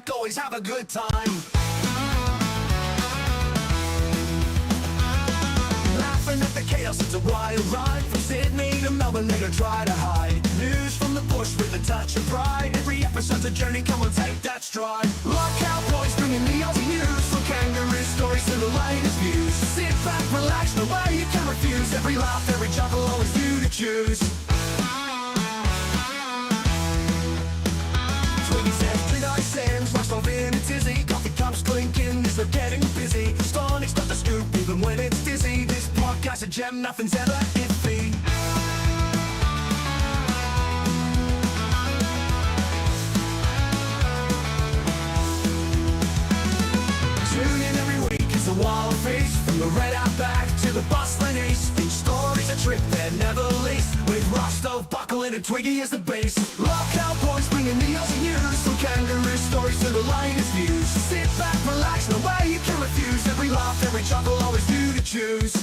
like always have a good time. Laughing at the chaos, it's a wild ride. From Sydney to Melbourne, they don't try to hide. News from the bush with a touch of pride. Every episode's a journey, come on, take that stride. Lock cowboys bringing the Aussie news. From kangaroo stories to the latest views. Sit back, relax, no way you can refuse. Every laugh, every chuckle, always you to choose. Twiggy says, three nice sands, rushed off in a tizzy. Coffee cups clinking, as they're getting busy. Starning's got the scoop, even when it's dizzy. This podcast's a gem, nothing's ever iffy. Tune in every week, it's a wild feast. From the red outback to the bustling east. Each story's a trip that never leaves. With Rostow, Buckle and Twiggy as the base. Lock cowboys bringing the Aussie news. From kangaroo stories to the latest views. Sit back, relax, no way you can refuse. Every laugh, every chuckle, always you to choose.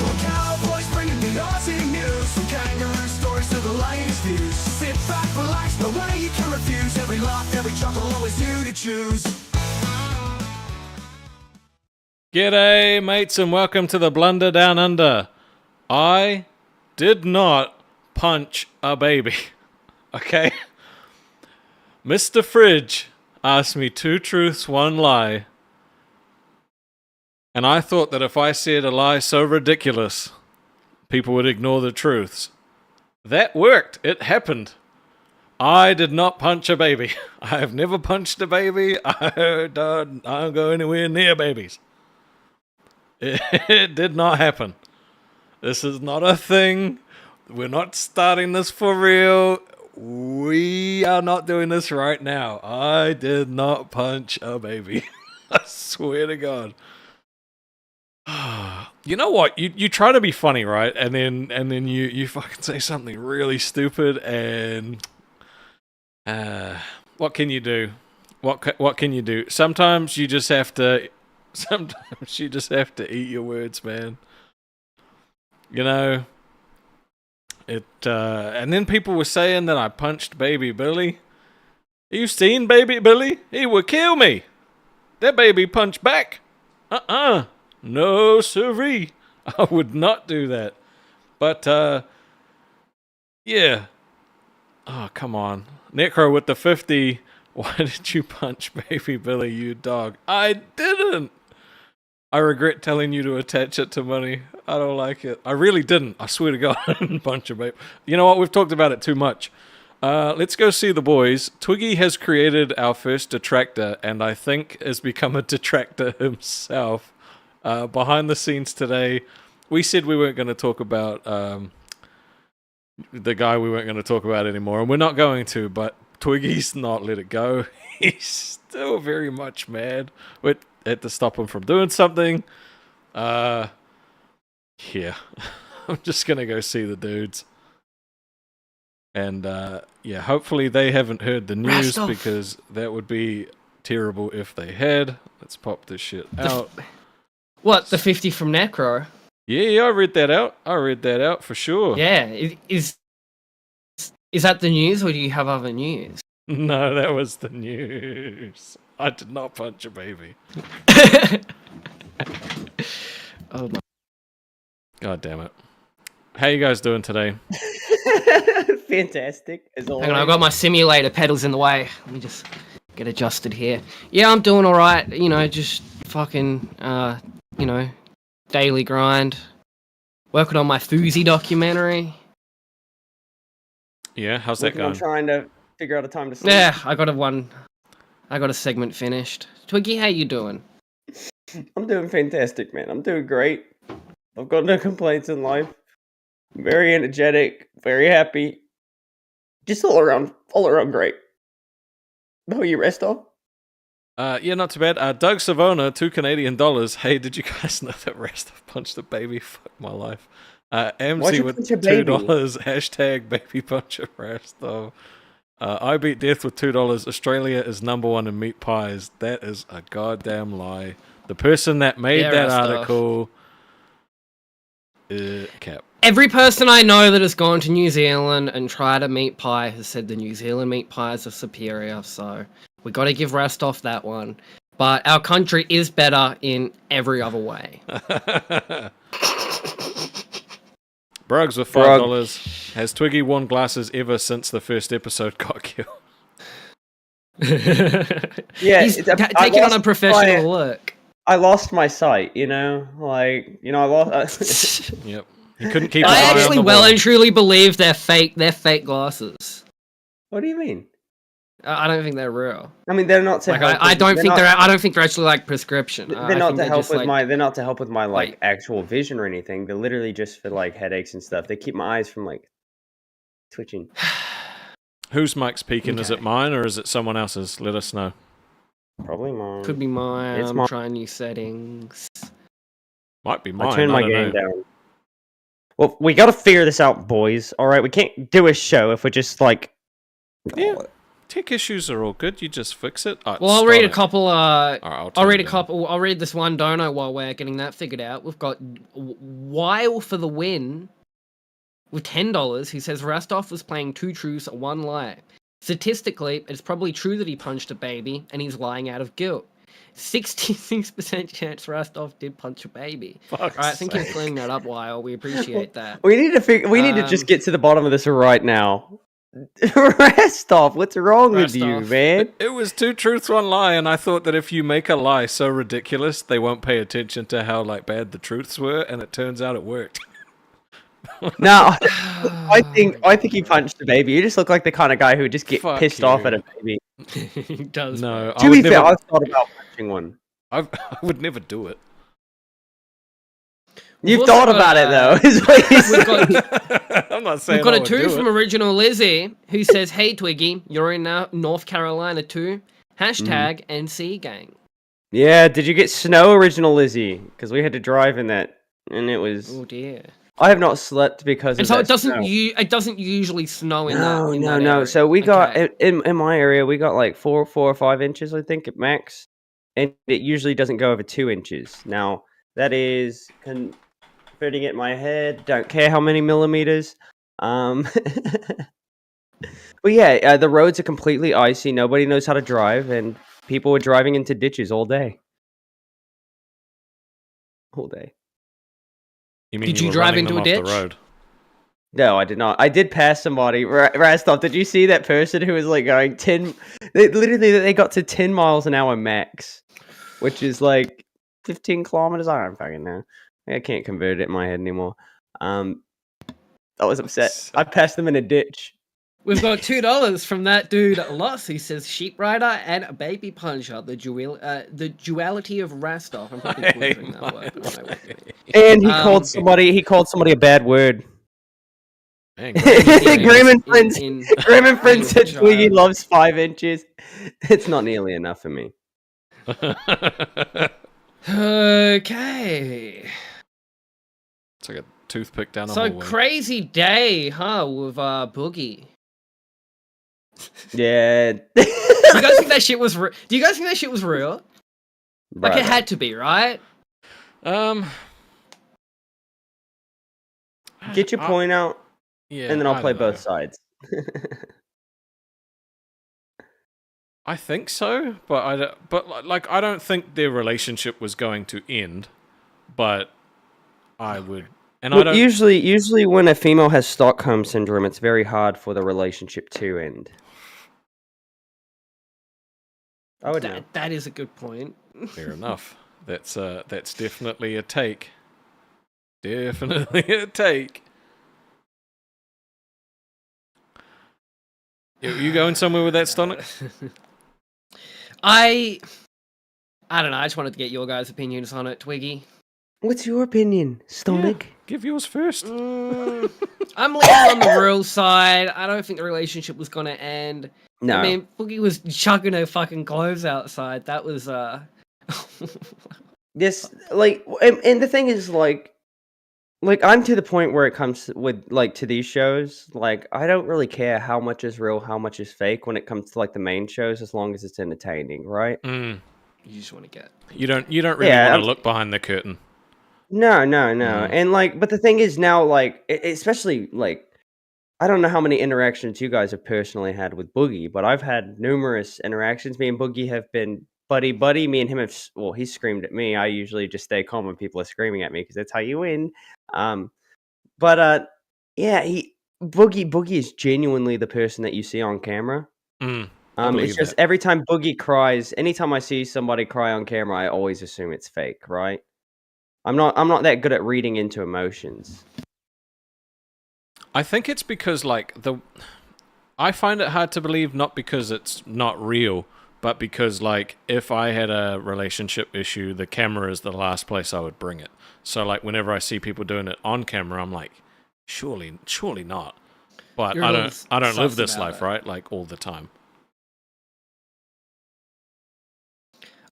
Lock cowboys bringing the Aussie news. From kangaroo stories to the latest views. Sit back, relax, no way you can refuse. Every laugh, every chuckle, always you to choose. G'day, mates, and welcome to the Blunder Down Under. I did not punch a baby, okay? Mr. Fridge asked me 2 truths, 1 lie. And I thought that if I said a lie so ridiculous, people would ignore the truths. That worked. It happened. I did not punch a baby. I have never punched a baby. I don't go anywhere near babies. It did not happen. This is not a thing. We're not starting this for real. We are not doing this right now. I did not punch a baby. I swear to God. You know what? You try to be funny, right? And then you fucking say something really stupid, and what can you do? What can you do? Sometimes you just have to eat your words, man. You know, and then people were saying that I punched Baby Billy. You seen Baby Billy? He would kill me. That baby punched back. No siree. I would not do that. But, yeah. Oh, come on. Necro with the 50. Why did you punch Baby Billy, you dog? I didn't. I regret telling you to attach it to money. I don't like it. I really didn't. I swear to God, I didn't punch a baby. You know what? We've talked about it too much. Let's go see the boys. Twiggy has created our first detractor, and I think has become a detractor himself. Behind the scenes today, we said we weren't going to talk about the guy we weren't going to talk about anymore, and we're not going to, but Twiggy's not let it go. He's still very much mad. We had to stop him from doing something. Yeah. I'm just going to go see the dudes. And, yeah, hopefully they haven't heard the news, because that would be terrible if they had. Let's pop this shit out. What, the 50 from Necro? Yeah, I read that out. I read that out for sure. Yeah, is that the news, or do you have other news? No, that was the news. I did not punch a baby. Oh my. God damn it. How you guys doing today? Fantastic, as always. Hang on, I've got my simulator pedals in the way. Let me just get adjusted here. Yeah, I'm doing alright. You know, just fucking, you know, daily grind. Working on my Fousey documentary. Yeah, how's that going? I'm trying to figure out a time to sleep. Yeah, I got a segment finished. Twiggy, how you doing? I'm doing fantastic, man. I'm doing great. I've got no complaints in life. I'm very energetic, very happy. Just all around great. How are you, Resto? Yeah, not too bad. Doug Savona, $2 Canadian. Hey, did you guys know that Restov punched a baby? Fuck my life. MC with $2. Hashtag baby punch of Restov. I beat death with $2. Australia is #1 in meat pies. That is a goddamn lie. The person that made that article, cap. Every person I know that has gone to New Zealand and tried a meat pie has said the New Zealand meat pies are superior, so we got to give Rastov that one. But our country is better in every other way. Brugs with $5. Has Twiggy worn glasses ever since the first episode got killed? Yeah, He's taking on a professional look. I lost my sight, you know? Like, you know, I lost... Yep. He couldn't keep his I eye on actually the well ball. and truly believe they're fake. They're fake glasses. What do you mean? I don't think they're real. I mean, they're not to Like, help. I don't think not, I don't think they're actually like prescription. They're I not think to help just, with like, my. They're not to help with my like Wait. actual vision or anything. They're literally just for like headaches and stuff. They keep my eyes from like twitching. Whose mic's peaking? Is Okay. it mine or is it someone else's? Let us know. Probably mine. Could be mine. It's I'm mine. trying new settings. Might be mine. I turned my don't game know. down. Well, we got to figure this out, boys. All right, we can't do a show if we're just like. Yeah. Tech issues are all good. You just fix it. Oh, Well, I'll read a couple. Alright, I'll read a turn it down. couple. I'll read this one dono while we're getting that figured out. We've got Weil for the win with $10. Who says Rastov was playing 2 truths, 1 lie. Statistically, it's probably true that he punched a baby, and he's lying out of guilt. 66% chance Rastov did punch a baby. Fuck's Alright, thank you for sake. clearing that up, Weil. We appreciate that. We need to figure. We need to just get to the bottom of this right now. Rastov, what's wrong with you, Rastov. man? It was 2 truths, 1 lie, and I thought that if you make a lie so ridiculous, they won't pay attention to how like bad the truths were, and it turns out it worked. No, I think he punched the baby. You just look like the kind of guy who would just get Fuck pissed off you. at a baby. He does. No, To be fair, I've thought about punching one. I would never do it. You've also thought got, about it though. Is what you We've said. got, I'm not saying we've got I a would 2 do from it. Original Lizzie, who says, "Hey Twiggy, you're in North Carolina too. Hashtag NC gang." Yeah, did you get snow, Original Lizzie? Because we had to drive in that, and it was. Oh dear. I have not slept because And of so that it doesn't snow. it doesn't usually snow in that. No, in no, that no. area. So we got Okay. in my area, we got like 4 or 5 inches, I think, at max, and it usually doesn't go over 2 inches. Now that is converting it in my head. Don't care how many millimeters. But yeah, the roads are completely icy. Nobody knows how to drive, and people were driving into ditches all day. All day. You mean Did you were drive running into them a off the ditch? road? No, I did not. I did pass somebody. Rastov, did you see that person who was like going 10? They got to 10 miles an hour max, which is like 15 kilometers. I don't fucking know. I can't convert it in my head anymore. I was upset. I passed them in a ditch. We've got $2 from that dude Loss, who says sheep rider and a baby puncher. The duality of Rastov. I'm probably butchering that word. but bear with me. And he called somebody. He called somebody a bad word. Dang, Graham and Friends. in- Graham and Friends said in- Twiggy loves 5 inches. It's not nearly enough for me. Okay. It's like a toothpick down a So hallway. crazy day, huh? With Boogie. Yeah. Do you guys think that shit was? Do you guys think that shit was real? Like it Right. had to be, right? Get your point out, Yeah, and then I'll I play don't know. both sides. I think so, but I don't think their relationship was going to end. But I would, and I Look, don't. usually when a female has Stockholm syndrome, it's very hard for the relationship to end. I would know. That is a good point. Fair enough. That's definitely a take. Definitely a take. You going somewhere with that, Stonic? I don't know. I just wanted to get your guys' opinions on it, Twiggy. What's your opinion, Stonic? Give yours first. I'm leaning on the real side. I don't think the relationship was gonna end. No. I mean, Boogie was chucking her fucking clothes outside. That was This and the thing is like I'm to the point where it comes with like to these shows, like I don't really care how much is real, how much is fake when it comes to like the main shows, as long as it's entertaining, right? You just want to get. You don't really Yeah, want I'm- to look behind the curtain. No. Mm. And like, but the thing is now, like, especially like, I don't know how many interactions you guys have personally had with Boogie, but I've had numerous interactions. Me and Boogie have been buddy buddy. Me and him have, well, he screamed at me. I usually just stay calm when people are screaming at me because that's how you win. Um, but yeah, Boogie is genuinely the person that you see on camera. I It's believe just that. every time Boogie cries, anytime I see somebody cry on camera, I always assume it's fake, right? I'm not that good at reading into emotions. I think it's because I find it hard to believe, not because it's not real, but because like if I had a relationship issue, the camera is the last place I would bring it. So like whenever I see people doing it on camera, I'm like, surely not. But You're a little I don't live sus this about life, it. right? Like all the time.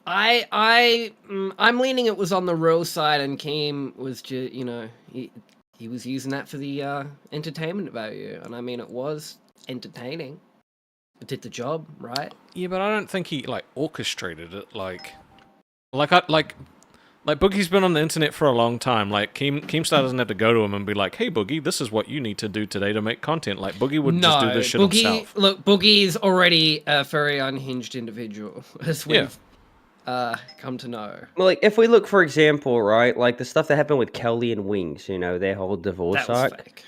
I'm leaning it was on the real side, and Keem was just, he was using that for the entertainment value, and I mean it was entertaining. It did the job, right? Yeah, but I don't think he like orchestrated it. Like Boogie's been on the internet for a long time. Like Keemstar doesn't have to go to him and be like, "Hey Boogie, this is what you need to do today to make content." Like Boogie would just do this shit himself. Look, Boogie is already a very unhinged individual, as we've come to know. Well, like if we look, for example, right, like the stuff that happened with Kelly and Wings, their whole divorce That was arc. fake.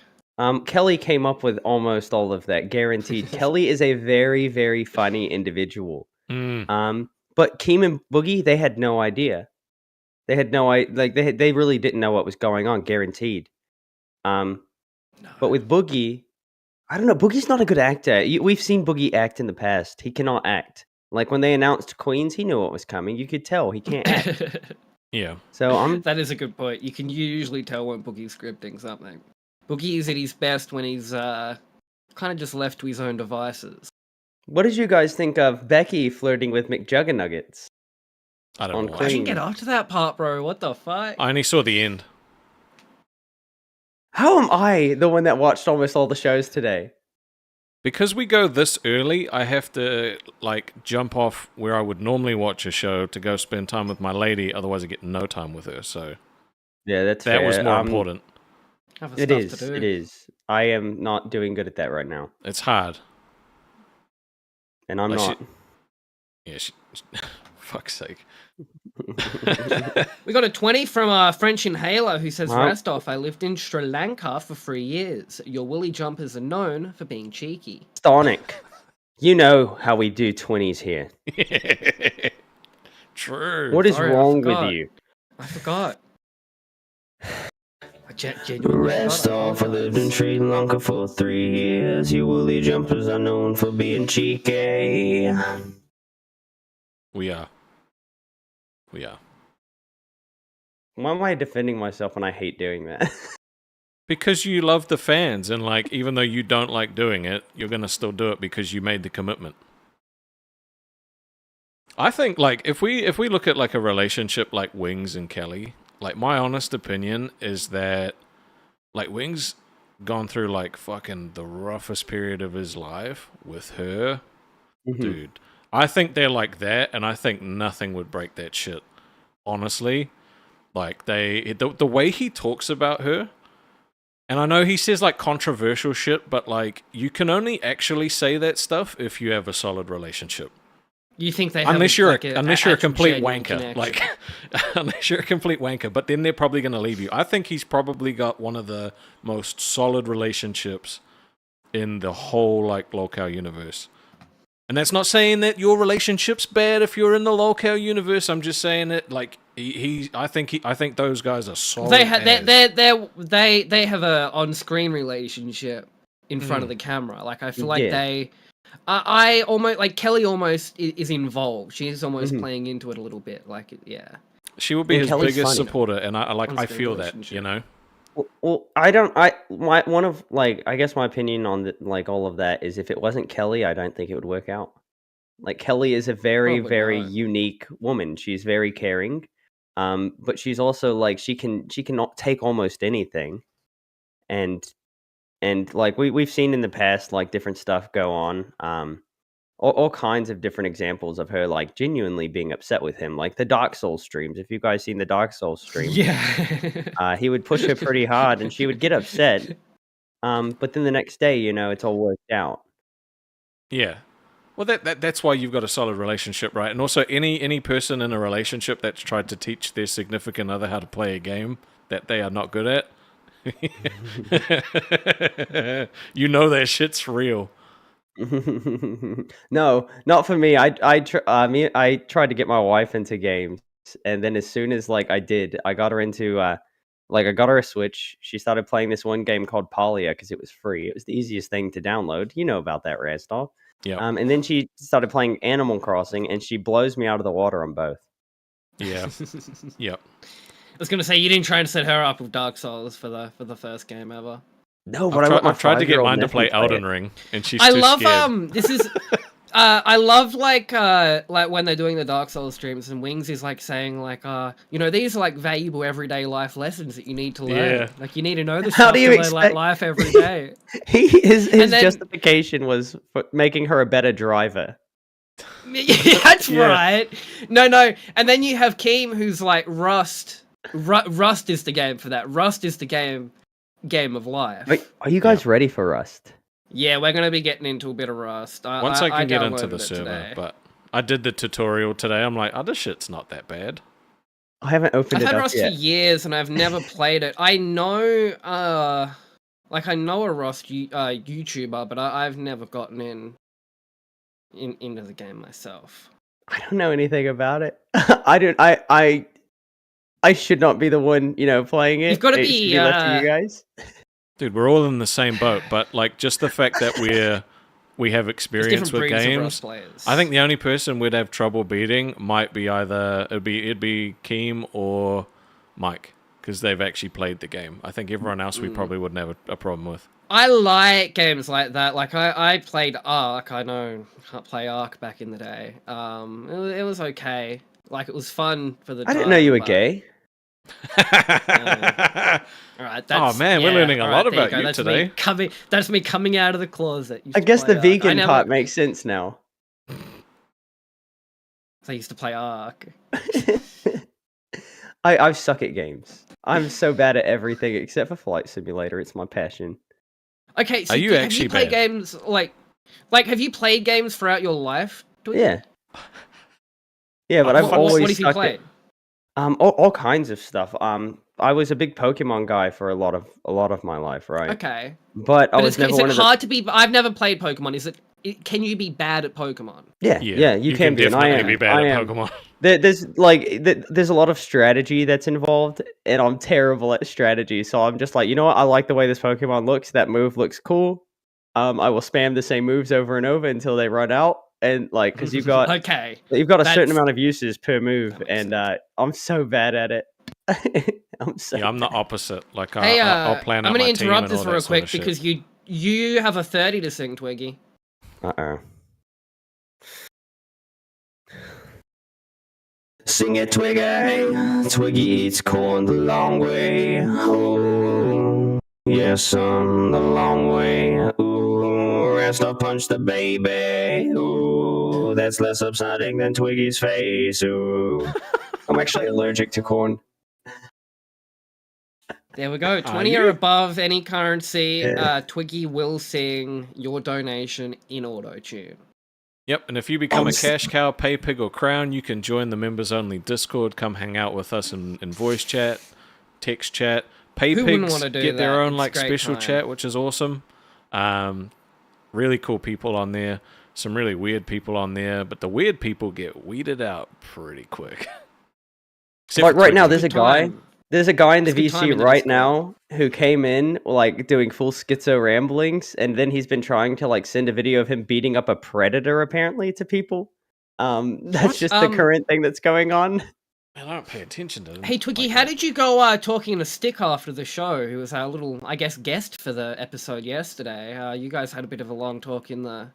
Kelly came up with almost all of that, guaranteed. Kelly is a very, very funny individual. But Keem and Boogie, they had no idea. They had no idea. Like they really didn't know what was going on, guaranteed. No. But with Boogie, I don't know. Boogie's not a good actor. We've seen Boogie act in the past. He cannot act. Like when they announced Queens, he knew what was coming. You could tell he can't act. Yeah. So That is a good point. You can usually tell when Boogie's scripting something. Boogie is at his best when he's kind of just left to his own devices. What did you guys think of Becky flirting with McJuggernuggets? I don't know. I Queen. didn't get up to that part, bro. What the fuck? I only saw the end. How am I the one that watched almost all the shows today? Because we go this early, I have to like jump off where I would normally watch a show to go spend time with my lady. Otherwise, I get no time with her. So Yeah, that's that fair. was more important. Have It stuff is. to do. It is. I am not doing good at that right now, It's hard. and I'm Like not. Fuck's sake. We got a 20 from a French inhaler who says, Wow. Rastov, I lived in Sri Lanka for 3 years. Your woolly jumpers are known for being cheeky. Stonic, you know how we do 20s here. True. What is Sorry, I wrong with forgot. you? I forgot. I genuinely Rastov, I lived in Sri Lanka for 3 years. You woolly jumpers are known for being cheeky. We are. Why am I defending myself when I hate doing that? Because you love the fans, and like, even though you don't like doing it, you're gonna still do it because you made the commitment. I think, like, if we look at like a relationship like Wings and Kelly, like my honest opinion is that like Wings gone through like fucking the roughest period of his life with her, dude. I think they're like that, and I think nothing would break that shit. Honestly, like the way he talks about her. And I know he says like controversial shit, but like you can only actually say that stuff if you have a solid relationship. You think they have Unless you're a actual complete genuine wanker, connection. like unless you're a complete wanker. But then they're probably going to leave you. I think he's probably got one of the most solid relationships in the whole like locale universe. And that's not saying that your relationship's bad if you're in the locale universe. I'm just saying that like I think those guys are solid. They have a on-screen relationship in front of the camera. Like I feel like Yeah. I almost like Kelly almost is involved. She's almost Mhm. playing into it a little bit. Like yeah. She will be And his Kelly's biggest funny. supporter, and I On-screen feel that, relationship. you know. Well, one of like I guess my opinion on like all of that is if it wasn't Kelly, I don't think it would work out. Like Kelly is a very Probably very not. unique woman. She's very caring, but she's also like she cannot take almost anything, and like we've seen in the past like different stuff go on. all kinds of different examples of her like genuinely being upset with him, like the Dark Souls streams. If you guys seen the Dark Souls stream, Yeah. he would push her pretty hard, and she would get upset. But then the next day, it's all worked out. Yeah. Well, that's why you've got a solid relationship, right? And also, any person in a relationship that's tried to teach their significant other how to play a game that they are not good at, that shit's real. No, not for me. I tried to get my wife into games, and then as soon as like I got her into I got her a Switch. She started playing this one game called Palia because it was free. It was the easiest thing to download. You know about that, Razdov. Yeah. And then she started playing Animal Crossing, and she blows me out of the water on both. Yeah. Yep. I was gonna say you didn't try and set her up with Dark Souls for the first game ever. No, but I've tried to get mine to play Elden Ring, and she's too scared. This is I love like when they're doing the Dark Souls streams and Wings is like saying like these are like valuable everyday life lessons that you need to learn. Yeah. Like you need to know this How stuff do you to learn expect- like life every day. His And then- justification was for making her a better driver. That's Yeah. right. No. And then you have Keem who's like Rust. Rust is the game for that. Rust is the game of life. Wait, are you guys ready for Rust? Yeah, we're gonna be getting into a bit of Rust. Once I can get into downloaded the it server, today. but I did the tutorial today. I'm like, this shit's not that bad. I haven't opened I've it had up Rust yet. for years and I've never played it. I know a Rust YouTuber, but I've never gotten into the game myself. I don't know anything about it. I should not be the one, playing it. You've gotta It should be, left to you guys. Dude, we're all in the same boat, but like just the fact that we have There's experience different with breeds of games. Rust players. I think the only person we'd have trouble beating might be it'd be Keem or Mike, because they've actually played the game. I think everyone else we probably wouldn't have a problem with. I like games like that. Like I played Ark. I know can't play Ark back in the day. It was okay. Like it was fun for the. I didn't know you were but- gay. All right, Oh, man, we're learning a all right, lot there about you that's today. That's me coming out of the closet. Used I to guess play the Ark. I vegan never- part makes sense now. I used to play Ark. I suck at games. I'm so bad at everything except for Flight Simulator. It's my passion. Okay, so Are you have actually you played bad? games like have you played games throughout your life? Yeah. Yeah, but I've What always what have you sucked played? at all kinds of stuff. I was a big Pokemon guy for a lot of my life, right? Okay, But I but was never is one it of the hard to be? I've never played Pokemon. Can you be bad at Pokemon? Yeah, you can be, and I definitely am. be bad I at am. Pokemon. There's a lot of strategy that's involved, and I'm terrible at strategy. So I'm just like, you know what? I like the way this Pokemon looks. That move looks cool. I will spam the same moves over and over until they run out, and like because you've got Okay, a certain that's- amount of uses per move, That makes and I'm so bad at it. I'm the opposite. Like hey, I'll plan out I'm gonna my team interrupt and this all real that sort quick of shit. because you have a 30 to sing, Twiggy. Uh-oh. Sing it, Twiggy. Twiggy eats corn the long way. Oh, yes, son, the long way. Ooh, rest up, punch the baby. Ooh, that's less upsetting than Twiggy's face. Ooh, I'm actually allergic to corn. There we go. 20 you? or above any currency. Yeah. Twiggy will sing your donation in auto tune. Yep, and if you become a Honestly- cash cow, pay pig, or crown, you can join the members-only Discord. Come hang out with us in voice chat, text chat. Pay Who wouldn't pigs wanna do get their that? own It's like great special time. chat, which is awesome. Really cool people on there. Some really weird people on there, but the weird people get weeded out pretty quick. Except Like for right now, Twiggy. there's a Good guy. time. There's a guy in the It's good time VC in the right Discord. now who came in like doing full schizo ramblings, and then he's been trying to like send a video of him beating up a predator apparently to people. That's What? just the current thing that's going on. I don't pay attention to them. Hey Twiggy, like how that. did you go talking to Stick after the show? Who was our little, I guess, guest for the episode yesterday. You guys had a bit of a long talk in the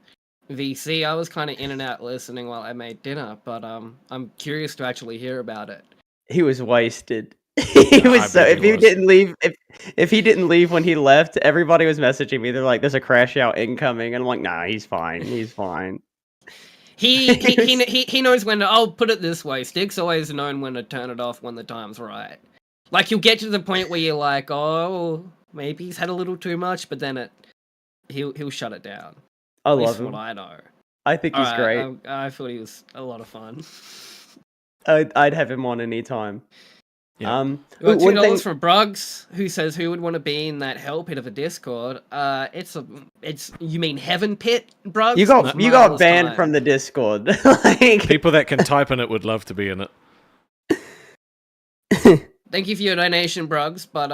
VC. I was kind of in and out listening while I made dinner, but I'm curious to actually hear about it. He was wasted. He I was so. bet If he he was. didn't leave, if he didn't leave when he left, everybody was messaging me. They're like, "There's a crash out incoming," and I'm like, "Nah, he's fine. He's fine." He knows when to. I'll put it this way: Stick's always known when to turn it off when the time's right. Like you'll get to the point where you're like, oh, maybe he's had a little too much, but then he'll shut it down. I At love least him. what I know. I think he's great. I thought he was a lot of fun. I'd have him on any time. Yeah. We got one $2 thing- from Brugs, who says, "Who would want to be in that hell pit of a Discord?" It's you mean Heaven Pit, Brugs? You got Marvelous banned time. from the Discord. Like, People that can type in it would love to be in it. Thank you for your donation, Brugs, but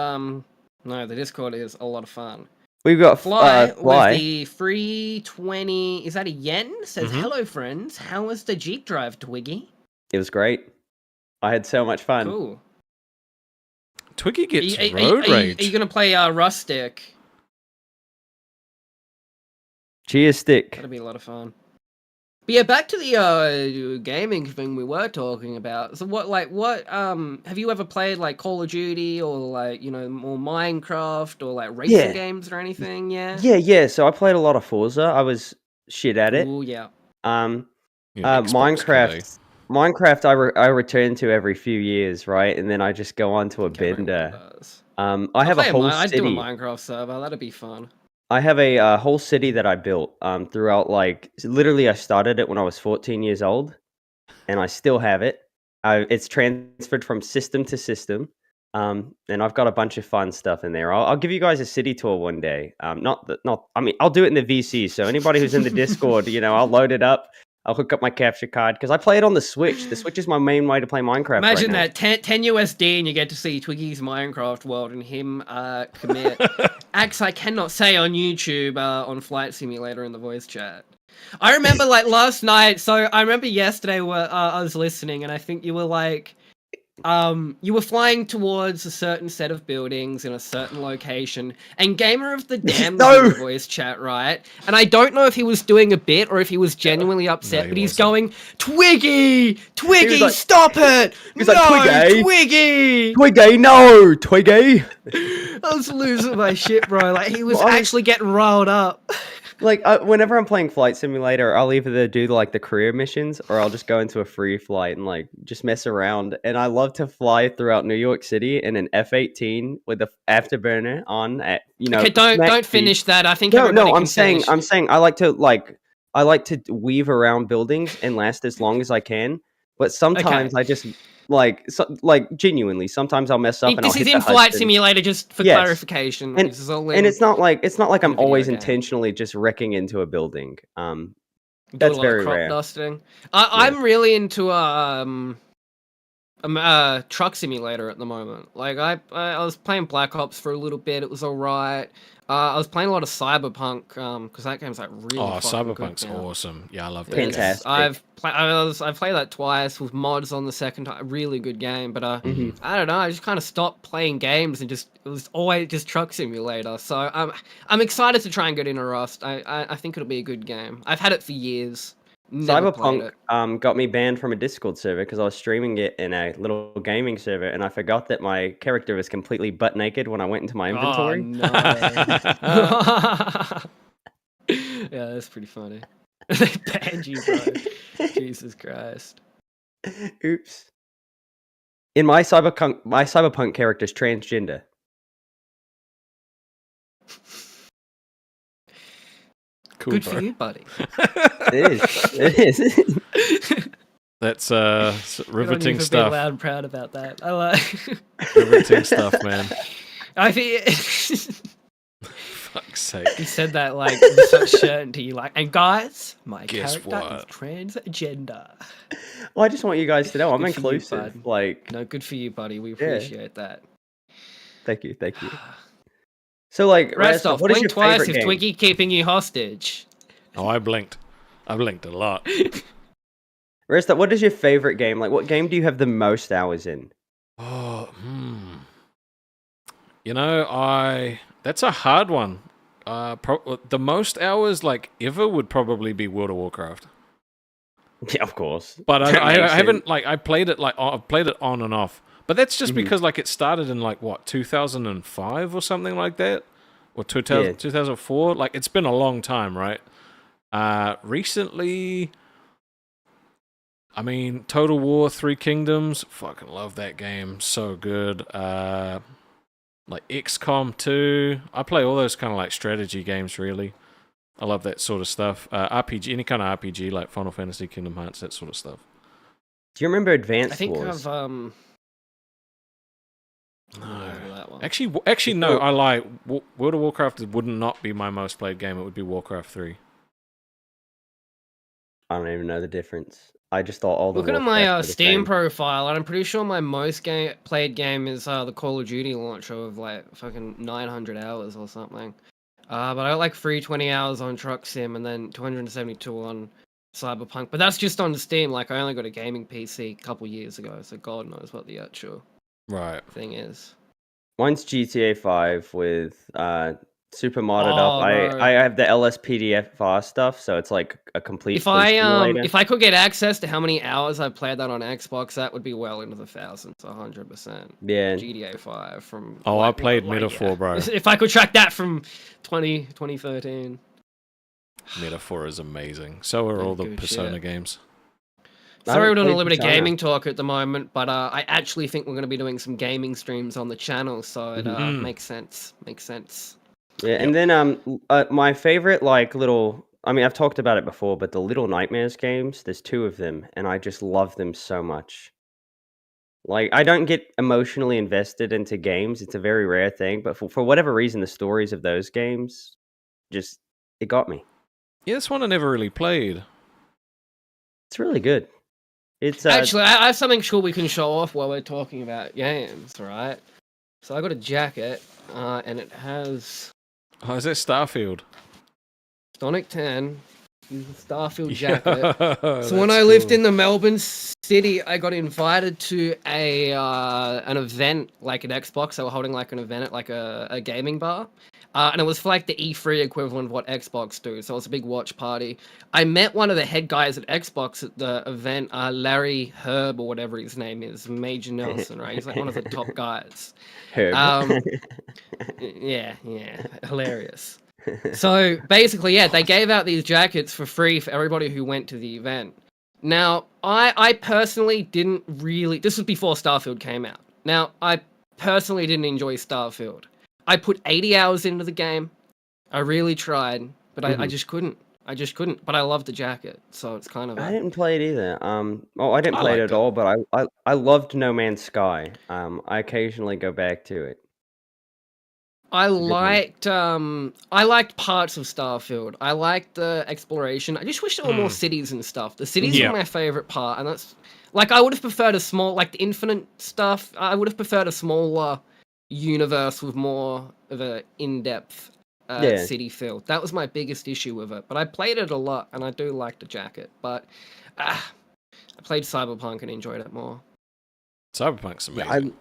no, the Discord is a lot of fun. we've got Fly Fly. with the free 20. Is that a yen? Says, "Hello, friends. How was the Jeep drive, Twiggy?" It was great. I had so much fun. Cool. Twiggy gets Are road rage. you gonna play Rustic? Cheers, Stick. That'll be a lot of fun. But yeah, back to the gaming thing we were talking about. So what have you ever played like Call of Duty or like, you know, more Minecraft or like racing games or anything? Yeah. Yeah. So I played a lot of Forza. I was shit at it. Oh yeah. Yeah, Xbox Minecraft. Minecraft, I return to every few years, right? And then I just go on to a bender. I have a whole I'd do a city. Minecraft server. That'd be fun. I have a whole city that I built throughout, like, literally I started it when I was 14 years old, and I still have it. It's transferred from system to system, and I've got a bunch of fun stuff in there. I'll give you guys a city tour one day. I mean, I'll do it in the VC, so anybody who's in the Discord, you know, I'll load it up. I'll hook up my capture card because I play it on the Switch. The Switch is my main way to play Minecraft. Imagine right that 10 USD and you get to see Twiggy's Minecraft world and him commit acts I cannot say on YouTube on Flight Simulator in the voice chat. I remember like last night. So I remember yesterday where I was listening and I think you were like, you were flying towards a certain set of buildings in a certain location, and Gamer of the Damned was in the voice chat, right? And I don't know if he was doing a bit or if he was genuinely upset, he but he's wasn't. going, Twiggy, like- stop it! was No, like, Twiggy! Twiggy! Twiggy, no, Twiggy. I was losing my shit, bro. Like he was Well, actually getting riled up. Like whenever I'm playing Flight Simulator, I'll either do like the career missions or I'll just go into a free flight and like just mess around. And I love to fly throughout New York City in an F-18 with the afterburner on at, you know. Okay, don't max finish speed. that. I think No, everybody I'm can saying finish. I like to weave around buildings and last as long as I can. But sometimes I just genuinely, sometimes I'll mess up and I'll This hit is the in Flight Hudson. Simulator, just for Yes. clarification. And- This is all And it's not like I'm video always game. intentionally just wrecking into a building. do that's a lot very of crop rare. dusting. I'm really into Truck Simulator at the moment. Like I was playing Black Ops for a little bit. It was alright. I was playing a lot of Cyberpunk because that game's like really. Oh, fucking Cyberpunk's good now. awesome. Yeah, I love that. Yes. game. Fantastic. I've played that twice with mods on the second time. Really good game, but Mhm. I don't know. I just kind of stopped playing games and it was always just Truck Simulator. So I'm excited to try and get into Rust. I think it'll be a good game. I've had it for years. Never played it. Cyberpunk got me banned from a Discord server because I was streaming it in a little gaming server, and I forgot that my character was completely butt naked when I went into my inventory. Oh, no. Yeah, that's pretty funny. They banned you, bro. Jesus Christ. Oops. In my cyberpunk character's transgender. Cool, Good bro. for you, buddy. It is. It is. That's Good on riveting you for being stuff. loud and proud about that. I like. Riveting stuff, man. I think Fuck's sake. he said that like with such certainty. Like, and guys, my Guess character what? is transgender. Well, I just want you guys to know I'm Good for you, inclusive. bud. Like, No, good for you, buddy. We appreciate that. thank you. So, like, Rest Rasta, off. what is Blink your twice favorite if game? Twiggy keeping you hostage. Oh, I blinked. I blinked a lot. Resta, what is your favorite game? Like, what game do you have the most hours in? Oh, You know, that's a hard one. The most hours like ever would probably be World of Warcraft. Yeah, of course. But That I makes haven't sense. I've played it on and off. But that's just because like it started in like what 2005 or something like that, or 2004. Like it's been a long time, right? Recently, I mean, Total War, Three Kingdoms, fucking love that game. So good. Like XCOM 2. I play all those kind of like strategy games, really. I love that sort of stuff. RPG, any kind of RPG, like Final Fantasy, Kingdom Hearts, that sort of stuff. Do you remember I Advanced think Wars? I've No. that one. Actually, no, I lie. World of Warcraft would not be my most played game. It would be Warcraft 3. I don't even know the difference. I just thought all the Looking at Warcraft my were the Steam same. profile, and I'm pretty sure my most played game is the Call of Duty launcher of like fucking 900 hours or something. But I got like 320 hours on Truck Sim and then 272 on Cyberpunk. But that's just on Steam. Like I only got a gaming PC a couple years ago, so God knows what the actual Right. thing is. Mine's GTA 5 with super modded up. Oh, I bro. have the LSPDFR stuff, so it's like a complete police simulator. If I could get access to how many hours I've played that on Xbox, that would be well into the thousands, 100%. Yeah. GTA 5 from. Oh, like, I played like, Metaphor, bro. If I could track that from 2013. Metaphor is amazing. So are all the Good Persona shit. games. I Sorry, we're haven't doing a played little bit of Persona. gaming talk at the moment, but I actually think we're going to be doing some gaming streams on the channel, so it Mhm. makes sense. Makes sense. Yeah, and then my favorite like little, I mean I've talked about it before, but the Little Nightmares games, there's 2 of them and I just love them so much. Like I don't get emotionally invested into games. It's a very rare thing, but for whatever reason the stories of those games just it got me. Yeah, this one I never really played. It's really good. It's Actually, I have something cool we can show off while we're talking about games, right? So I got a jacket, and it has Oh, is it Starfield? Sonic 10, Starfield jacket. Yeah, So when I lived in the Melbourne city, I got invited to an event, like an Xbox. They were holding like an event at like a gaming bar. And it was for like the E3 equivalent of what Xbox do. So it was a big watch party. I met one of the head guys at Xbox at the event, Larry Herb or whatever his name is, Major Nelson, right? He's like one of the top guys. Herb. Yeah, hilarious. So basically, yeah, they gave out these jackets for free for everybody who went to the event. Now, I personally didn't really. This was before Starfield came out. Now, I personally didn't enjoy Starfield. I put 80 hours into the game. I really tried, but I just couldn't. I just couldn't. But I loved the jacket, so it's kind of. I didn't play it either. Well, I didn't I play it liked at it. all, but I loved No Man's Sky. I occasionally go back to it. I a good one. liked parts of Starfield. I liked the exploration. I just wish there were more cities and stuff. The cities Yeah. were my favorite part, and that's like I would have preferred a small, like the infinite stuff. I would have preferred a smaller universe with more of a in-depth Yeah. city feel. That was my biggest issue with it. But I played it a lot, and I do like the jacket. But I played Cyberpunk and enjoyed it more. Cyberpunk's amazing.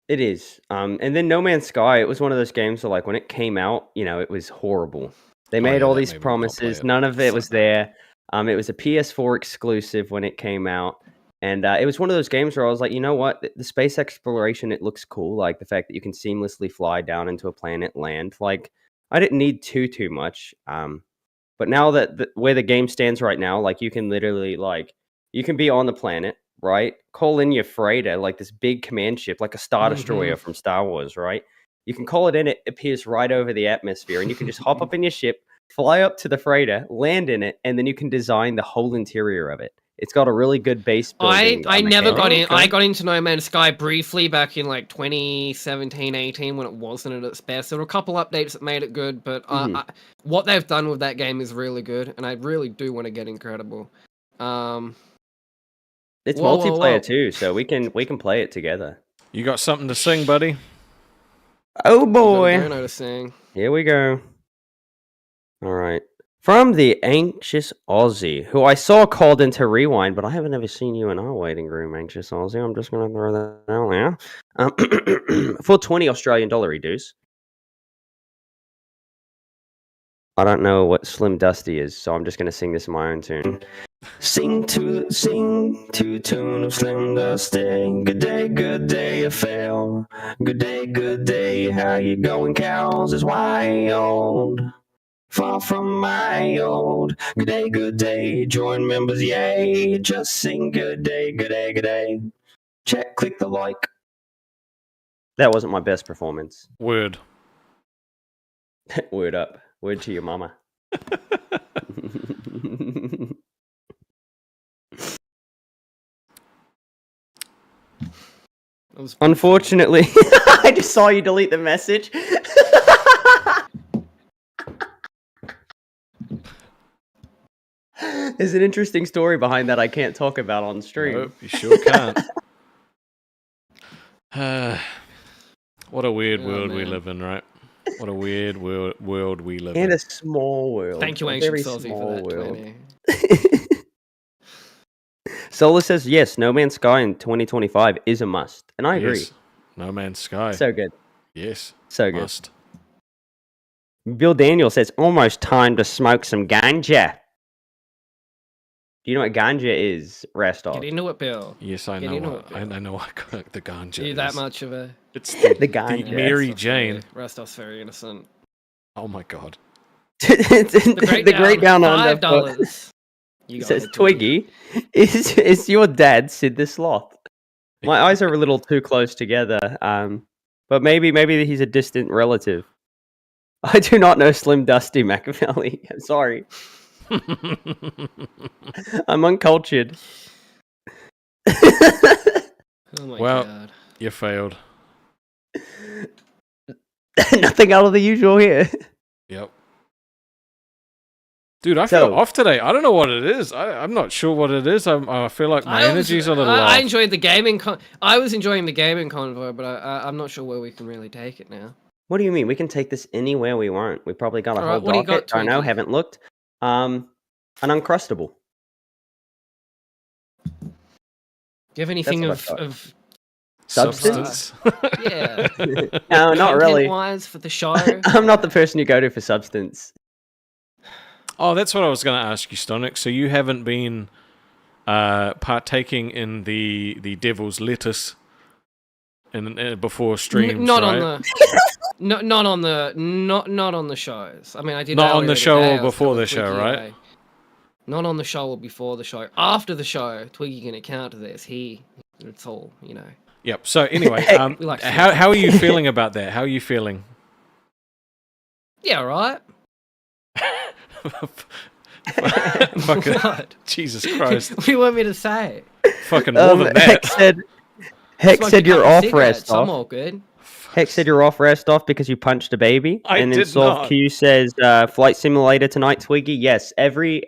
It is. And then No Man's Sky, it was one of those games that, like, when it came out, you know, it was horrible. They made yeah, all that these made me not play promises. it. None of it So was bad. there. It was a PS4 exclusive when it came out. And it was one of those games where I was like, you know what? The space exploration, it looks cool. Like the fact that you can seamlessly fly down into a planet, land. Like, I didn't need too much. But now that where the game stands right now, like, you can literally, like, you can be on the planet, right? Call in your freighter, like this big command ship, like a Star Destroyer from Star Wars, right? You can call it in, it appears right over the atmosphere, and you can just hop up in your ship, fly up to the freighter, land in it, and then you can design the whole interior of it. It's got a really good base building. I never got in. Okay. I got into No Man's Sky briefly back in like 2017, 18 when it wasn't at its best. There were a couple updates that made it good, but what they've done with that game is really good, and I really do want to get Incredible. It's Whoa, multiplayer whoa. too, so we can play it together. You got something to sing, buddy? Oh Got a boy, dono to sing. here we go. All right. From the Anxious Aussie, who I saw called into Rewind, but I haven't ever seen you in our waiting room, Anxious Aussie. I'm just going to throw that out there. For 20 Australian dollar dues. I don't know what Slim Dusty is, so I'm just going to sing this in my own tune. Sing to tune of Slim Dusty. Good day, you fail. Good day, how you going, cows is wild. Far from my old. Good day, join members, yay. Just sing good day, good day, good day. Check, click the like. That wasn't my best performance. Word. Word up. Word to your mama. Unfortunately, I just saw you delete the message. There's an interesting story behind that I can't talk about on stream. Nope, you sure can't. What a weird world we live in, right? What a weird world we live in. In a small world. Thank you, a Ancient very Salty, small for that. world. 20. Solar says yes, No Man's Sky in 2025 is a must. And I agree. Yes. No Man's Sky. So good. Yes. So good. Must. Bill Daniel says almost time to smoke some ganja. Do you know what ganja is, Rastov? Get into it, Bill. Yes, I Get know. into What, it, I Bill. know what the ganja You is. that much of a... It's The ganja. the Mary Rastov's Jane. Rastov's very innocent. Oh my god. the great down under. $5. You got Says it, Twiggy, is your dad Sid the Sloth? My eyes are a little too close together. But maybe he's a distant relative. I do not know Slim Dusty Machiavelli. I'm sorry. I'm uncultured. Oh my Well, god. You failed. Nothing out of the usual here. Yep. Dude, I So- feel off today. I don't know what it is. I'm not sure what it is. I feel like my energy's a little off. I enjoyed the gaming I was enjoying the gaming convo, but I'm not sure where we can really take it now. What do you mean? We can take this anywhere we want. We probably got a Alright, whole what do you docket. got, I know, Twinkie? haven't looked. An Uncrustable. Do you have anything what I thought. of Substance? yeah? No, not really. Content-wise for the show. I'm not the person you go to for substance. Oh, that's what I was going to ask you, Stonic. So you haven't been partaking in the devil's lettuce before streams, Not right? on the not on the shows. I mean, I did Not on earlier the show today. or I was before telling the show, Twiggy, right? Not on the show or before the show. After the show, Twiggy can account to this. It's all, you know. Yep. So anyway, We like how are you feeling about that? How are you feeling? Yeah, right. Fucking What? Jesus Christ! What do you want me to say? Fucking more than that. Heck Smoke said a you're couple off cigarettes, rest I'm off. all good. Heck said you're off rest off because you punched a baby. I and then did Soft not. Q says Flight Simulator tonight, Twiggy. Yes, every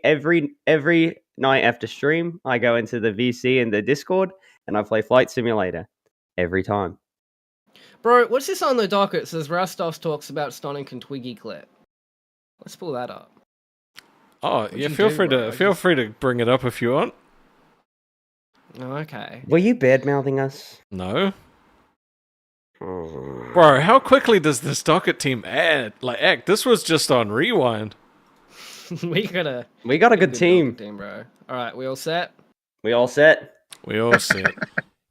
night after stream, I go into the VC and the Discord and I play Flight Simulator every time. Bro, what's this on the docket? It says Rastos talks about Stonic and Twiggy clip. Let's pull that up. Oh What'd yeah, you feel do, free bro? to feel free to bring it up if you want. Oh, okay. Were you bad mouthing us? No, Hmm. bro. How quickly does this docket team act? This was just on rewind. we got a good team. bro. All right, we all set? We all set? We all see it.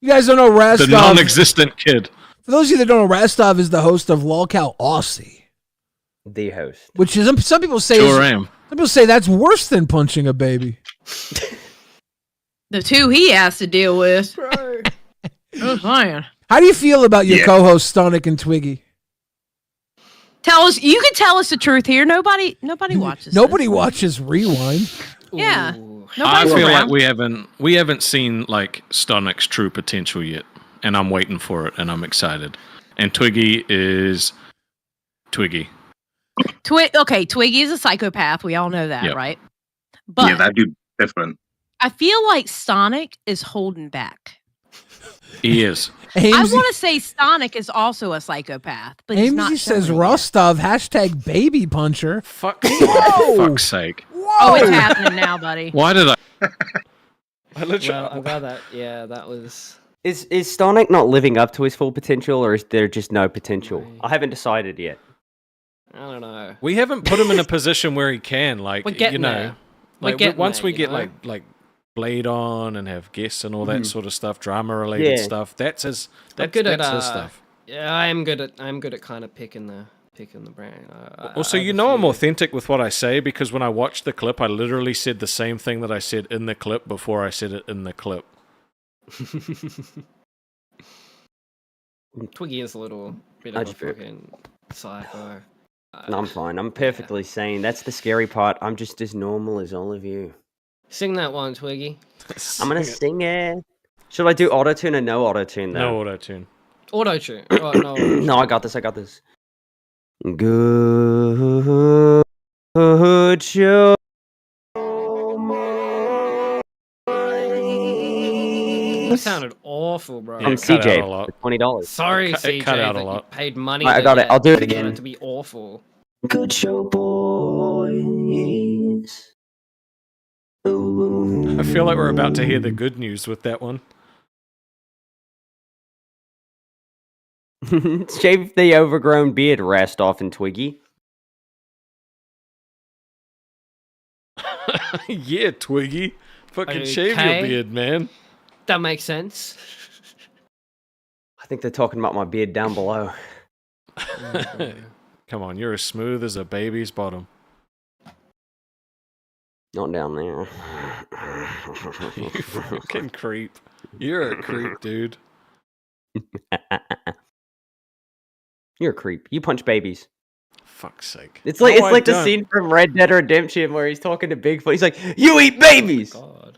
You guys don't know The Rastov. non-existent kid. For those of you that don't know, Rastov is the host of Lolcow Aussie, The host. which is some people say Sure am. some people say that's worse than punching a baby. The two he has to deal with. Bro. I'm saying. How do you feel about your co-hosts Stonic and Twiggy? Tell us. You can tell us the truth here. Nobody watches. Nobody this. watches Rewind. Yeah. Ooh. I Nobody's feel around. like we haven't seen like Stonic's true potential yet, and I'm waiting for it, and I'm excited. And Twiggy is Twiggy. Okay, Twiggy is a psychopath. We all know that, Yep. right? But Yeah, that'd be different. I feel like Stonic is holding back. He is. I Amesy, want to say Stonic is also a psychopath, but he's not. Amesy says showing it yet. Rostov hashtag baby puncher. For Whoa! fuck's sake! Whoa! Oh, it's happening now, buddy. Why did I? I literally. Well, I'm glad that, yeah, that was... Is Stonic not living up to his full potential, or is there just no potential? I haven't decided yet. I don't know. We haven't put him in a position where he can, like, We're getting you know, there. We're like getting once there, we you get know? like Blade on and have guests and all that sort of stuff, drama related Yeah. stuff. That's his. I'm good That's at his stuff. Yeah, I'm good at kind of picking picking the brain. Also, you know I'm authentic with what I say because when I watched the clip, I literally said the same thing that I said in the clip before I said it in the clip. Twiggy is a little bit of a fucking psycho. No, I'm fine. I'm perfectly sane. That's the scary part. I'm just as normal as all of you. Sing that one, Twiggy. I'm gonna sing it. Should I do auto-tune or no auto-tune though? No auto-tune. Auto-tune. Oh, no. No, I got this. Good show. That sounded awful, bro. From it cut out a CJ lot. for $20. Sorry, It CJ, cut out a that you lot. paid money. I got it. I'll do it for again. to be awful. Good show, boys. I feel like we're about to hear the good news with that one. Shave the overgrown beard rest off in Twiggy. Yeah, Twiggy. Fucking shave your Okay. beard, man. That makes sense. I think they're talking about my beard down below. Come on, you're as smooth as a baby's bottom. Not down there. You fucking creep. You're a creep, dude. You're a creep. You punch babies. Fuck's sake. It's like No, I the don't. scene from Red Dead Redemption where he's talking to Bigfoot. He's like, "You eat babies." God.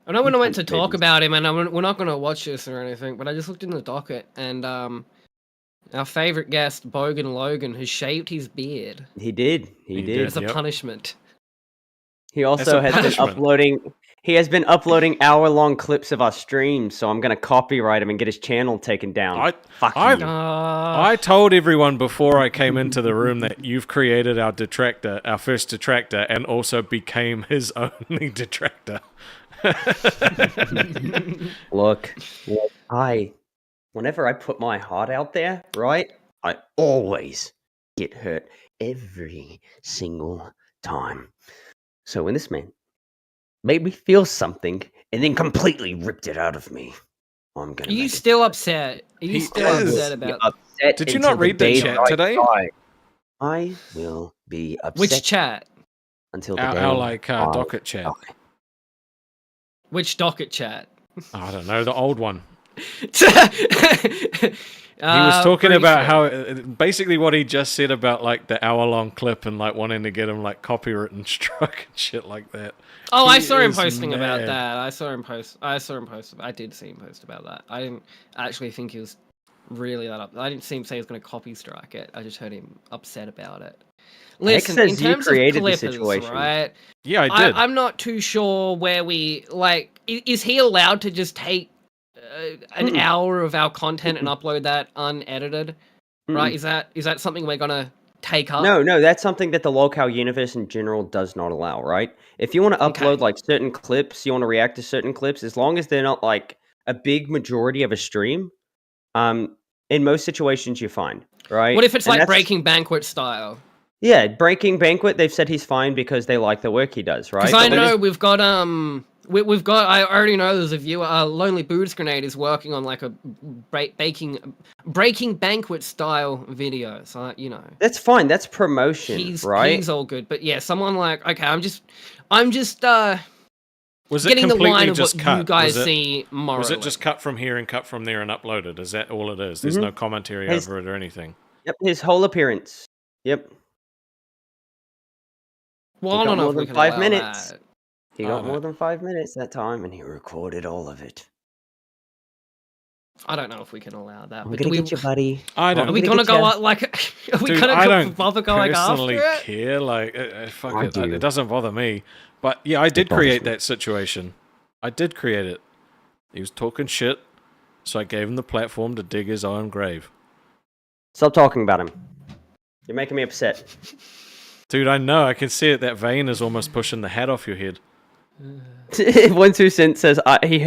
I know when I went to punch talk babies. about him, and we're not going to watch this or anything, but I just looked in the docket, and our favorite guest, Bogan Logan, has shaved his beard He did. He did. as a Yep. punishment. He also a has been punishment. uploading. He has been uploading hour-long clips of our streams, so I'm gonna copyright him and get his channel taken down. Fuck I- you. I told everyone before I came into the room that you've created our detractor, our first detractor, and also became his only detractor. Look, whenever I put my heart out there, right, I always get hurt every single time. So when this man made me feel something and then completely ripped it out of me, I'm gonna. Are you make it still upset? Are you He still is. upset be about upset Did you until not read the day chat that I today? die. I will be upset which chat? until the Our, day our like I docket chat. die. Which docket chat? I don't know, the old one. He He was talking about how basically what he just said about like the hour-long clip and like wanting to get him like copyright and struck and shit like that. Oh, I He saw him is posting about mad. that. I did see him post about that. I didn't actually think he was really that up. I didn't see him say he was going to copy strike it. I just heard him upset about it. Listen, says in you terms created of the clippers, situation. right? Yeah, I did. I'm not too sure where we like. Is he allowed to just take an hour of our content and upload that unedited? Right? Is that something we're gonna take up? No, that's something that the locale universe in general does not allow, right? If you want to upload Okay. like certain clips, you want to react to certain clips, as long as they're not like a big majority of a stream, in most situations you're fine, right? What if it's And like that's- Breaking Banquet style? Yeah, Breaking Banquet, they've said he's fine because they like the work he does, right? Because I But when know it's- we've got we've got. I already know there's a viewer. Lonely Boots Grenade is working on like a Breaking Banquet style video. So you know. that's fine. That's promotion, He's right? all good, but yeah, someone like okay, I'm just Was it getting the completely line of just what cut? you guys was it, see morally. Was it just cut from here and cut from there and uploaded? Is that all it is? There's no commentary His- over it or anything. Yep, his whole appearance. Yep. Well, He I got don't know more if we than can 5 allow minutes. that. He Oh, got no. more than 5 minutes that time, and he recorded all of it. I don't know if we can allow that. I'm But gonna do we, get you, buddy. I don't. are we gonna gonna get ya. go out like? Are we Dude, gonna I go, don't bother going personally after it? care. Like, fuck I it. do. It doesn't bother me. But yeah, I did bothers create me. that situation. I did create it. He was talking shit, so I gave him the platform to dig his own grave. Stop talking about him. You're making me upset. Dude, I know. I can see it. That vein is almost pushing the hat off your head. 1-2 Cent says he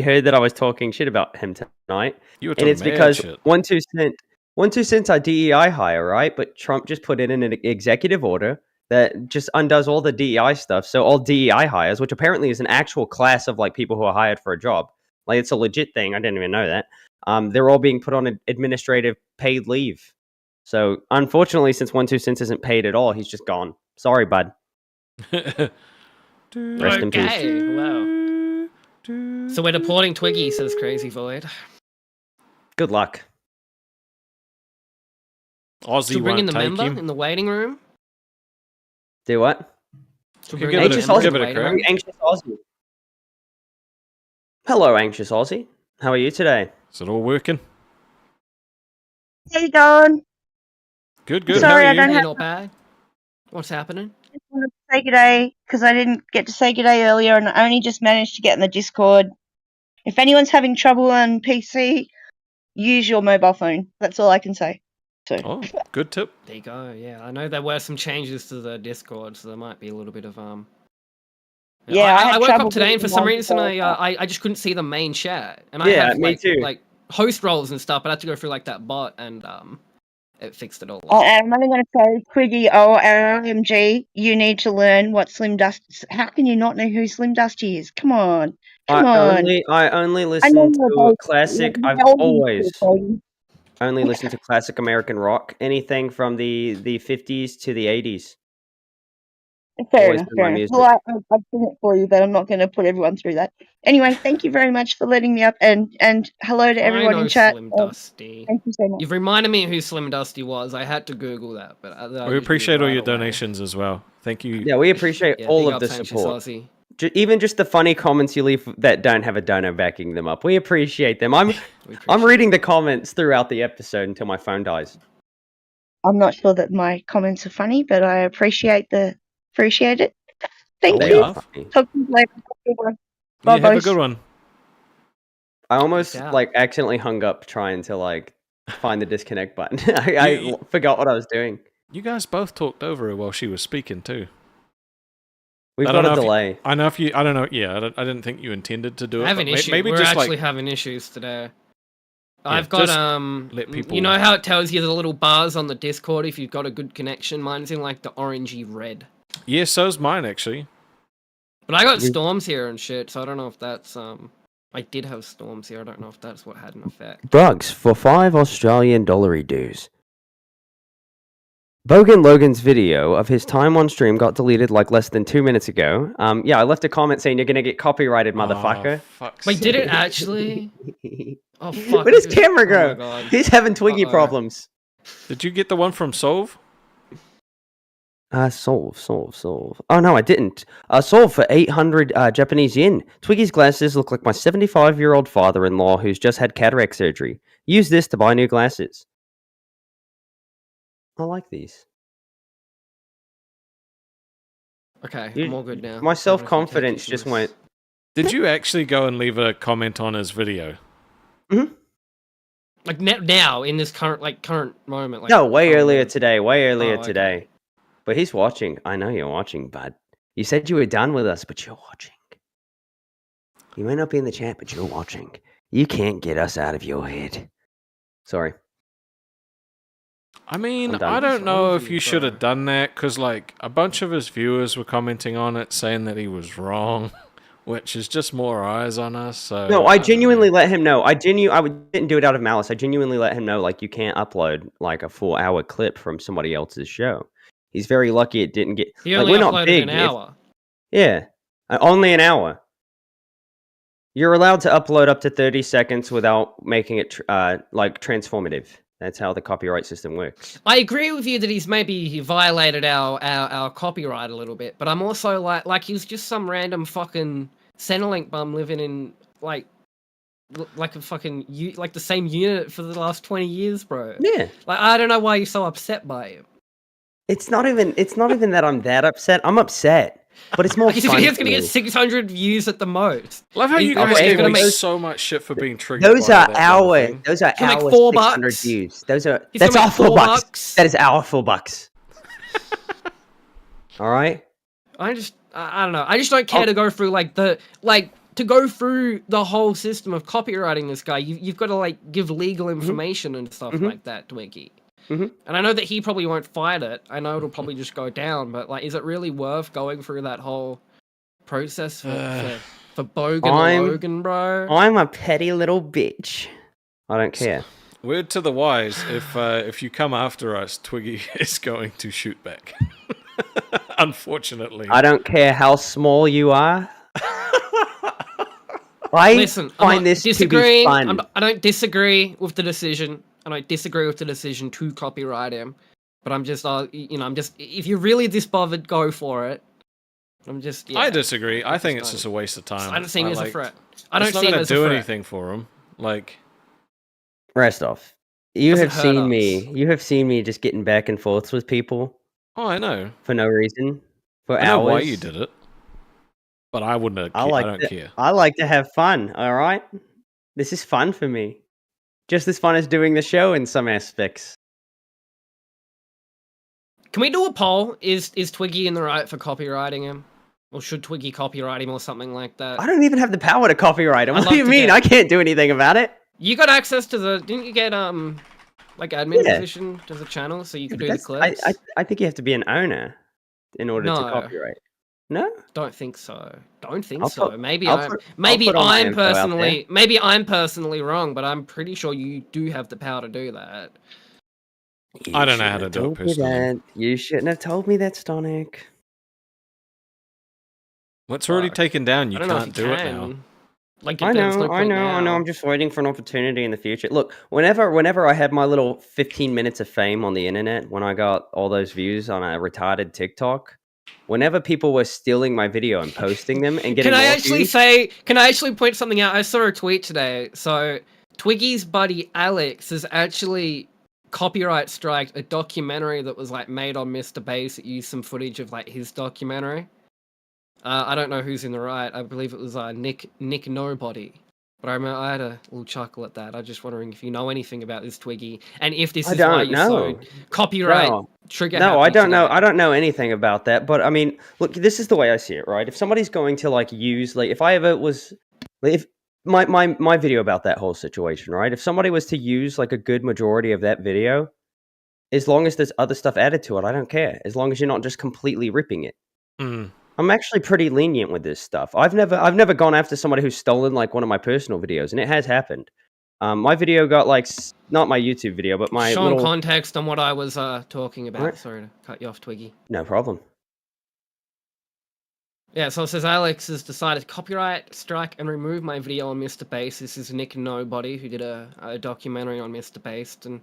heard that I was talking shit about him tonight, You were and talking it's mad because shit. 1-2 Cent's our DEI hire, right? But Trump just put in an executive order that just undoes all the DEI stuff. So all DEI hires, which apparently is an actual class of like people who are hired for a job, like it's a legit thing. I didn't even know that. They're all being put on administrative paid leave. So unfortunately, since 1-2 cents isn't paid at all, he's just gone. Sorry, bud. Rest in peace. Okay, wow. So we're deporting Twiggy, says Crazy Void. Good luck. Aussie Should we bring in won't the take member him. in the waiting room? Do what? Should Give we it bring a- in Anxious the member give in it the a waiting crack. room? Anxious Aussie. Hello, Anxious Aussie. How are you today? Is it all working? How you going? Good, good. Sorry, How I are don't you? Yeah, have not bad. What's happening? just wanted to say good day because I didn't get to say good day earlier, and I only just managed to get in the Discord. If anyone's having trouble on PC, use your mobile phone. That's all I can say. So Oh, good tip. There you go. Yeah, I know there were some changes to the Discord, so there might be a little bit of Yeah, I had I woke trouble up today, and for getting some on reason, before. I just couldn't see the main chat, and I Yeah, have me too. like host roles and stuff, but I had to go through like that bot, and it fixed it all. Oh, Up. and I'm only going to say, Twiggy, OMG, you need to learn what Slim Dust. How can you not know who Slim Dusty is? Come on, come on. I only I know listen you're to both. classic. You're I've older always than only listened to classic American rock. Anything from the 50s to the 80s. Fair Always enough, been fair my enough. music. Well, I've done it for you, but I'm not going to put everyone through that. Anyway, thank you very much for letting me up, and hello to everyone I know in chat. Slim Dusty. Thank you so much. You've reminded me who Slim Dusty was. I had to Google that, but We appreciate all your donations as well. Thank you. Yeah, we appreciate Yeah, all big of the ups, Anxious support. Aussie. Even just the funny comments you leave that don't have a donor backing them up. We appreciate them. I'm We I'm appreciate reading the comments throughout the episode until my phone dies. I'm not sure that my comments are funny, but I appreciate it. Thank Oh, They you. yeah. are funny. Talk to you later. Have a good one. Yeah, have a boys. good one. I almost out. like accidentally hung up trying to like find the disconnect button. I forgot what I was doing. You guys both talked over her while she was speaking too. We've I don't got know a if you- delay. I know if you. I don't know. Yeah, I didn't think you intended to do it. I have an but issue. Maybe We're just actually like having issues today. Yeah, I've got just let people- You know how it tells you the little bars on the Discord if you've got a good connection? Mine's in like the orangey red. yeah. So's mine actually. But I got You- storms here and shit, so I don't know if that's I did have storms here. I don't know if that's what had an effect. Bugs for $5 Australian dollary dues. Bogan Logan's video of his time on stream got deleted like less than 2 minutes ago. Yeah, I left a comment saying you're gonna get copyrighted, motherfucker. Oh, fuck's Wait, did sake. it actually? Oh fuck! Where does it- camera oh go? my God. He's having Twiggy Uh-oh. problems. Did you get the one from Solve? Solve. Oh no, I didn't. Solve for 800 Japanese yen. Twiggy's glasses look like my 75-year-old father-in-law who's just had cataract surgery. Use this to buy new glasses. I like these. Okay, You- I'm all good now. My I don't know if you self-confidence take just this. went. Did you actually go and leave a comment on his video? Like now in this current moment. Like, No, way current earlier moment. today. Way earlier Oh, okay. today. But he's watching. I know you're watching, bud. You said you were done with us, but you're watching. You may not be in the chat, but you're watching. You can't get us out of your head. Sorry. I mean, I'm done. I don't What's know wrong if with you you, should bro? have done that because, like, a bunch of his viewers were commenting on it saying that he was wrong, which is just more eyes on us. So No, I don't genuinely know. let him know. Didn't do it out of malice. I genuinely let him know, like, you can't upload like a 4-hour clip from somebody else's show. He's very lucky it didn't get. He like, only we're not uploaded big. an If- hour. Yeah, only an hour. You're allowed to upload up to 30 seconds without making it like transformative. That's how the copyright system works. I agree with you that he's maybe violated our copyright a little bit, but I'm also like he was just some random fucking Centrelink bum living in like a fucking like the same unit for the last 20 years, bro. Yeah, Like I don't know why you're so upset by him. it's not even that I'm that upset. I'm upset, but it's more Like, he's fun. gonna for get me. 600 views at the most. Love how you Okay, guys gave gonna me make- so much shit for being triggered. Those by are that little our thing. those are He'll make our $4 600 views. That's He's gonna our make $4. $4. That is our $4. All right. I don't know. I just don't care to go through to go through the whole system of copywriting this guy. You've got to like give legal information and stuff like that, Twiggy. Mhm. And I know that he probably won't fight it. I know it'll probably just go down. But like, is it really worth going through that whole process for Bogan I'm- and Logan, bro? I'm a petty little bitch. I don't care. Word to the wise: if you come after us, Twiggy is going to shoot back. Unfortunately, I don't care how small you are. I Listen, I'm find not this to be disagreeing. fun. I don't disagree with the decision. I don't disagree with the decision to copyright him. But I'm just, if you're really this bothered, go for it. I'm just, yeah. I disagree. I think it's don't. just a waste of time. I don't see him as a like- threat. I don't it's not see him gonna as a do threat. anything for him. Like, Rest off. You Doesn't have hurt seen us. me. You have seen me just getting back and forths with people oh, I know. for no reason, for I know hours. why you did it, but I wouldn't. I don't care. I like to have fun. All right, this is fun for me. Just as fun as doing the show in some aspects. Can we do a poll? Is Twiggy in the right for copywriting him? Or should Twiggy copyright him or something like that? I don't even have the power to copyright him. I'd What do love you to mean? get- I can't do anything about it. You got access to the... Didn't you get, like, admin Yeah. position to the channel so you could But do the that's- clips? I think you have to be an owner in order to No. copyright. No? Don't think so. Don't think I'll so. put- Maybe I'll I'm put- I'll maybe put all my I'm info out there. personally wrong, but I'm pretty sure you do have the power to do that. I don't know how to do it told me personally. that. You shouldn't have told me that, Stonic. What's already Fuck. taken down? You I don't know if can't you do it can. now. Like, I there's know, no I point know, I know. now. I'm just waiting for an opportunity in the future. Look, whenever I had my little 15 minutes of fame on the internet, when I got all those views on a retarded TikTok, whenever people were stealing my video and posting them and getting Can I more actually views, can I actually point something out? I saw a tweet today. So Twiggy's buddy Alex has actually copyright striked a documentary that was like made on Mr. Bass. It used some footage of like his documentary. I don't know who's in the right. I believe it was Nick Nobody. But I remember I had a little chuckle at that. I'm just wondering if you know anything about this Twiggy and if this I is why don't you're know. so copyright No. trigger. No, I happy don't know. today. I don't know anything about that. But I mean, look, this is the way I see it, right? If somebody's going to like use, like, if I ever was, like, if my video about that whole situation, right? If somebody was to use like a good majority of that video, as long as there's other stuff added to it, I don't care. As long as you're not just completely ripping it. Mm. I'm actually pretty lenient with this stuff. I've never gone after somebody who's stolen like one of my personal videos, and it has happened. My video got like not my YouTube video, but my Show little context on what I was talking about. Alright. Sorry to cut you off, Twiggy. no problem. Yeah, so it says Alex has decided to copyright strike and remove my video on Mr. Bass. This is Nick Nobody who did a documentary on Mr. Bass, and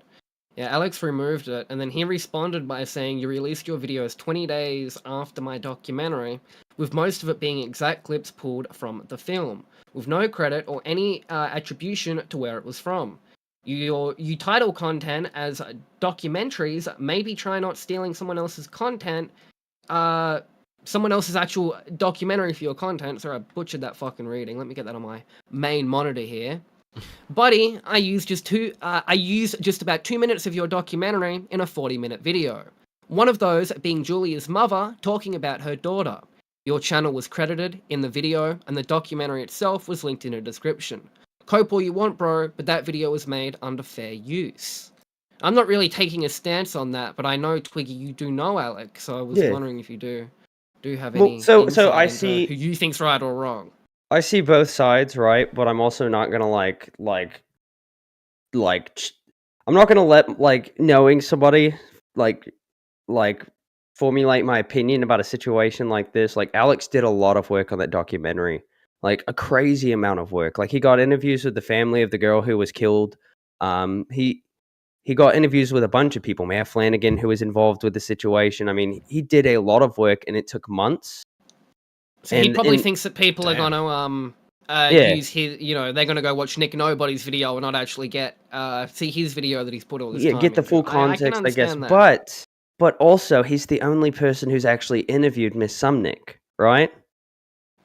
yeah, Alex removed it, and then he responded by saying, "You released your videos 20 days after my documentary, with most of it being exact clips pulled from the film, with no credit or any attribution to where it was from. You title content as documentaries. Maybe try not stealing someone else's content, someone else's actual documentary for your content." Sorry, I butchered that fucking reading. Let me get that on my main monitor here. "Buddy, I used just about 2 minutes of your documentary in a 40-minute video. One of those being Julia's mother talking about her daughter. Your channel was credited in the video, and the documentary itself was linked in a description. Cope all you want, bro, but that video was made under fair use." I'm not really taking a stance on that, but I know, Twiggy, you do know Alex, so I was Yeah. wondering if you do have Well, any so insight I into see- who you think's right or wrong. I see both sides, right? But I'm also not gonna I'm not gonna let like knowing somebody like formulate my opinion about a situation like this. Like Alex did a lot of work on that documentary, like a crazy amount of work. Like he got interviews with the family of the girl who was killed. He got interviews with a bunch of people. Mayor Flanagan, who was involved with the situation. I mean, he did a lot of work, and it took months. So he And- probably and- thinks that people are Damn. gonna Yeah. use his, they're gonna go watch Nick Nobody's video and not actually get see his video that he's put all this Yeah, time get the into. full I can context, I guess. understand that. But also, he's the only person who's actually interviewed Miss Sumnick, right?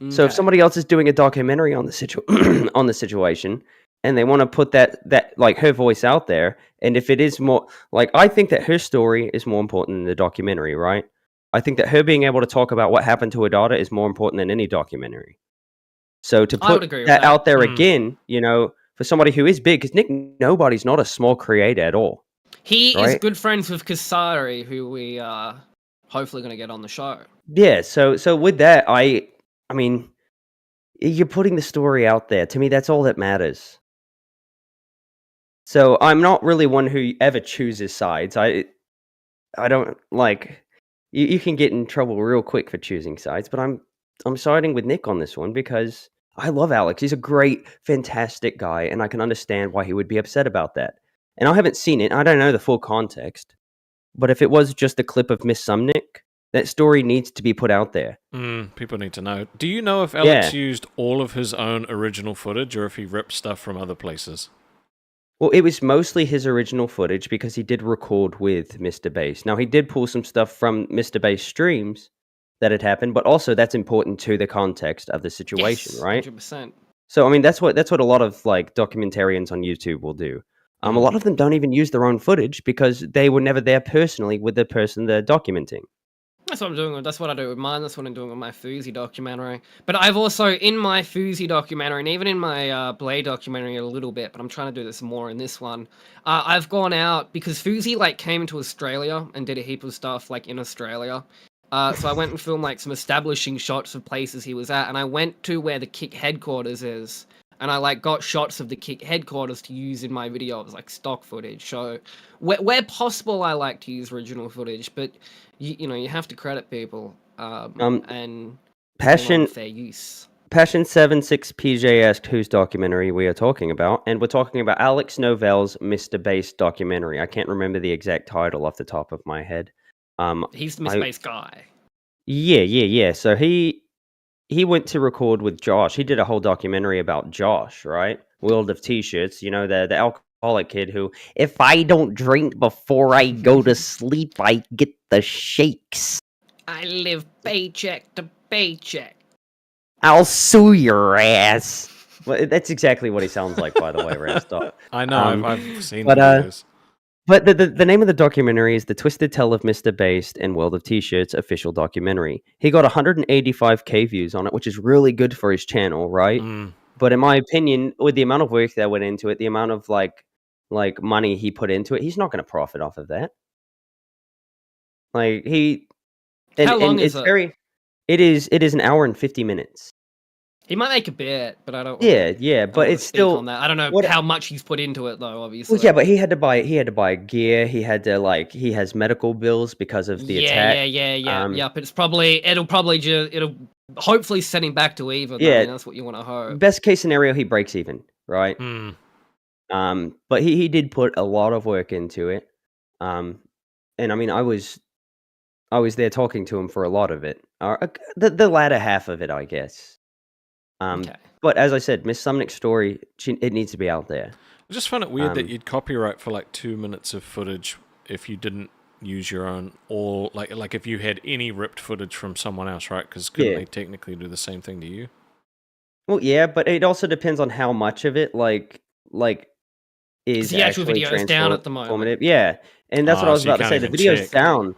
So if Okay. somebody else is doing a documentary on the on the situation, and they want to put that like her voice out there, and if it is more like, I think that her story is more important than the documentary, right? I think that her being able to talk about what happened to her daughter is more important than any documentary. So to I would put agree with that that. out there Hmm. again, for somebody who is big, because Nick Nobody's not a small creator at all. He is right? good friends with Kasari, who we are hopefully gonna get on the show. Yeah, so with that, I mean, you're putting the story out there. To me, that's all that matters. So I'm not really one who ever chooses sides. I don't like. You can get in trouble real quick for choosing sides, but I'm siding with Nick on this one because I love Alex. He's a great, fantastic guy, and I can understand why he would be upset about that. And I haven't seen it. I don't know the full context. But if it was just a clip of Miss Sumnick, that story needs to be put out there. People need to know. Do you know if Alex used all of his own original footage or if he ripped stuff from other places? Well, it was mostly his original footage because he did record with Mr. Bass. Now, he did pull some stuff from Mr. Bass streams that had happened, but also that's important to the context of the situation, right? 100%. So, I mean, that's what a lot of like documentarians on YouTube will do. A lot of them don't even use their own footage because they were never there personally with the person they're documenting. That's what I'm doing. That's what I do with mine. That's what I'm doing with my Fousey documentary. But I've also, in my Fousey documentary, and even in my Blade documentary a little bit, but I'm trying to do this more in this one, I've gone out, because Fousey, like, came into Australia and did a heap of stuff, like, in Australia. So I went and filmed, like, some establishing shots of places he was at, and I went to where the Kick headquarters is, and I, like, got shots of the Kick headquarters to use in my videos, like, stock footage. So, where possible, I like to use original footage, but... You know, you have to credit people and Passion fair use. Passion76 PJ asked whose documentary we are talking about, and we're talking about Alex Novell's Mr. Bass documentary. I can't remember the exact title off the top of my head. He's the Mr. Bass guy. Yeah. So he went to record with Josh. He did a whole documentary about Josh, right? World of T-shirts. You know, the alcoholic kid who, if I don't drink before I go to sleep, I get the shakes. I live paycheck to paycheck. I'll sue your ass. Well, that's exactly what he sounds like, by the way, Rastop. I know, I've seen the videos. But the name of the documentary is The Twisted Tale of Mr. Bass and World of T-Shirts official documentary. He got 185k views on it, which is really good for his channel, right? But in my opinion, with the amount of work that went into it, the amount of like money he put into it, he's not going to profit off of that. Like How long is it? It is an hour and 50 minutes. He might make a bit, but I don't. Yeah, but it's still on that. I don't know how much he's put into it though. Obviously. Well, yeah, but he had to buy gear. He had to he has medical bills because of the attack. Yeah. But it'll hopefully send him back to even. Yeah, I mean, that's what you want to hope. Best case scenario, he breaks even, right? But he did put a lot of work into it. And I mean, I was there talking to him for a lot of it. The latter half of it, I guess. Okay. But as I said, Miss Sumnick's story, it needs to be out there. I just find it weird that you'd copyright for like 2 minutes of footage if you didn't use your own, or like if you had any ripped footage from someone else, right? Because couldn't they technically do the same thing to you? Well, yeah, but it also depends on how much of it is the actual actually video is down at the moment. Yeah, and that's what I was so about to say. The video's down.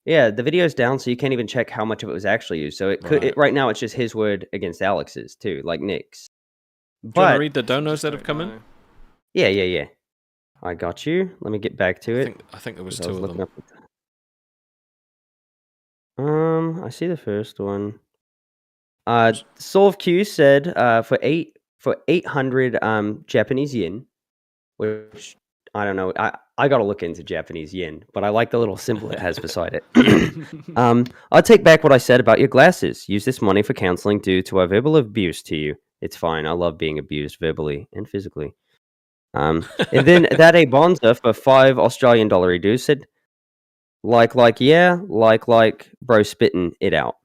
Yeah, the video's down, so you can't even check how much of it was actually used. So right now it's just his word against Alex's too, like Nick's. Do you want to read the donos that have come in? Yeah. I got you. Let me get back to it. I think there was 2 of them. I see the first one. Soul of Q said for 800 Japanese yen, which I don't know. I got to look into Japanese yen, but I like the little symbol it has beside it. I'll take back what I said about your glasses. Use this money for counseling due to our verbal abuse to you. It's fine. I love being abused verbally and physically. And then that a Bonza for 5 Australian dollar dues said, like, bro, spitting it out.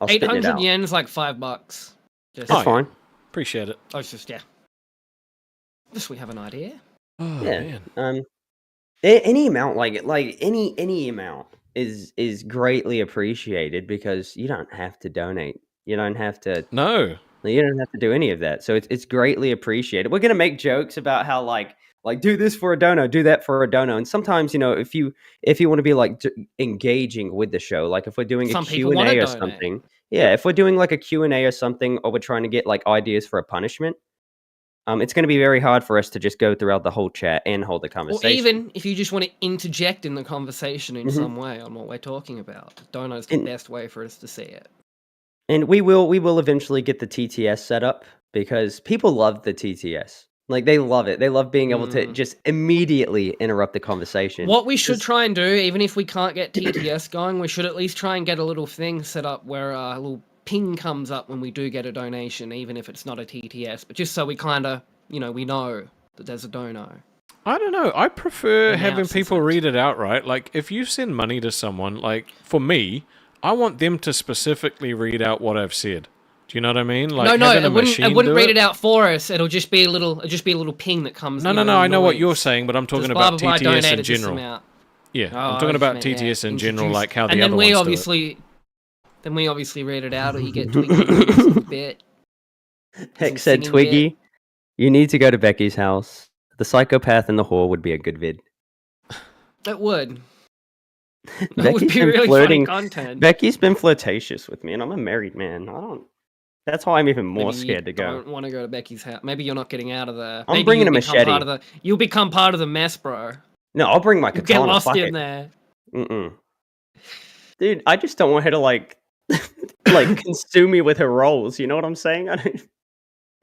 800 yen is like $5. That's fine. Appreciate it. Oh, it's just Just we have an idea. Oh, yeah. Man. Any amount any amount is greatly appreciated because you don't have to donate. You don't have to. No. You don't have to do any of that. So it's greatly appreciated. We're gonna make jokes about how like do this for a dono, do that for a dono, and sometimes if you want to be engaging with the show, like if we're doing a Q&A or something, if we're doing like a Q&A or something, or we're trying to get like ideas for a punishment. It's going to be very hard for us to just go throughout the whole chat and hold the conversation. Or even if you just want to interject in the conversation in some way on what we're talking about. Dono's the best way for us to see it. And we will eventually get the TTS set up because people love the TTS. Like they love it. They love being able to Mm. just immediately interrupt the conversation. What we should Just- try and do, even if we can't get TTS going, we should at least try and get a little thing set up where a little ping comes up when we do get a donation, even if it's not a TTS, but just so we kind of, we know that there's a dono. I don't know. I prefer Announce having and people such. read it out, right? Like, if you send money to someone, like, for me, I want them to specifically read out what I've said. Do you know what I mean? Like, No, having a it wouldn't. machine It wouldn't do read it out for us. It'll just be a little ping that comes. No, you no, no. I know what noise. you're saying, but I'm talking Says, about blah, blah, blah, TTS in donated this general. amount. Yeah, Oh, I'm I talking about just meant, TTS in general, introduce- like how the and other then we ones obviously, then we obviously read it out, or you get Twiggy to do some bit. Heck some said singing Twiggy, bit. you need to go to Becky's house. The psychopath and the whore would be a good vid. It would. That would Becky's be been really flirting. funny content. Becky's been flirtatious with me, and I'm a married man. I don't. That's why I'm even more Maybe scared to you go. don't want to go to Becky's house. Maybe you're not getting out of there. I'm Maybe bringing you'll a become machete. part of the. You'll become part of the mess, bro. No, I'll bring my You katana. get lost fuck in it. there. Mm-mm. Dude, I just don't want her to like consume me with her rolls. You know what I'm saying? I don't...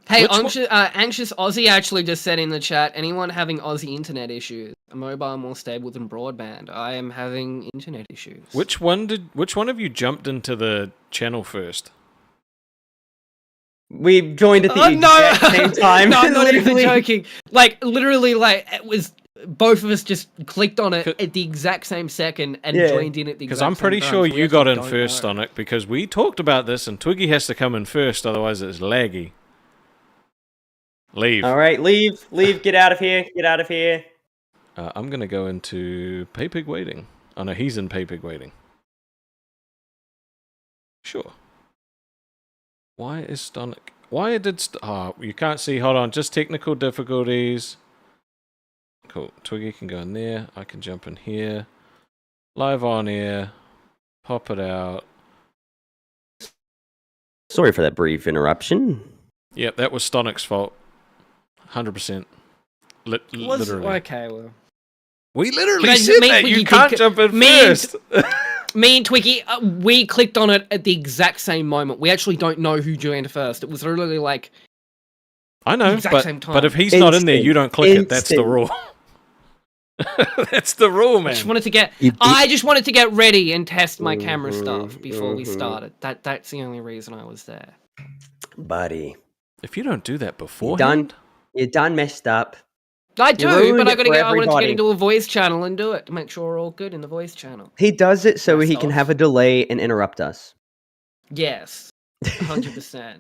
Hey, Which one- anxious Aussie actually just said in the chat, anyone having Aussie internet issues, a mobile more stable than broadband. I am having internet issues. Which one of you jumped into the channel first? We joined at the Oh, exact same time. No, I'm not even Literally. joking. Like, literally, like, it was both of us just clicked on it C- at the exact same second and Yeah. joined in at the exact Because I'm pretty same time, sure so we you got actually in don't first know. on it, because we talked about this, and Twiggy has to come in first, otherwise it's laggy. Leave. All right, leave, get out of here, get out of here. I'm going to go into Paypig waiting. Oh no, he's in Paypig waiting. Sure. Why is Stonic... Why did... Oh, you can't see. Hold on. Just technical difficulties. Cool. Twiggy can go in there. I can jump in here. Live on air. Pop it out. Sorry for that brief interruption. Yep, that was Stonic's fault. 100%. Literally. Okay, well. We literally But said me and that. Twiggy You can't did- jump in me and- first. Me and Twiggy, we clicked on it at the exact same moment. We actually don't know who joined first. It was literally like, I know, exact same time. but if he's not in there, you don't click it. That's the Instant. rule. That's the rule, I man. just wanted to get, I just wanted to get ready and test my camera stuff before we started. That's the only reason I was there. Buddy. If you don't do that You beforehand, done messed up. I do, ruined but I it gotta for get. I wanted to everybody. get into a voice channel and do it to make sure we're all good in the voice channel. He does it so he can Myself. have a delay and interrupt us. Yes, 100%.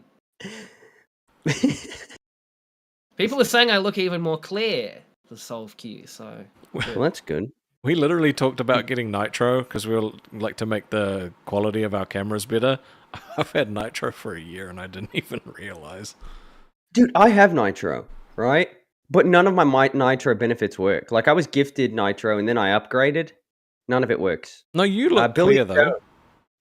People are saying I look even more clear for solve Q. So Well, that's good. we literally talked about getting nitro because we were like to make the quality of our cameras better. I've had nitro for a year and I didn't even realize. Dude, I have Nitro, right? But none of my Nitro benefits work. Like, I was gifted Nitro and then I upgraded. None of it works. No, you look Billy clear though. Joe.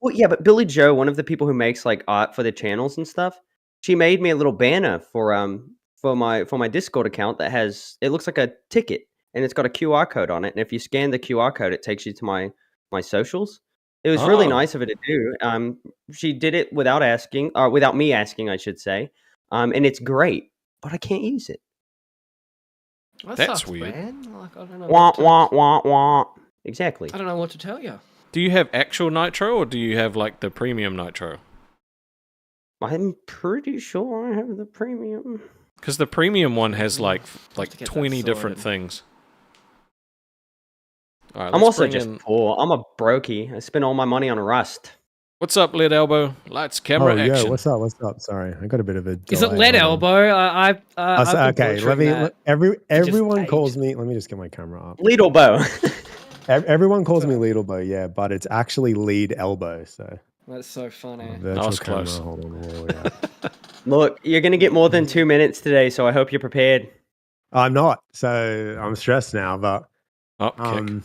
Well, yeah, but Billy Joe, one of the people who makes like art for the channels and stuff, she made me a little banner for my Discord account that has, it looks like a ticket and it's got a QR code on it. And if you scan the QR code, it takes you to my socials. It was really Oh. nice of her to do. She did it without asking, or without me asking, I should say. And it's great, but I can't use it. that That's sucks, weird. man. Like, I don't know. Wah what to- wah wah wah. Exactly. I don't know what to tell you. Do you have actual nitro or do you have like the premium nitro? I'm pretty sure I have the premium. Because the premium one has like to get that 20 different sorted. things. All right, I'm let's also bring just in- poor. I'm a brokey. I spend all my money on Rust. What's up, Lead Elbow? Lights, camera, Oh, action. yeah, what's up? Sorry, I got a bit of a Is it delay. lead Hold on. elbow? Okay, let me. Everyone aged. calls me. Let me just get my camera up. Lead or bow? Everyone calls me lead elbow, yeah, but it's actually lead elbow. So That's so funny. virtual was camera. close. Hold on, where are we at? Look, you're going to get more than 2 minutes today, so I hope you're prepared. I'm not, so I'm stressed now. But Oh, kick. um,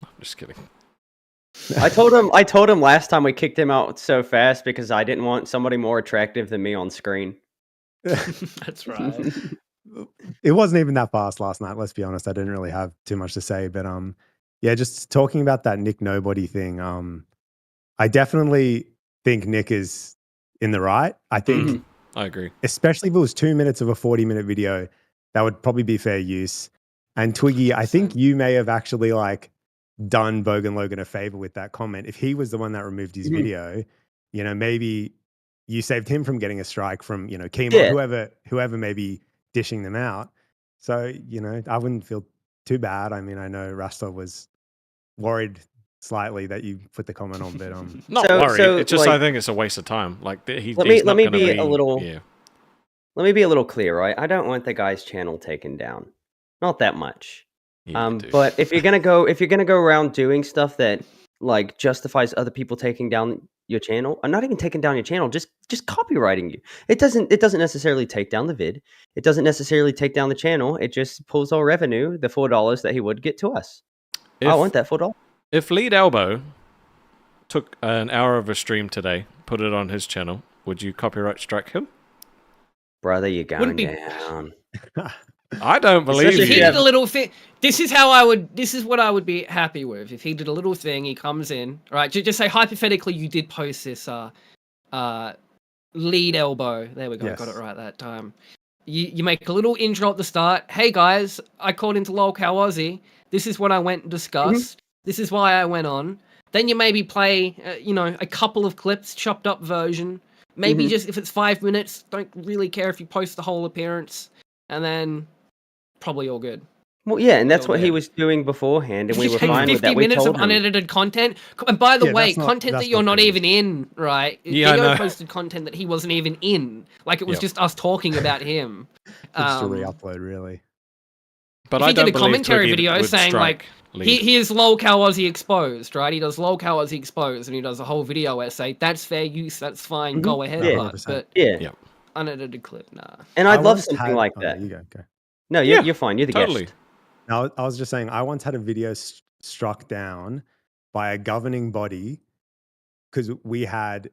I'm just kidding. I told him last time we kicked him out so fast because I didn't want somebody more attractive than me on screen. That's right. it wasn't even that fast last night. Let's be honest. I didn't really have too much to say, but yeah, just talking about that Nick Nobody thing. I definitely think Nick is in the right. I think. I agree. Especially if it was 2 minutes of a 40-minute video that would probably be fair use. And Twiggy, I think you may have actually like done Bogan Logan a favor with that comment. If he was the one that removed his video, maybe you saved him from getting a strike from, Kimo, whoever may be dishing them out. So, I wouldn't feel too bad. I mean, I know Rastov was worried slightly that you put the comment on, but not worried. It's just I think it's a waste of time. Like let me be a little. Yeah. Let me be a little clear, right? I don't want the guy's channel taken down, not that much. But if you're gonna go around doing stuff that like justifies other people taking down your channel, or not even taking down your channel, just copywriting you. It doesn't necessarily take down the vid. It doesn't necessarily take down the channel. It just pulls our revenue, the $4 that he would get to us. I want that $4. If Lead Elbow took an hour of a stream today, put it on his channel, would you copyright strike him? Brother, you're going down. I don't believe if he you. did a little thing. This is what I would be happy with. If he did a little thing, he comes in, right? Just say hypothetically you did post this Lead Elbow. There we go, yes. Got it right that time. You make a little intro at the start. Hey guys, I called into Lolcow Aussie. This is what I went and discussed. This is why I went on. Then you maybe play, a couple of clips, chopped up version. Maybe just if it's 5 minutes, don't really care if you post the whole appearance, and then probably all good. Well, yeah, and that's what he was doing beforehand, and we were fine with that. 50 minutes of unedited content, and by the way, content that you're not even in, right? Yeah, Theo posted content that he wasn't even in, like it was just us talking about him. Just to re-upload, really. But if I he don't did a commentary Twiggy video saying like, here's Lolcow Aussie exposed, right? He does Lolcow Aussie exposed, and he does a whole video essay. That's fair use. That's fine. Go ahead, but unedited clip, nah. And I'd love something like that. You go. No, you're fine. You're the guest. No, I was just saying, I once had a video struck down by a governing body because we had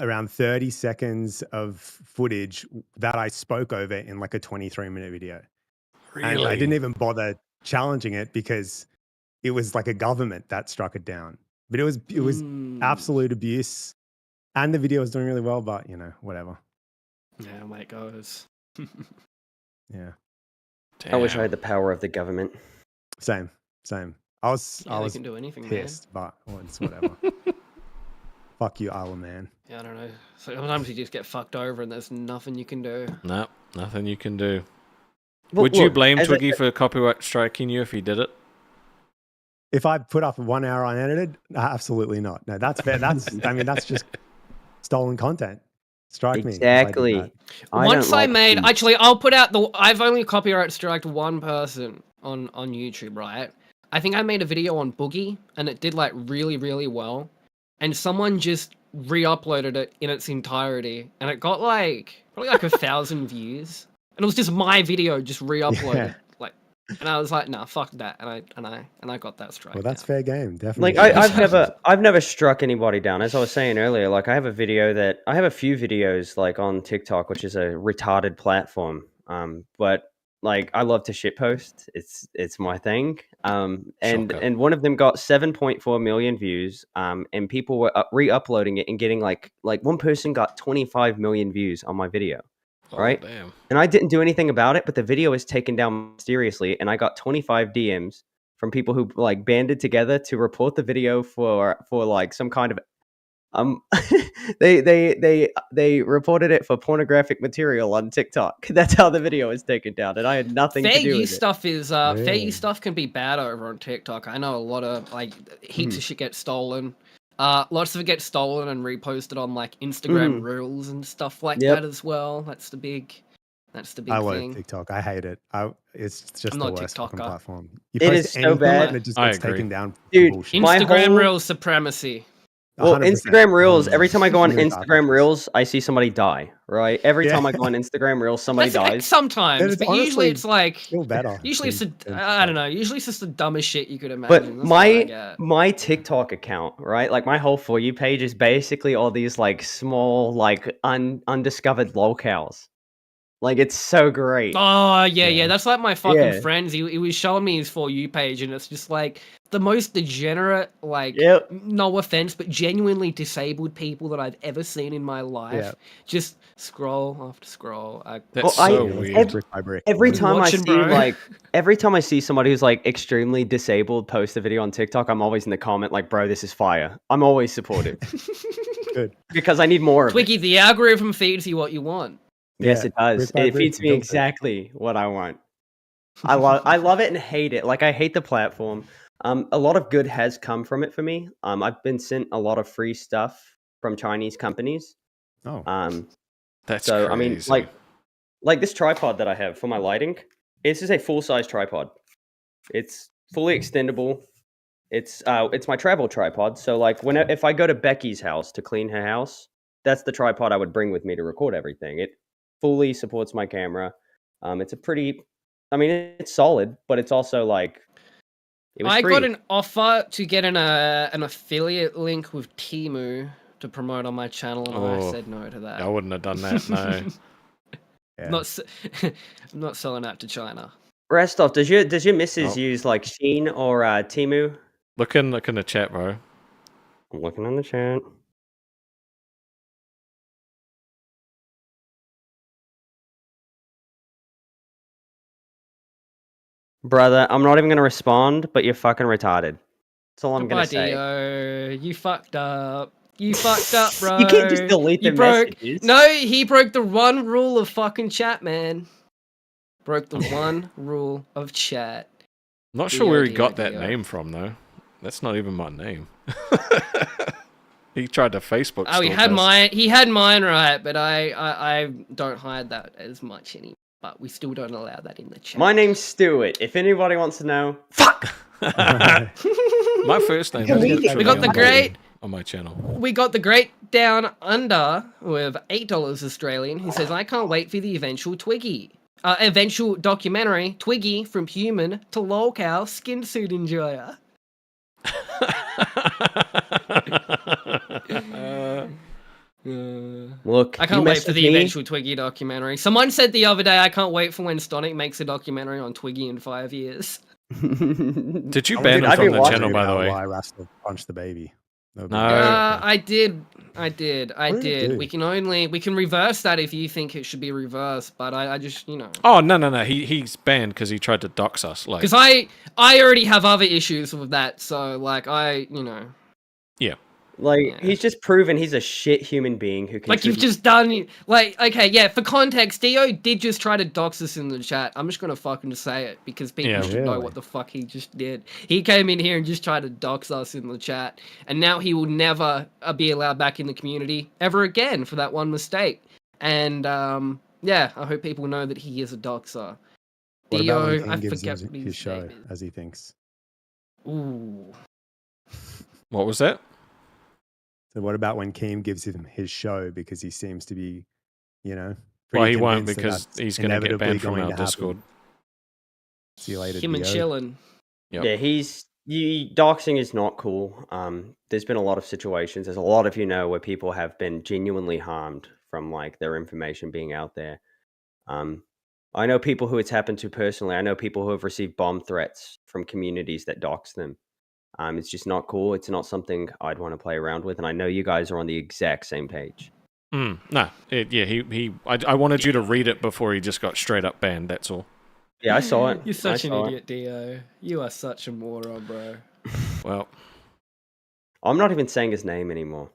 around 30 seconds of footage that I spoke over in like a 23-minute video. Really? And I didn't even bother challenging it because it was like a government that struck it down. But it was absolute abuse, and the video was doing really well, but whatever. Yeah, way it goes. Yeah. Damn. I wish I had the power of the government. Same. I was can do anything, pissed, but it's whatever. Fuck you, Isle of Man. Yeah, I don't know. Sometimes you just get fucked over and there's nothing you can do. No, nothing you can do. Would you blame Twiggy for copyright striking you if he did it? If I put up 1 hour unedited, absolutely not. No, that's fair. That's just stolen content. Strike me. Exactly. Once I made, actually, I'll put out I've only copyright striked one person on YouTube, right? I think I made a video on Boogie and it did like really, really well. And someone just re-uploaded it in its entirety and it got probably 1,000 views. And it was just my video just re-uploaded. And I was like, nah, fuck that. And I got that strike. Well, that's fair game, definitely. Like I've never struck anybody down. As I was saying earlier, like I have a few videos like on TikTok, which is a retarded platform. But like I love to shitpost. It's my thing. And one of them got 7.4 million views. And people were re-uploading it and getting like one person got 25 million views on my video. Right? Damn. And I didn't do anything about it, but the video was taken down mysteriously, and I got 25 DMs from people who like banded together to report the video for like some kind of they reported it for pornographic material on TikTok. That's how the video was taken down, and I had nothing to do with it. Fair use stuff can be bad over on TikTok. I know a lot of heaps of shit gets stolen. Lots of it gets stolen and reposted on like Instagram Reels and stuff like that as well. That's the big thing. I love TikTok. I hate it. It's just the worst fucking platform. You it is so bad. And it just gets taken down. Dude, Instagram Reels supremacy. Well, 100%. Instagram Reels, every time I go on Instagram Reels, I see somebody die, right? Every time I go on Instagram Reels, somebody dies. Sometimes, but usually it's like... Feel better. Usually it's I don't know. Usually it's just the dumbest shit you could imagine. But my TikTok account, right? Like my whole For You page is basically all these like small, like undiscovered lolcows. Like it's so great. Oh yeah. That's like my fucking Yeah. friends. He was showing me his For You page, and it's just like the most degenerate, like Yep. no offense, but genuinely disabled people that I've ever seen in my life. Yeah. Just scroll after scroll. That's Well, so Yeah, let's weird. go brick by brick. Every What are you time I watching, see bro? every time I see somebody who's like extremely disabled post a video on TikTok, I'm always in the comment like, bro, this is fire. I'm always supportive Good. because I need more of Twiggy, it. the algorithm feeds you what you want. Yes, Yeah, it does. brick by It brick, feeds me built it. exactly what I want. I love it and hate it. Like I hate the platform. A lot of good has come from it for me. I've been sent a lot of free stuff from Chinese companies. Oh, That's So crazy. I mean, like this tripod that I have for my lighting. This is a full size tripod. It's fully extendable. It's my travel tripod. So like if I go to Becky's house to clean her house, that's the tripod I would bring with me to record everything. It fully supports my camera. It's a pretty, I mean, it's solid, but it's also like it was I free. got an offer to get an affiliate link with Temu to promote on my channel, and I Oh, said no to that. I wouldn't have done that. No. yeah. I'm not selling out to China. Restov, does your missus Oh. use like Sheen or Temu? Look in the chat, bro. I'm looking on the chat. Brother, I'm not even gonna respond, but you're fucking retarded. That's all I'm Goodbye, gonna say. Dio. You fucked up. You fucked up, bro. You can't just delete You the broke. messages. No, he broke the one rule of fucking chat, man. Broke the one rule of chat. Not sure where he Dio, got that Dio. name from though. That's not even my name. He tried to Facebook. Oh, he stalk had us. mine. He had mine right, but I don't hide that as much anymore. But we still don't allow that in the chat. My name's Stuart. If anybody wants to know, fuck. My first name. has Comedian. actually We got the on my- great- on my channel. We got the great down under with $8 Australian who says, I can't wait for the eventual eventual documentary, Twiggy from human to lolcow skin suit enjoyer. Look, I you can't mess wait for with the me, eventual Twiggy documentary. Someone said the other day, I can't wait for when Stonic makes a documentary on Twiggy in 5 years. Did you Oh, ban dude, him I'd from be the watching channel, by the way? Why Rasta punched the baby? That would be No. great. I did. What did it We do? can reverse that if you think it should be reversed, but I just, Oh no. He's banned because he tried to dox us. Like, because I already have other issues with that, so like yeah. like Yeah. he's just proven he's a shit human being who can. like you've just done like okay, yeah. For context, Dio did just try to dox us in the chat. I'm just gonna fucking say it because people Yeah. should know Really? what the fuck he just did. He came in here and just tried to dox us in the chat, and now he will never be allowed back in the community ever again for that one mistake. And yeah, I hope people know that he is a doxer. What about when King I gives forget him what his his show, name is. as he thinks? Ooh. What was that? So what about when Keem gives him his show because he seems to be, Well, pretty he won't convinced that because that's he's going to get inevitably banned from going our to happen? Discord. See you later, Him and Dio. chillin'. Yep. Yeah, doxing is not cool. There's been a lot of situations, as a lot of you know, where people have been genuinely harmed from like their information being out there. I know people who it's happened to personally. I know people who have received bomb threats from communities that dox them. It's just not cool. It's not something I'd want to play around with, and I know you guys are on the exact same page. No. I wanted you to read it before he just got straight up banned. That's all. Yeah, I saw it. You're such an saw it. idiot, Dio. You are such a moron, bro. Well, I'm not even saying his name anymore.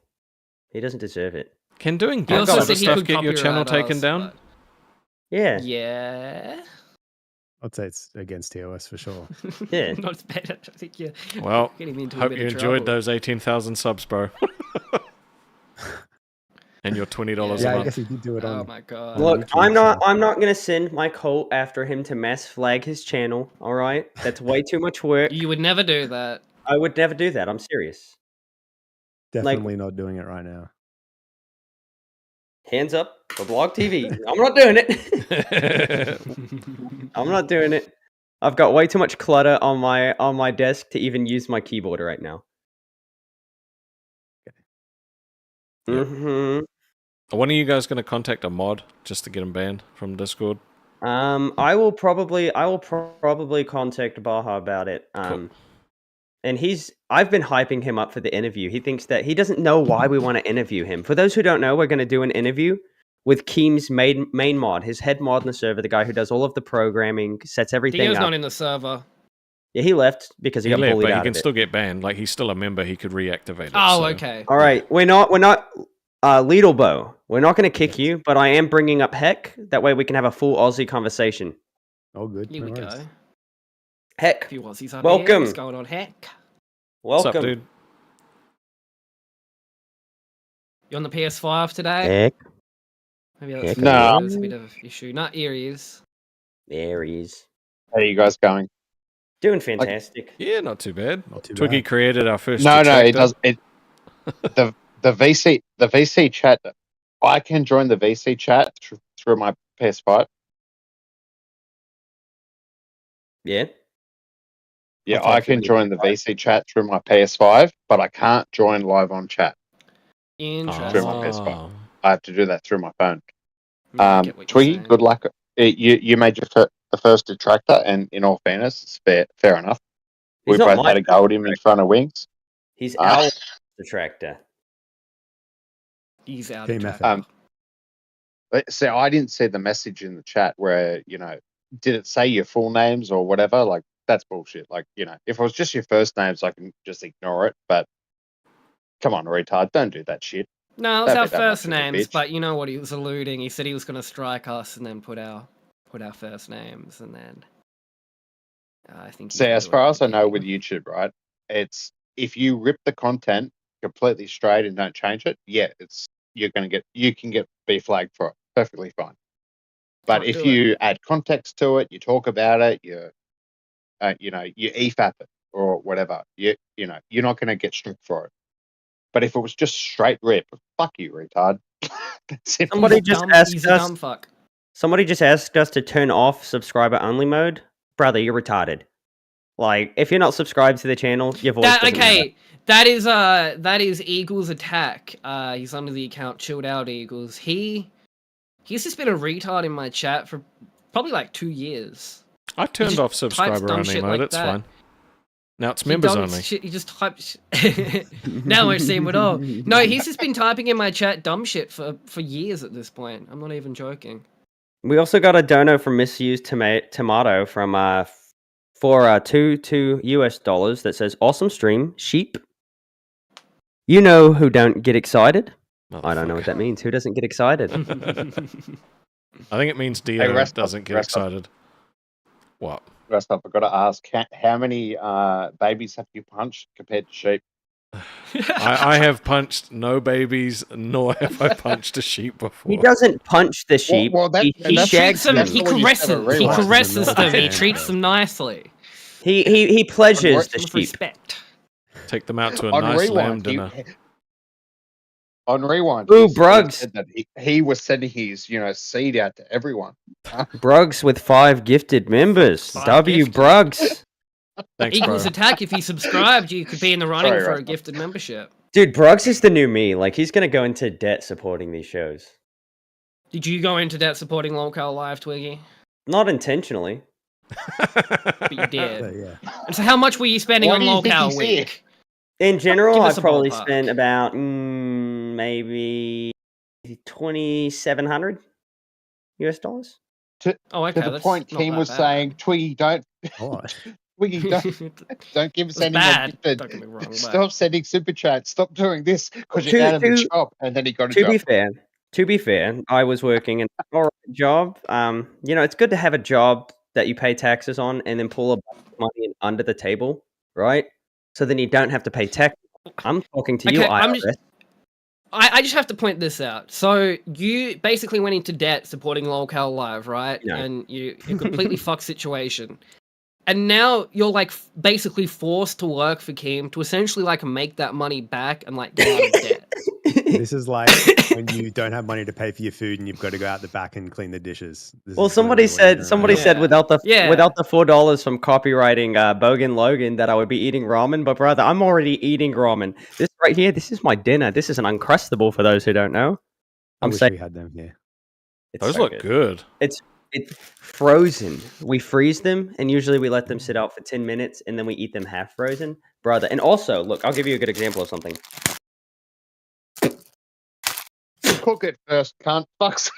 He doesn't deserve it. can doing He bots also other said he stuff could get your channel copyright taken us, down? but- Yeah. Yeah. I'd say it's against TOS for sure. Yeah. Not as bad. I think you're Well, getting me into a hope bit you of enjoyed trouble. those 18,000 subs, bro. And your $20 a Yeah, I month. guess he did do it Oh on. my god. Look, YouTube, I'm so- not gonna send my cult after him to mass flag his channel. All right, that's way too much work. You would never do that. I would never do that. I'm serious. Definitely not doing it right now. Hands up for Blog TV. I'm not doing it. I'm not doing it. I've got way too much clutter on my desk to even use my keyboard right now. Yep. Mm-hmm. When are you guys going to contact a mod just to get him banned from Discord? I will probably contact Baja about it. Cool. And I've been hyping him up for the interview. He thinks that he doesn't know why we want to interview him. For those who don't know, we're going to do an interview with Keem's main mod, his head mod in the server, the guy who does all of the programming, sets everything Dio's up. not in the server. Yeah, he left because he got left, bullied but out he can of it. still get banned. Like, he's still a member. He could reactivate it. Oh, so- okay. All right, we're not Lidlbo. We're not going to kick you, but I am bringing up Heck. That way we can have a full Aussie conversation. Oh, good. Here we No go. worries. Heck, A few Aussies on Welcome. here. What's going on, Heck? What's welcome, up, dude? You on the PS5 today? Heck, Maybe that's Heck, No. there's a bit of an issue. Not Aries. there he is. How are you guys going? Doing fantastic. Yeah, not too bad. Not too Twiggy bad. created our first. No, it Detractor. does. It the VC chat. I can join the VC chat through my PS5. Yeah. Yeah, I'll I talk to you can when you join the get VC chat through my PS5, but I can't join live on chat. Interesting. Through my PS5. Oh. I have to do that through my phone. I get what you're Twiggy, saying. good luck. You made the first detractor, and in all fairness, it's fair enough. He's We not both my had a go at him in front of Wings. He's Ah. our detractor. He's out Team of effort. track. So I didn't see the message in the chat where, did it say your full names or whatever? Like, that's bullshit. Like, if it was just your first names, I can just ignore it. But come on, retard, don't do that shit. No, it was Don't our be that first much of a names, bitch. but you know what he was alluding. He said he was going to strike us and then put our first names, and then I think. he's So gonna as do far it as I know again. with YouTube, right, it's if you rip the content completely straight and don't change it, yeah, you can get be flagged for it. Perfectly fine. But Can't if do it. you add context to it, you talk about it, you EFAP it or whatever, you're not going to get struck for it. But if it was just straight rip, fuck you, retard. That's it. Somebody He's just dumb, asked he's a us. dumb fuck. Somebody just asked us to turn off subscriber only mode. Brother, you're retarded. Like, if you're not subscribed to the channel, your voice doesn't matter. Okay, that is Eagles Attack. He's under the account Chilled Out Eagles. He's just been a retard in my chat for probably like 2 years. I turned just off types subscriber dumb only shit mode. like It's that. fine. Now it's He members dumps only. Shit, he just types. Now I won't see him at all. No, he's just been typing in my chat dumb shit for years at this point. I'm not even joking. We also got a dono from Misused Tomato from for $2 US that says awesome stream sheep. You know who don't get excited? I don't know what that means. Who doesn't get excited? I think it means Dio rest up, doesn't get rest up. excited. What? Rest up, I've got to ask, how many babies have you punched compared to sheep? I have punched no babies, nor have I punched a sheep before. He doesn't punch the sheep. well, that- he that's- shags treats them. them. He That's the one you caresses. said at He Rewind. caresses them. He Yeah. treats them nicely. He pleasures the With sheep. respect. Take them out to a On nice lamb Rewind, dinner. on Rewind, Ooh, he Brugs. said that he was sending his, seed out to everyone. Brugs with 5 gifted members. 5 W gifted. Brugs. Thanks, bro. Eagles Attack. If you subscribed, you could be in the running Sorry, for a Russell. gifted membership. Dude, Brugs is the new me. Like, he's gonna go into debt supporting these shows. Did you go into debt supporting Local Live, Twiggy? Not intentionally. But you So, did. yeah. And so how much were you spending Why on do you think Local he's Week? In general, Give I us a probably ballpark. spent about maybe 2,700 US dollars. Oh, okay. To the that's point not Keem that was bad. saying, Twiggy, Oh, Twiggy, don't give us It's any more bad. gifted. Don't get me wrong. but- Stop sending super chats. Stop doing this because To- you're out of the to- job. And then he got a To job. be fair, I was working an alright job. It's good to have a job that you pay taxes on and then pull a bunch of money in under the table, right? So then you don't have to pay tax. I'm talking to you, Okay, I'm IRS. just- I just have to point this out. So you basically went into debt supporting Local Live, right? No. And you completely fucked situation. And now you're like basically forced to work for Keem to essentially like make that money back and like get out of debt. this is like when you don't have money to pay for your food and you've got to go out the back and clean the dishes. This Well, is somebody literally what you're said doing right Yeah. without the Yeah. $4 from copywriting Bogan Logan that I would be eating ramen, but brother, I'm already eating ramen. This right here, this is my dinner. This is an Uncrustable for those who don't know. I I'm wish saying we had them here. it's Those so look good. It's frozen. We freeze them, and usually we let them sit out for 10 minutes, and then we eat them half frozen, brother. And also, look, I'll give you a good example of something. Cook it first, cunt. Fucks.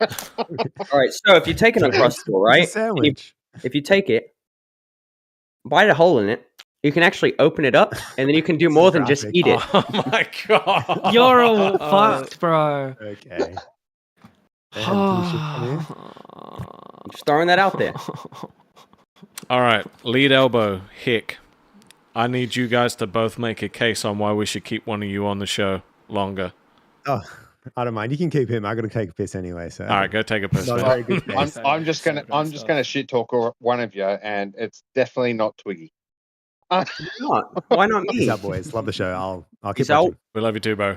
All right, so if you take an Uncrustable, right? It's a sandwich. If you take it, bite a hole in it, you can actually open it up, and then you can do This is more than just graphic. eat it. Oh my god. You're all fucked, bro. Okay. They had blue shit come here. I'm just throwing that out there. All right, lead elbow, Hick. I need you guys to both make a case on why we should keep one of you on the show longer. Oh, I don't mind. You can keep him. I got to take a piss anyway. So. All right, go take a piss. Not a man. very good case. I'm just gonna shit talk one of you, and it's definitely not Twiggy. Why not? Why not Peace me? out, boys. Love the show. I'll keep Peace out. watching. We love you too, bro.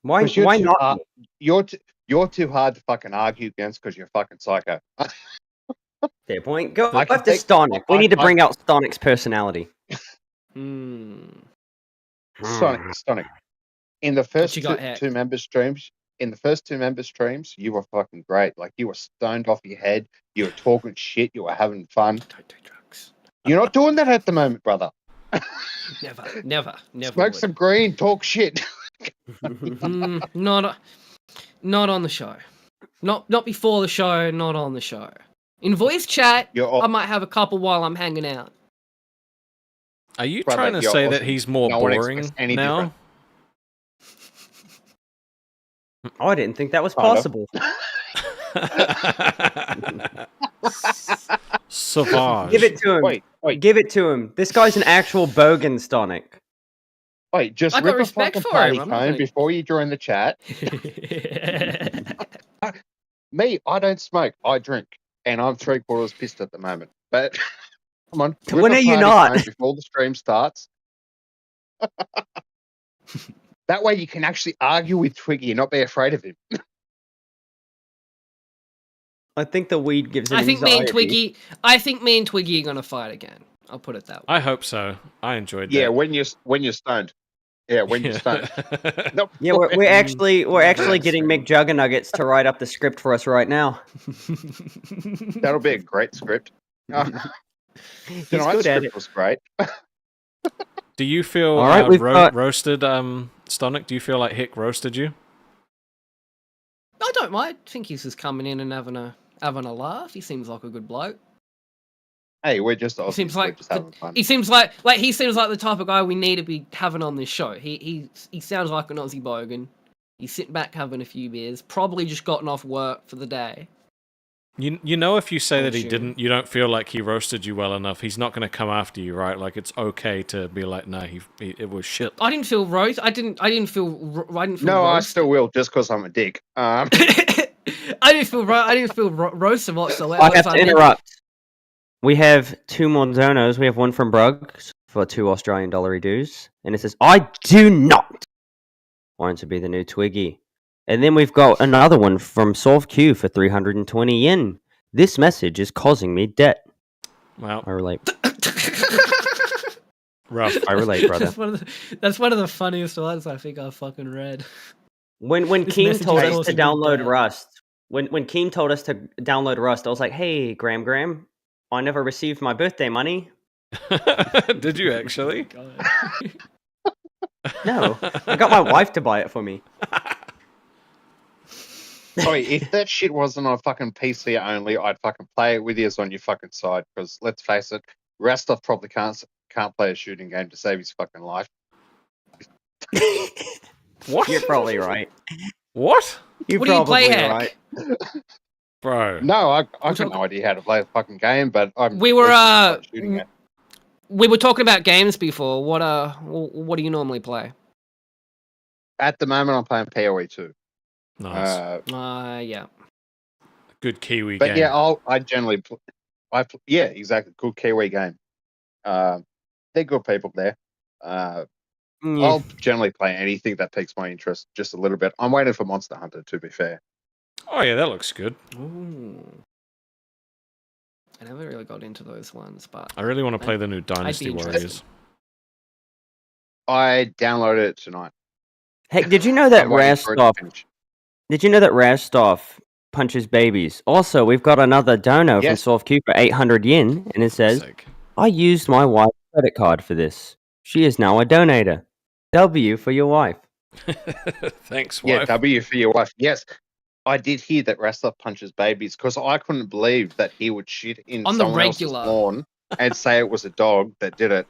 Why 'Cause you're why too not? hard- You're too hard to fucking argue against because you're fucking psycho. Fair point. Go I can left to take- Stonic. We I- need to I- bring out Stonic's personality. Sonic. In the first you got, Heck? two member streams, you were fucking great. Like you were stoned off your head. You were talking shit. You were having fun. Don't do drugs. You're not doing that at the moment, brother. Never. Smoke would. some green. Talk shit. Not on the show. Not before the show. Not on the show. In voice chat, You're I might have a couple while I'm hanging out. Are you Brother, trying to you're say that awesome. he's more No one boring expects any now? Oh, I didn't think that was Kinda. possible. Savage. Give it to him. Wait. Give it to him. This guy's an actual bogan Stonic. Wait, just I got rip a respect fucking for him, party I'm not cone gonna- before you join the chat. Me, I don't smoke. I drink, and I'm 3/4 pissed at the moment. But come on, rip When a are you party not? cone before the stream starts? That way, you can actually argue with Twiggy and not be afraid of him. I think the weed gives him I think me and anxiety. Twiggy are gonna fight again. I'll put it that way. I hope so. I enjoyed Yeah, that. when you're stoned. Yeah, when you're stoned. Nope. Yeah, we're actually That's getting true. Mick Juggernuggets to write up the script for us right now. That'll be a great script. He's Tonight's good at script it. was great. Do you feel All right, we've got- roasted, Stonic? Do you feel like Hick roasted you? I don't mind. I think he's just coming in and having a laugh. He seems like a good bloke. Hey, we're just He Aussies, seems we're like just having fun. he seems like the type of guy we need to be having on this show. He sounds like an Aussie bogan. He's sitting back having a few beers. Probably just gotten off work for the day. You know, if you say that he Bullshit. didn't, you don't feel like he roasted you well enough. He's not going to come after you, right? Like it's okay to be like, no, it was shit. I didn't feel roast. I didn't feel. No, I roasted. still will, just because I'm a dick. I didn't feel roasted whatsoever. I have So to interrupt. We have 2 Monzonos. We have one from Bruggs for $2 Australian dues. And it says, I do not want to be the new Twiggy. And then we've got another one from Solve Q for 320 yen. This message is causing me debt. Well, I relate. rough. I relate, brother. That's one of the funniest ones I think I've fucking read. When This Keem message told is us to causing me download debt. Rust, when Keem told us to download Rust, I was like, hey, Graham, I never received my birthday money. Did you actually? No, I got my wife to buy it for me. Sorry, if that shit wasn't on fucking PC only, I'd fucking play it with you on your fucking side. Because let's face it, Rastov probably can't play a shooting game to save his fucking life. What? You're probably right. What? You're What do you play, probably Heck? right. Bro. No, I got no idea how to play the fucking game, but I'm. We were recently started shooting it. we were talking about games before. What do you normally play? At the moment, I'm playing PoE 2. Nice. Yeah. Good Kiwi But game. yeah, I generally, yeah, exactly. Good Kiwi game. They're good people there. Yeah. I'll generally play anything that piques my interest just a little bit. I'm waiting for Monster Hunter, to be fair. Oh yeah, that looks good. Ooh. I never really got into those ones, but I really want to play the new Dynasty interested. Warriors. I downloaded it tonight. Heck, did you know that I'm waiting for it to Rastov finish. Did you know that Rastov punches babies? Also, we've got another dono from Yes. Soft Q for 800 yen, and it says, Sick. I used my wife's credit card for this. She is now a donator. W for your wife. Thanks, Yeah, wife. W for your wife. Yes, I did hear that Rastov punches babies because I couldn't believe that he would shit in On the someone else's regular. lawn and say it was a dog that did it.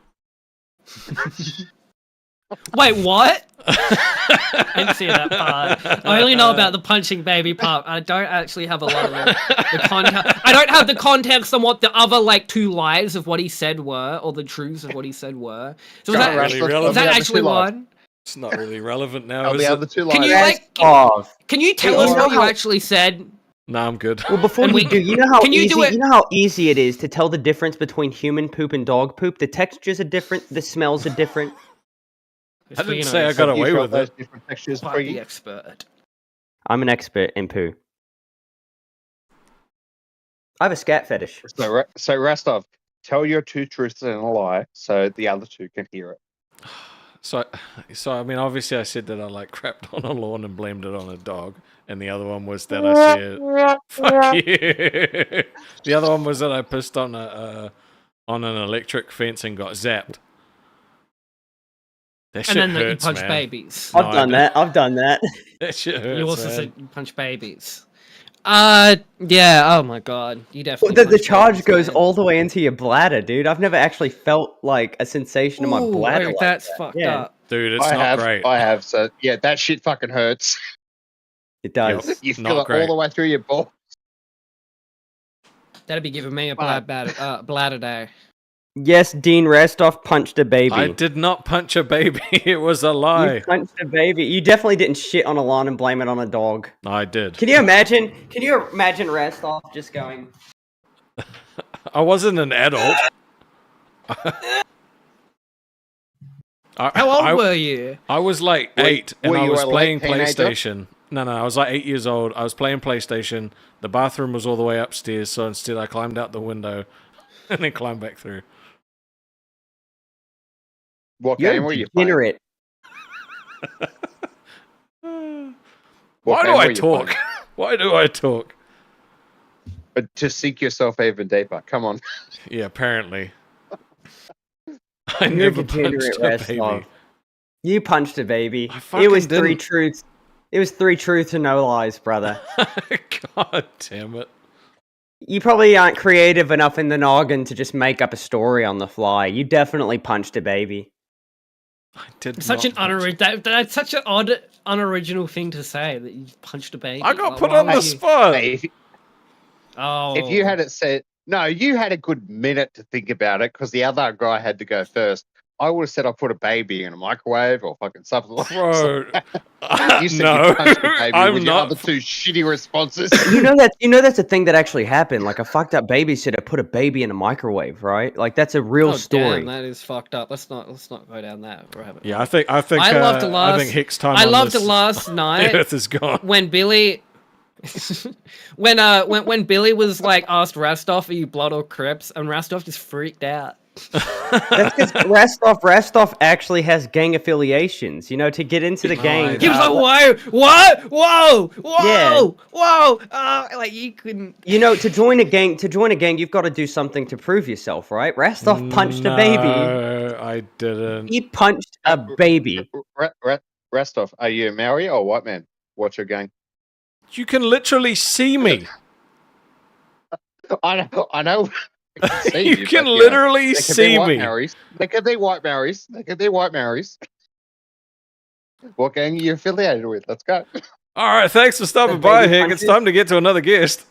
Wait, what? I didn't see that part. I only know about the punching baby part. I don't actually have a lot of the context. I don't have the context on what the other like 2 lies of what he said were, or the truths of what he said were. So was Not that, really is relevant. that actually one? It's not really relevant now, Are is the it? other 2 Can lies? you like? Rastov. Can you tell Hey, us you know what you how- actually said? Nah, I'm good. Well, before And you we- do, you know how can you easy do it- you know how easy it is to tell the difference between human poop and dog poop. The textures are different, the smells are different. I didn't say I got Have you away felt with those it. different textures, Quite Twiggy? the expert. I'm an expert in poo. I have a scat fetish. So Rastov, tell your 2 truths and a lie so the other 2 can hear it. So I mean, obviously, I said that I like crapped on a lawn and blamed it on a dog, and the other one was that I said, "Fuck you." The other one was that I pissed on an electric fence and got zapped. That shit And then you hurts, punch man. babies. No, I've I done didn't. that. I've done that. That shit hurts, You also man. said you punch babies. Yeah. Oh my god, you definitely. The punch charge babies, goes man. all the way into your bladder, dude. I've never actually felt like a sensation in my Ooh, bladder. like, like that's that. fucked Yeah, up. Dude, it's not great. I have. So yeah, that shit fucking hurts. it does. Yep. You feel Not it all great. the way through your balls. That'd be giving me a But- bladder day. Yes, Dean Rastov punched a baby. I did not punch a baby. It was a lie. You punched a baby. You definitely didn't shit on a lawn and blame it on a dog. I did. Can you imagine? Can you imagine Rastov just going? I wasn't an adult. How old were you? I was like 8, and were I you was a late playing teenager? PlayStation. No, I was like 8 years old. I was playing PlayStation. The bathroom was all the way upstairs, so instead I climbed out the window and then climbed back through. What You're game a were you playing? degenerate. Why do game I were you talk? playing? Why do I talk? But to sink yourself even deeper. Come on. Yeah, apparently. I You're a never degenerate, punched a Rastov. baby. You punched a baby. I It fucking was 3 didn't. truths. It was 3 truths and no lies, brother. God damn it. You probably aren't creative enough in the noggin to just make up a story on the fly. You definitely punched a baby. I did Such an not punch- that's such an odd, unoriginal thing to say that you punched a baby. I got Like, put why on would the you- spot. Hey, Oh, if you had it said, no, you had a good minute to think about it because the other guy had to go first. I would have said I put a baby in a microwave or fucking something like Bro, You said no, you punched a baby I'm with your not. other 2 shitty responses. You know that's a thing that actually happened. Like a fucked up babysitter put a baby in a microwave, right? Like that's a real oh, story. Damn, that is fucked up. Let's not go down that rabbit. Yeah, hole. I think I loved I think Hick's time I on loved this last night Earth is gone. when Billy. when Billy was like asked Rastov, "Are you blood or Crips?" and Rastov just freaked out. That's because Rastov actually has gang affiliations. You know, to get into the gang. He was like, "Whoa, what? Whoa, Yeah. whoa!" Like you couldn't. You know, to join a gang, you've got to do something to prove yourself, right? Rastov punched a baby. No, I didn't. He punched a baby. Rastov, are you a Maori or white man? What's your gang? You can literally see me. I know. I can see You but, can know, literally they could be see white me. Maoris. They could be white Maoris. They could be white Maoris. What gang are you affiliated with? Let's go. All right, thanks for stopping The by, baby Hick. punches? It's time to get to another guest.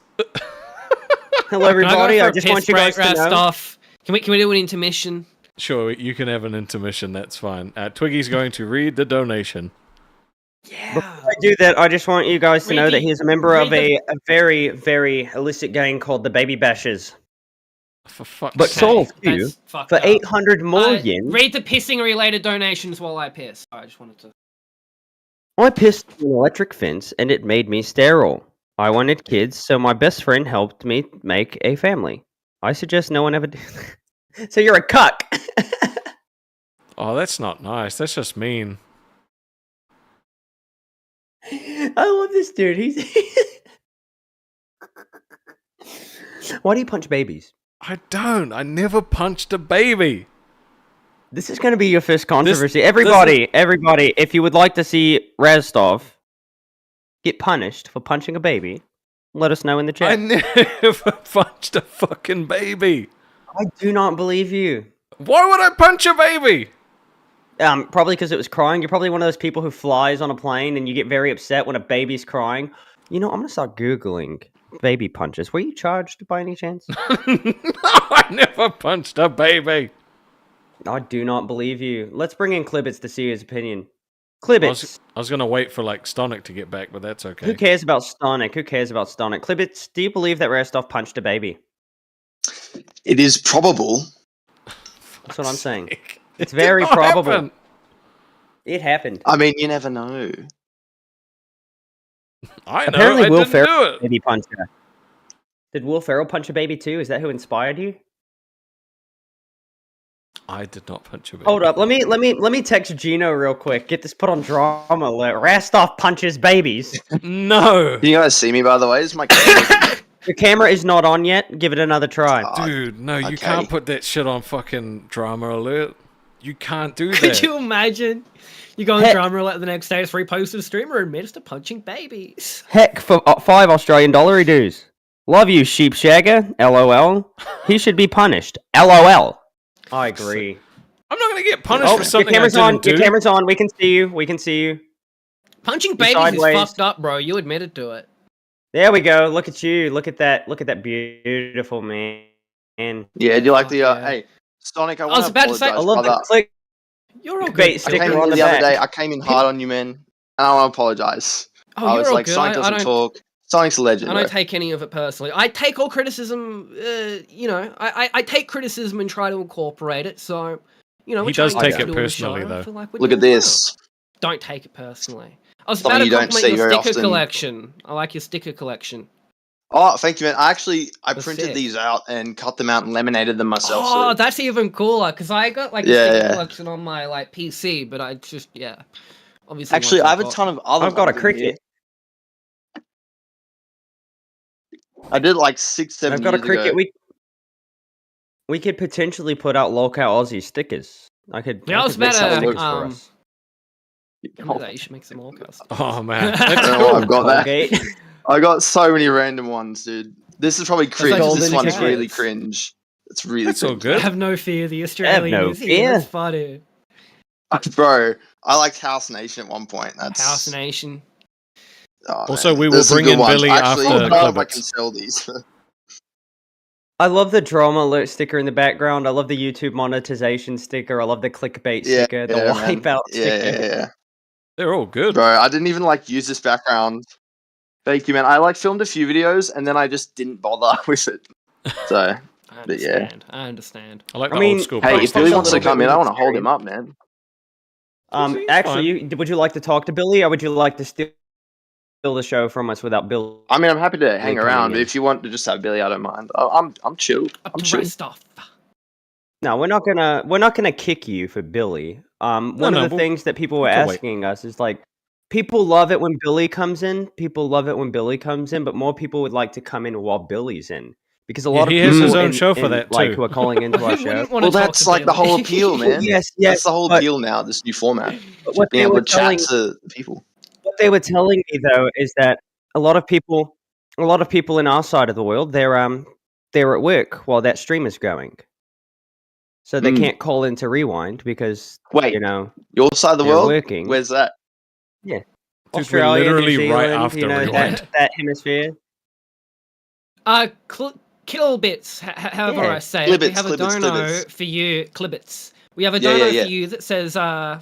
Hello, everybody. Can I go for a just want piss you guys break, to know. Rastov? Can we do an intermission? Sure, you can have an intermission. That's fine. Twiggy's going to read the donation. Before I do that, I just want you guys to Read know that the- he's a member of read a very, very illicit gang called the Baby Bashers. For fuck's But sake. Solve you That's fucked for up. 800 more yen. Read the pissing related donations while I piss. I just wanted to. I pissed through an electric fence and it made me sterile. I wanted kids, so my best friend helped me make a family. I suggest no one ever do that. So you're a cuck. Oh, that's not nice. That's just mean. I love this dude. He's. Why do you punch babies? I don't. I never punched a baby. This is going to be your first controversy. Everybody, if you would like to see Rastov get punished for punching a baby, let us know in the chat. I never punched a fucking baby. I do not believe you. Why would I punch a baby? Probably because it was crying. You're probably one of those people who flies on a plane and you get very upset when a baby's crying. You know, I'm going to start Googling baby punches. Were you charged by any chance? No, I never punched a baby. I do not believe you. Let's bring in Klibbits to see his opinion. Klibbits. I was going to wait for, like, Stonic to get back, but that's okay. Who cares about Stonic? Klibbits, do you believe that Rastov punched a baby? It is probable. That's what I'm saying. It's very probable. Happen. It happened. I mean, you never know. I know. Apparently, I Will didn't Ferrell do it. baby puncher. Did Will Ferrell punch a baby too? Is that who inspired you? I did not punch a baby. Hold up. Let me text Gino real quick. Get this put on drama alert. Rastov punches babies. No. Can you guys see me, by the way? Is my camera... Your camera is not on yet. Give it another try. Dude, no, you okay. can't put that shit on fucking drama alert. You can't do that. Could you imagine? You go on Heck. drama alert the next day, it's reposted a streamer admits to punching babies. Heck, for $5 Australian dollar dues. Love you, sheep shagger. LOL. He should be punished. LOL. I agree. I'm not going to get punished for something your camera's I didn't on. do. Your camera's on. We can see you. We can see you. Punching You're babies sideways. is fucked up, bro. You admitted to it. There we go. Look at you. Look at that. Look at that beautiful man. Yeah, do you like the... Yeah. Hey, Sonic, I was want to about to say- apologize, I love brother. the click. You're all Bait good. sticker I came on in the the other back. day. I came in hard on you, man. And I want to apologize. Oh, I you're was all like, good. Sonic doesn't talk. Sonic's a legend. I don't bro. take any of it personally. I take all criticism, you know, I take criticism and try to incorporate it, so, you know, He we're does trying to take it do a personally, show. though. I feel like we're Look at doing this. well. Don't take it personally. I was Something about to you don't compliment see your very sticker often. collection. I like your sticker collection. Oh, thank you, man. I That's printed sick. these out and cut them out and laminated them myself. Oh, so... that's even cooler, because I got, like, a Yeah, sticker yeah. collection on my, like, PC, but I just, yeah. Obviously, Actually, once I have a got- ton of other I've got a ones in here. cricket. I did like 6-7 I've got a years cricket. ago. We could potentially put out locale Aussie stickers. I could. Yeah, I was could make about some to, stickers for um, us. Remember that, you should make some more custom. Oh, man. I That's don't know why cool. I've got that. Colgate. I got so many random ones, dude. This is probably cringe. golden This one's tickets. really cringe. It's really That's all cringe. good. Have no fear, the Australian no is here. fear. That's funny. Bro, I liked House Nation at one point. That's House Nation. oh, Also, man. we will There's some bring good in ones. Billy Actually, after I don't know if I Klibbits. can sell these. I love the drama alert sticker in the background. I love the YouTube monetization sticker. I love the clickbait yeah, sticker. The yeah, man. wipeout Yeah, sticker. yeah. They're all good. Bro, I didn't even like use this background. Thank you, man. I like filmed a few videos and then I just didn't bother with it. So, I but yeah. understand. I understand. I like I the mean, old school. Hey, Hey, if post Billy a wants to little bit come in, with I want to hold him experience. up, man. He's Actually, would you like to talk to Billy, or would you like to steal the show from us without Billy? I mean, I'm happy to hang coming around, but in. if you want to just have Billy, I don't mind. I'm chill. Up I'm to chill. rest off. No, we're not gonna kick you for Billy. One of the we'll- things that people were we can wait. asking us is like, people love it when Billy comes in. People love it when Billy comes in, but more people would like to come in while Billy's in because a Yeah, lot he of has people his own show for that like too. who are calling into our Who show. wouldn't wanna Well, talk that's to like the Billy? whole appeal, man. Yes, That's the whole but- appeal now, this new format. But what Being they able were to chat telling to people. what they were telling me though is that a lot of people in our side of the world, they're at work while that stream is going, so they can't call in to rewind because Wait, you know your side of the they're world? working. Where's that? Dude, we're Australia, literally New right Zealand, after you know, rewind. that hemisphere. Killbits, however Yeah, I say it. We Klibbits, have a Klibbits, dono Klibbits. for you, Klibbits. We have a Yeah, dono yeah, yeah. for you that says,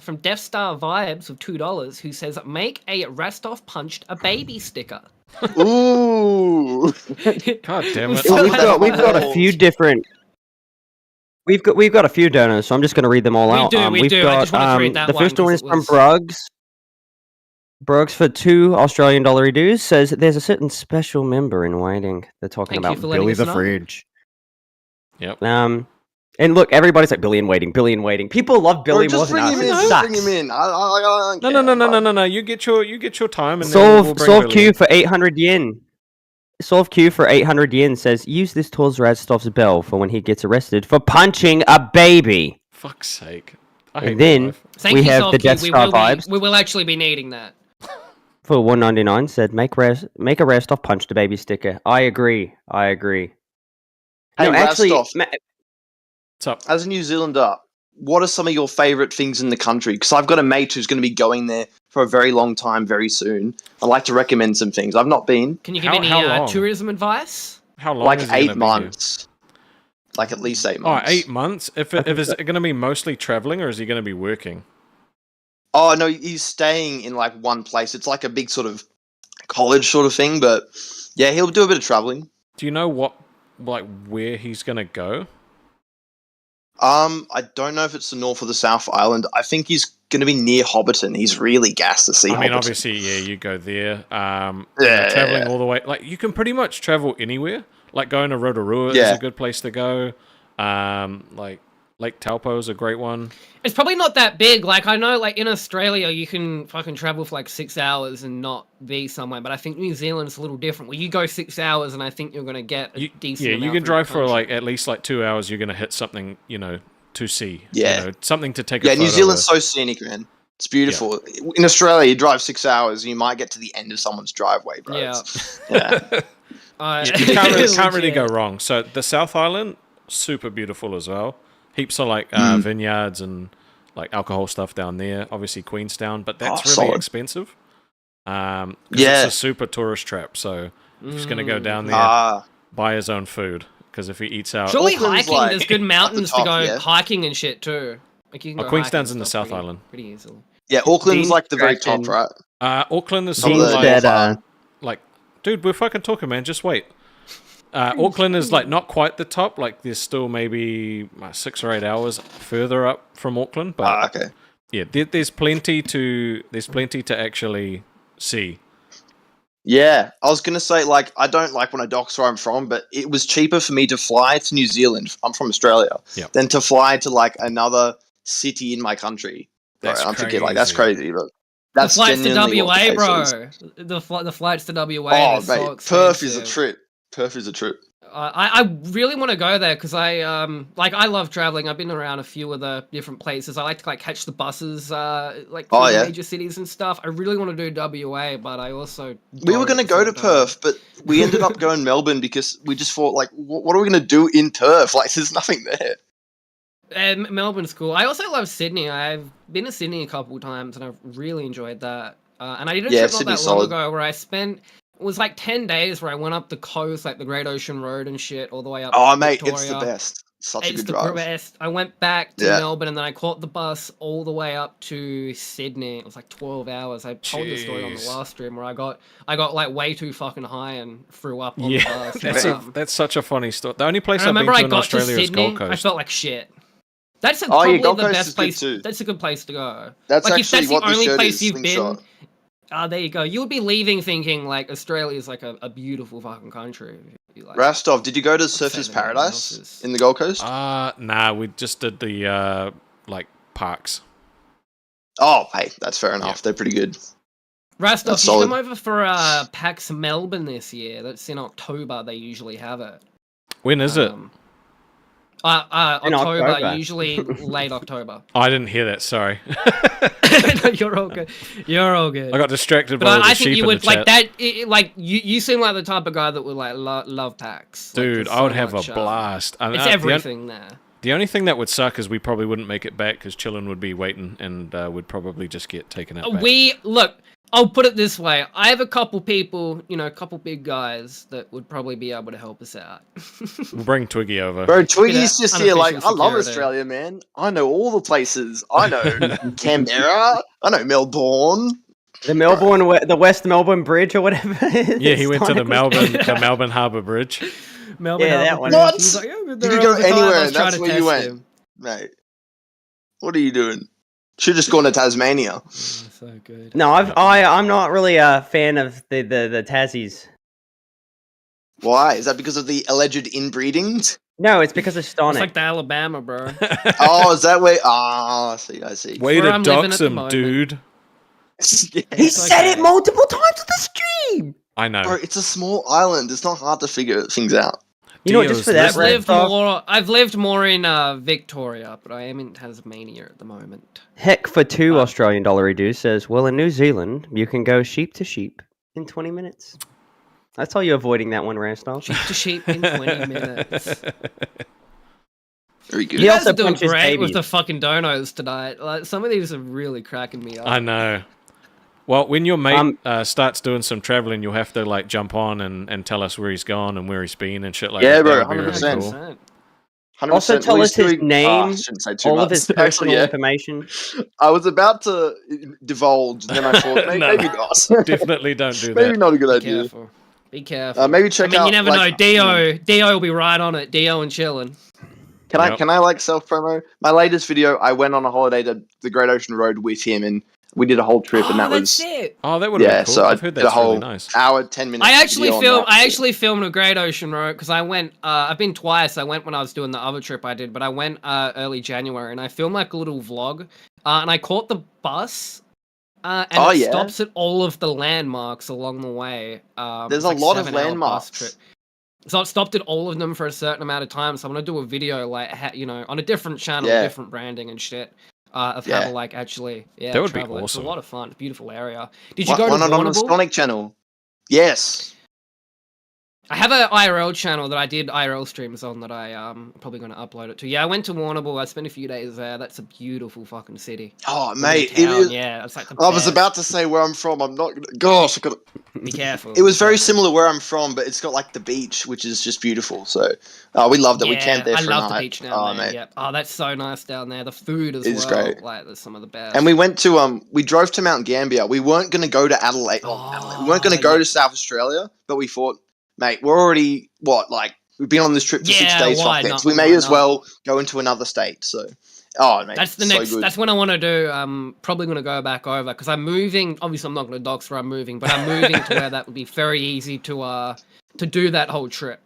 from Death Star Vibes of $2, who says, make a Rastov punched a baby sticker. Ooh. God damn it. So We've that's got a whole- few different. We've got a few donors, so I'm just going to read them all We out. do, we We've do. I just wanted to read that the one first one 'cause is it from was- Bruggs. Bruggs for $2 Australian dues says there's a certain special member in waiting. They're talking Thank you about for letting Billy us the know. Fridge. Yep. And look, everybody's like Billy in waiting, Billy in waiting. People love Billy Bro, more just than bring us. him It in. Just sucks. bring him in. I don't No, care. no, no. You get your time, and then Solve we'll bring solve Billy Q in. for 800 yen. Solve Q for 800 yen says use this towards Radstov's bell for when he gets arrested for punching a baby. Fuck's sake! I hate And my then life. Thank we you, have the Solky. Death Star vibes. We will actually be needing that. For 199 said make a Rastov punch the baby sticker. I agree. Hey, No, actually, Rastov, What's up? as a New Zealander, what are some of your favourite things in the country? Because I've got a mate who's going to be going there for a very long time very soon. I'd like to recommend some things. I've not been. Can you give How any long? tourism advice? How long? Like is he gonna 8 be months. Like at least 8 Here? Oh, months. 8 months. If is it going to be mostly traveling, or is he going to be working? Oh, no, he's staying in like one place. It's like a big sort of college sort of thing, but yeah, he'll do a bit of traveling. Do you know where he's going to go? I don't know if it's the North or the South Island. I think he's going to be near Hobbiton. He's really gassed to see I mean, Hobbiton. obviously, yeah, you go there. Yeah, Traveling yeah. all the way. Like, you can pretty much travel anywhere. Like, going to Rotorua is Yeah. a good place to go. Like, Lake Taupo is a great one. It's probably not that big. Like, I know, like, in Australia, you can fucking travel for, like, 6 hours and not be somewhere. But I think New Zealand's a little different. Where you go 6 hours and I think you're going to get a decent amount you can from drive the for, country. like, at least, like, 2 hours. You're going to hit something, to see. Yeah. Something to take a Yeah, photo New Zealand's with. so scenic, man. It's beautiful. In Australia, you drive 6 hours, you might get to the end of someone's driveway, bro. Yeah. Yeah. You can't really go Legit. wrong. So the South Island, super beautiful as well. Heaps of like vineyards and like alcohol stuff down there. Obviously Queenstown, but that's really solid. expensive. 'Cause Yeah. it's a super tourist trap. So he's just gonna go down there, Ah, buy his own food. Because if he eats out, Surely Auckland's, hiking, like, there's good mountains top, to go yeah. hiking and shit too. Like you can go Queenstown's hiking in the and stuff South pretty- Island. pretty easily. yeah, Auckland's Dean's like the very top, Extraction. right? Auckland is Some sort of of the like, North Island. dude, we're fucking talking, man. Just wait. Auckland is like not quite the top. Like there's still maybe 6 or 8 hours further up from Auckland, but Ah, okay. yeah, there's plenty to actually see. Yeah, I was gonna say, like, I don't like when I dox where I'm from, but it was cheaper for me to fly to New Zealand. I'm from Australia, Yep. than to fly to like another city in my country. That's I'm thinking like that's crazy. crazy, but The that's flights to genuinely what the WA, case bro. is. The flights to WA. Oh, are so mate, Perth is a expensive. trip. Perth is a trip. I really want to go there because I love traveling. I've been around a few of the different places. I like to like catch the buses like Oh, through the yeah. major cities and stuff. I really want to do WA, but I also We were don't going to at the go to same time. Perth, but we ended up going Melbourne because we just thought, like, what are we going to do in Perth? Like, there's nothing there. And Melbourne's cool. I also love Sydney. I've been to Sydney a couple of times and I've really enjoyed that. And I did a Yeah, trip not Sydney's that long solid. ago where I spent. It was like 10 days where I went up the coast, like the Great Ocean Road and shit, all the way up Oh, to mate, Victoria. it's the best. Such a It's good the drive. best. I went back to Yeah. Melbourne and then I caught the bus all the way up to Sydney. It was like 12 hours. I told the story on the Jeez. last stream where I got like way too fucking high and threw up on Yeah, the bus. that's such a funny story. The only place And I I've been remember to I in got to Australia is Sydney. Gold I Coast. felt like shit. That's Oh, yeah, probably Gold the Coast best is good place. too. That's a good place to go. That's Like if actually that's the what the only shirt place is, you've been. Slingshot. There you go. You would be leaving thinking like Australia's like a beautiful fucking country. You'd be like, Rastov, did you go to say Surfers that everyone Paradise else's. in the Gold Coast? Nah, we just did the like parks. Oh, hey, that's fair enough. Yeah. They're pretty good. Rastov, That's you come solid. over for PAX Melbourne this year. That's in October. They usually have it. When is it? In October, October. usually late October. Oh, I didn't hear that. Sorry, No, you're all good. You're all good. I got distracted But by all the I sheep think you in would the like chat. that. Like you seem like the type of guy that would like love PAX. Like, Dude, there's I would so have much, a blast. I mean, It's the on- everything there. The only thing that would suck is we probably wouldn't make it back because Chillin would be waiting and would probably just get taken out. Back. We look. I'll put it this way. I have a couple people, a couple big guys that would probably be able to help us out. We'll bring Twiggy over. Bro, Twiggy's just here like, unofficial I love security. Australia, man. I know all the places. I know Canberra. I know Melbourne. The West Melbourne Bridge or whatever. Yeah, he went to the Melbourne. Melbourne Harbour Bridge. Melbourne Yeah, that Harbour one. Bridge. What? He's like, "Yeah, You there could was go a guy that anywhere, was and trying that's to where you test went. him." Mate, what are you doing? Should just gone to Tasmania. Oh, so good. No, I'm not really a fan of the Tassies. Why? Is that because of the alleged inbreeding? No, it's because of Stonic. It's like the Alabama, bro. Oh, is that way? I see. Way where to I'm living dox at the him, moment. dude. Yeah. He It's said it okay. multiple times on the stream. I know. Bro, it's a small island. It's not hard to figure things out. You know what? Just Dio's for that, listening. I've lived more in Victoria, but I am in Tasmania at the moment. Heck for $2 Australian dollar redo says, well, in New Zealand, you can go sheep to sheep in 20 minutes. I saw you avoiding that one, Rastyle. Sheep to sheep in 20 minutes. Very good. He You guys also are doing punches great with babies. the fucking donos tonight. Like, some of these are really cracking me up. I know. Well, when your mate starts doing some traveling, you'll have to like jump on and tell us where he's gone and where he's been and shit like Yeah, that. bro, That would be really 100%. cool. 100%. Also tell Well, us he's his doing- name, I shouldn't say too all much. of his personal Actually, yeah. information. I was about to divulge, and then I thought No. maybe not. Definitely don't do Maybe that. not a good Be idea. careful. Be careful. Maybe check I mean, out. you never like, know. Dio will be right on it. Dio and chilling. Can I like self promo? My latest video, I went on a holiday to the Great Ocean Road with him, and we did a whole trip, and that that's was it. Oh, that would have been cool. So I've I heard did a that's whole really nice. hour, 10 minutes. I actually video on filmed. that, I so- actually filmed a Great Ocean Road because I went. I've been twice. I went when I was doing the other trip I did, but I went early January and I filmed like a little vlog. And I caught the bus. And Oh, it yeah? stops at all of the landmarks along the way. There's it's a like lot of 7-hour bus landmarks. trip. So it stopped at all of them for a certain amount of time. So I'm gonna do a video like on a different channel, Yeah. different branding and shit. Of how Yeah. to like actually That would be travel. It's a awesome. lot of fun. Beautiful area. Did you go Why to not on the Warrnambool? Sonic channel? Yes. I have an IRL channel that I did IRL streams on that I'm probably going to upload it to. Yeah, I went to Warrnambool. I spent a few days there. That's a beautiful fucking city. Oh, Little mate, it town, is. Yeah, it's like the I was best. about to say where I'm from. I'm not. Gosh, I got. Be careful. It was very similar where I'm from, but it's got like the beach, which is just beautiful. So, we loved it. We camped there I for love a night. the beach down there. mate. Yep. Oh, that's so nice down there. The food as It's well. great. Like, there's some of the best. And we went to we drove to Mount Gambier. We weren't going to go to Adelaide. We weren't going to go to South Australia, but we thought, mate, we're already we've been on this trip for 6 Yeah, days. why Fuck it. not? So we may Why as not? well go into another state. So, mate, That's the so next. good. That's what I want to do. I'm probably going to go back over because I'm moving. Obviously, I'm not going to dox where I'm moving, but I'm moving to where that would be very easy to do that whole trip.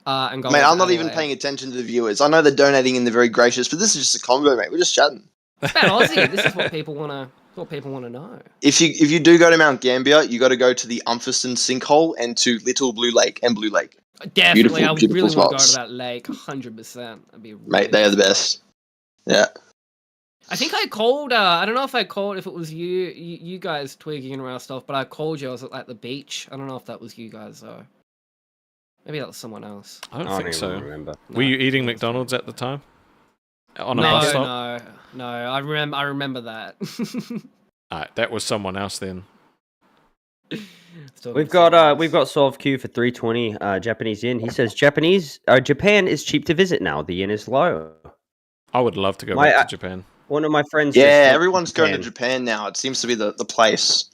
And go. Mate, over I'm not even Adelaide. paying attention to the viewers. I know they're donating and they're very gracious, but this is just a convo, mate. We're just chatting. It's about Aussie. This is what people want to. What people want to know. If you do go to Mount Gambier, you got to go to the Umpherston Sinkhole and to Little Blue Lake and Blue Lake. Definitely, I Beautiful really want to go spots. to that lake. 100%. That'd be really Mate, they are the best. Yeah. I think I called. I don't know if I called if it was you guys, Twiggy and around stuff, but I called you. I was at like the beach. I don't know if that was you guys though. Maybe that was someone else. I don't I think don't so. even remember. Were you eating McDonald's at the time? On a No, bus stop? no. I remember that. Alright, that was someone else then. We've got Solve Q for 320 Japanese yen. He says Japan is cheap to visit now. The yen is low. I would love to go My- back to Japan. One of my friends. Yeah, just went everyone's going to Japan now. It seems to be the place.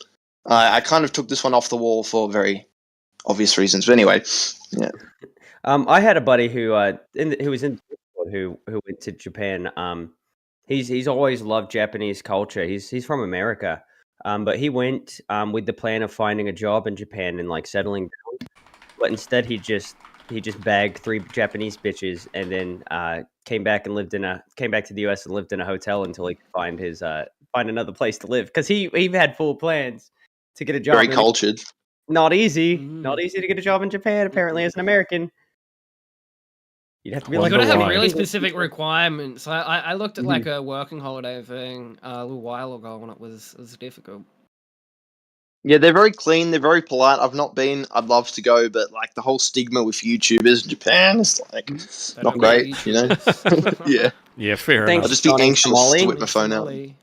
I kind of took this one off the wall for very obvious reasons. But anyway, yeah. I had a buddy who was in Discord who went to Japan. He's always loved Japanese culture. He's from America, but he went with the plan of finding a job in Japan and like settling down. But instead, he just bagged 3 Japanese bitches and then came back to the US and lived in a hotel until he could find another place to live because he had full plans to get a job. Very cultured. Not easy to get a job in Japan. Apparently, as an American. You'd have to be You like gotta a have white- really specific requirements. I looked at like a working holiday thing a little while ago and it was difficult. Yeah, they're very clean. They're very polite. I've not been. I'd love to go, but like the whole stigma with YouTubers in Japan is like They not don't know great. You know? YouTubers. Yeah. Yeah, fair Thanks, I'll enough. just be Johnny anxious Somali. to whip my phone out. Somali.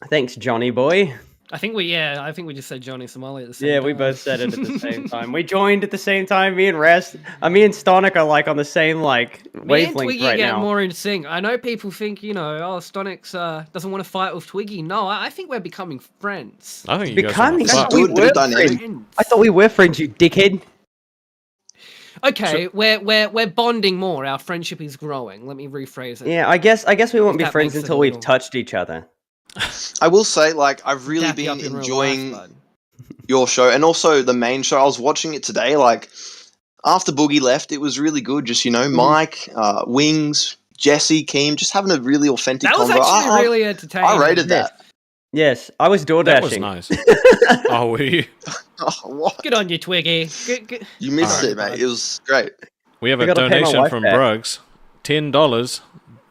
Thanks, Johnny boy. I think we just said Johnny Somali at the same Yeah, time. we both said it at the same time. We joined at the same time. Me and Stonic are like on the same like Me and wavelength Twiggy right get now. more in sync. I know people think, Stonix doesn't want to fight with Twiggy. No, I think we're becoming friends. I think you guys Becoming want to fuck. do we it, bit of were dynamic. friends. I thought we were friends, you dickhead. Okay, we're bonding more. Our friendship is growing. Let me rephrase it. Yeah, I guess we won't be That friends makes it until a we've little- touched each other. I will say, like, I've really Dap you been up in real enjoying life, bud. your show and also the main show. I was watching it today. Like, after Boogie left, it was really good. Just Mike, Wings, Jesse, Keem, just having a really authentic That was convo. actually really entertaining. I rated that. Yes, I was door That was dashing. nice. Oh, were you? Oh, what? Good on you, Twiggy. Good. You missed Alright. it, mate. It was great. We have I a gotta pay my donation wife from back. Bruggs. $10.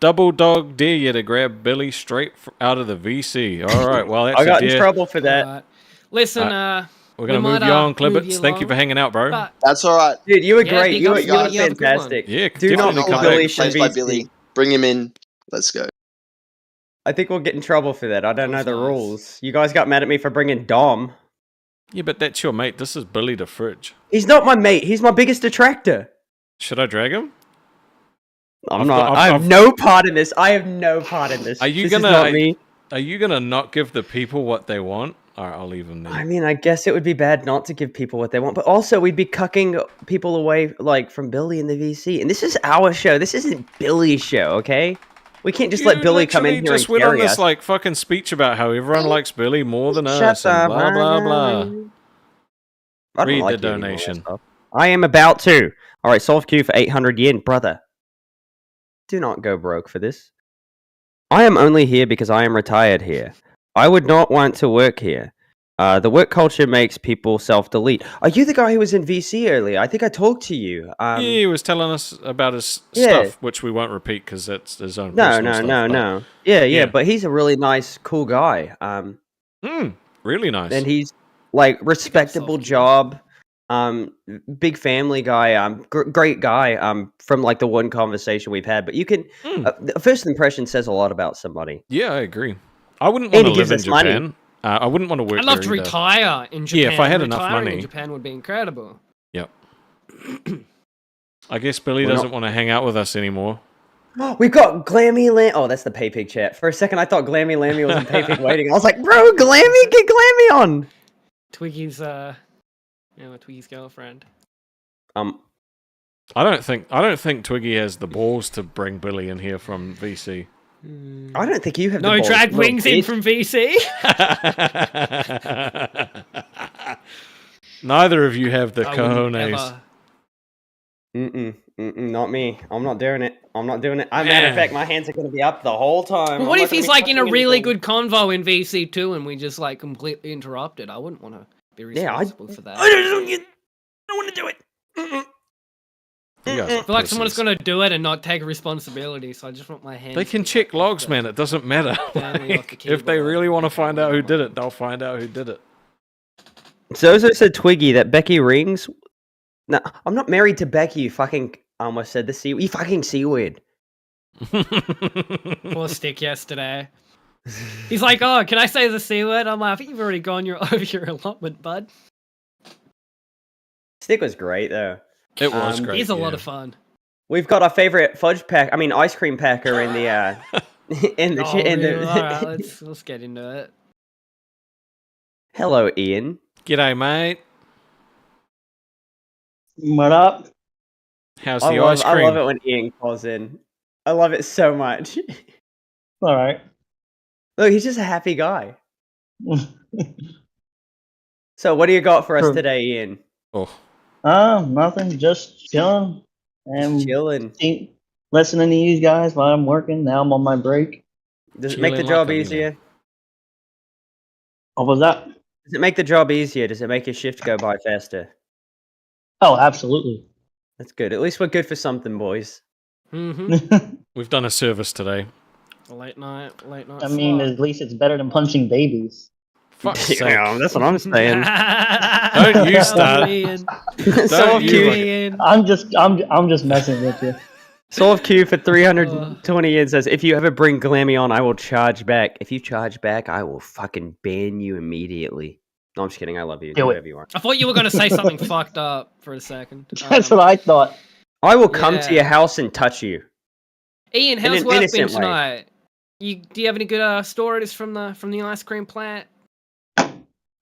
Double dog dare you to grab Billy straight out of the VC. All right, well, that's I got a in dare. trouble for that. Alright. Listen, We're we going to might, move you on, move Clibbits. you Thank you for along, hanging out, bro. but That's all right. Dude, you were Yeah, great. big You up were, to you were you. Have a good one. fantastic. Yeah, Do not definitely call come Billy back. Plays by VC. Billy. Bring him in. Let's go. I think we'll get in trouble for that. I don't know That the was nice. rules. You guys got mad at me for bringing Dom. Yeah, but that's your mate. This is Billy the Fridge. He's not my mate. He's my biggest detractor. Should I drag him? I'm I've not. got- I have I've- no part in this. I have no part in this. Are you This gonna- is not me. Are you going to not give the people what they want? All right, I'll leave him there. I mean, I guess it would be bad not to give people what they want, but also we'd be cucking people away, like from Billy and the VC. And this is our show. This isn't Billy's show, okay? We can't just let You Billy come in literally here just and went on carry this us. like fucking speech about how everyone likes Billy more than Shut us and up. blah blah blah. I don't Read like the you anymore, donation. that stuff. I am about to. All right, solve queue for 800 yen, brother. Do not go broke for this. I am only here because I am retired here. I would not want to work here. The work culture makes people self-delete. Are you the guy who was in VC earlier? I think I talked to you. Yeah, he was telling us about his Yeah. stuff, which we won't repeat because that's his own. No, personal no, stuff, no, but- no. Yeah, Yeah. but he's a really nice, cool guy. Really nice. And he's like respectable self-care. job. Big family guy. Great guy. From like the one conversation we've had. But you can the first impression says a lot about somebody. Yeah, I agree. I wouldn't And want he to live gives in us money. Japan. I wouldn't want to work I'd love there to either. retire in Japan. Yeah, if I had enough Retiring money. in Japan would be incredible. Yep. I guess Billy We're doesn't not- want to hang out with us anymore. We've got Glammy Lam. Oh, that's the Paypig chat. For a second, I thought Glammy Lammy was in Paypig waiting. I was like, bro, Glammy, get Glammy on. Twiggy's, Twiggy's girlfriend. I don't think Twiggy has the balls to bring Billy in here from VC. I don't think you have. No, the balls, drag little Wings in bitch. from VC. Neither of you have the I wouldn't cojones. ever. Not me. I'm not doing it. I'm not doing it. Matter of fact, my hands are going to be up the whole time. But I'm what not if gonna he's be like in a touching really anything. good convo in VC too, and we just like completely interrupted? I wouldn't want to be Yeah, responsible for that. I don't want to do it. You guys I are feel like someone's pussies. gonna do it and not take responsibility, so I just want my hands. They can to check be logs, off man. It doesn't matter. Family off the Like, if they keyboard. really want to find out who did it, they'll find out who did it. Zozo said Twiggy that Becky rings. No, I'm not married to Becky. You fucking I almost said the C. You fucking C word. Poor Stick yesterday. He's like, "Oh, can I say the C word?" I'm like, "I think you've already gone over your allotment, bud." Stick was great though. It was great. He's a lot yeah. of fun. We've got our favorite fudge pack. I mean, ice cream packer in the in the Oh, in really? the. All right, let's get into it. Hello, Ian. G'day, mate. What up? How's I the love, ice cream? I love it when Ian calls in. I love it so much. All right. Look, he's just a happy guy. So, what do you got for us Sure. today, Ian? Oh, Nothing. Just chilling and Chilling. listening to you guys while I'm working. Now I'm on my break. Does it make the Chilling job like a easier? What was that? Does it make the job easier? Does it make your shift go by faster? Oh, absolutely. That's good. At least we're good for something, boys. Mm-hmm. we've done a service today. Late night. I mean, slot. at least it's better than punching babies. Fuck's sake. Yeah, that's what I'm saying. Don't you start. Ian. Solve you queue. fucking- Ian. I'm just messing with you. Solve queue for 320 yen says, if you ever bring Glammy on, I will charge back. If you charge back, I will fucking ban you immediately. No, I'm just kidding. I love you. Do it. Whatever you want. I thought you were gonna say something fucked up for a second. That's what I thought. I will come to Yeah. your house and touch you. Ian, In how's an work been innocent way. tonight? Do you have any good stories from the ice cream plant?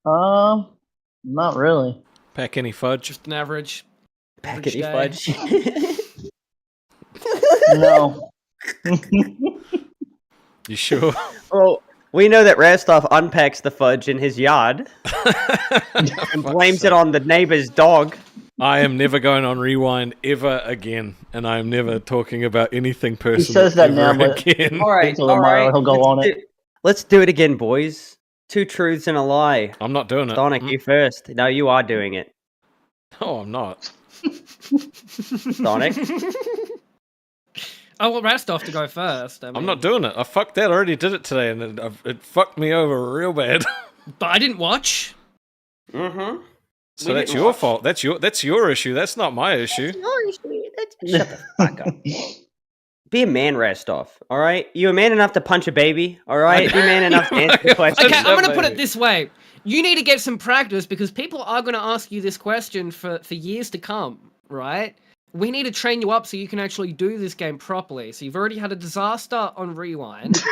Not really. Pack any fudge? Just an average. Packety average day. fudge. No. You sure? Well, we know that Rastov unpacks the fudge in his yard and blames it on the neighbor's dog. I am never going on Rewind ever again, and I am never talking about anything personal. He says that ever now, but again. All right, until all tomorrow right. he'll go on it. Let's do it again, boys. 2 truths and a lie. I'm not doing it. Sonic, you first. No, you are doing it. No, I'm not. Sonic. I want Rastov to go first. I mean, I'm not doing it. I fucked that. I already did it today, and it fucked me over real bad. But I didn't watch. Mm-hmm. So that's your fault. That's your issue. That's not my issue. Shut the fuck up. Be a man, Rastov. All right, you a man enough to punch a baby? All right, be man enough to answer the question. Okay, I'm gonna put it this way: you need to get some practice because people are gonna ask you this question for years to come, right? We need to train you up so you can actually do this game properly. So you've already had a disaster on Rewind.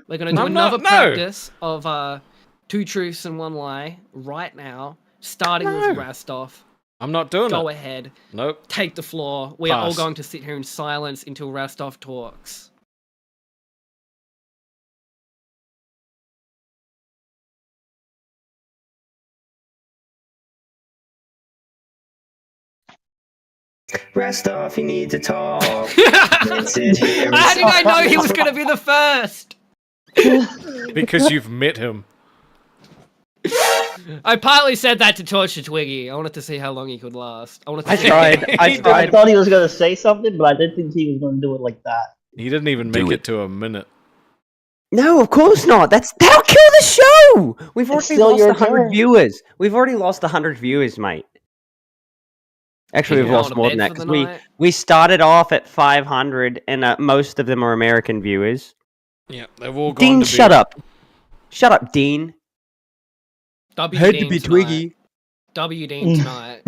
We're gonna do another practice of 2 truths and 1 lie right now, starting with Rastov. I'm not doing it. Go ahead. Nope. Take the floor. We are all Pass. going to sit here in silence until Rastov talks. Rastov, you need to talk. How did I know he was going to be the first? Because you've met him. I partly said that to torture Twiggy. I wanted to see how long he could last. I thought he was going to say something, but I didn't think he was going to do it like that. He didn't even make it to a minute. No, of course not. That'll kill the show. We've already still lost your 100 turn. viewers. We've already lost 100 viewers, mate. Actually, You we've going lost to more bed than that for the because night? we started off at 500, and most of them are American viewers. Yeah, they've all gone Dean, to shut bed. up. Shut up, Dean. W Had to Dean be tonight. Twiggy. W Dean tonight.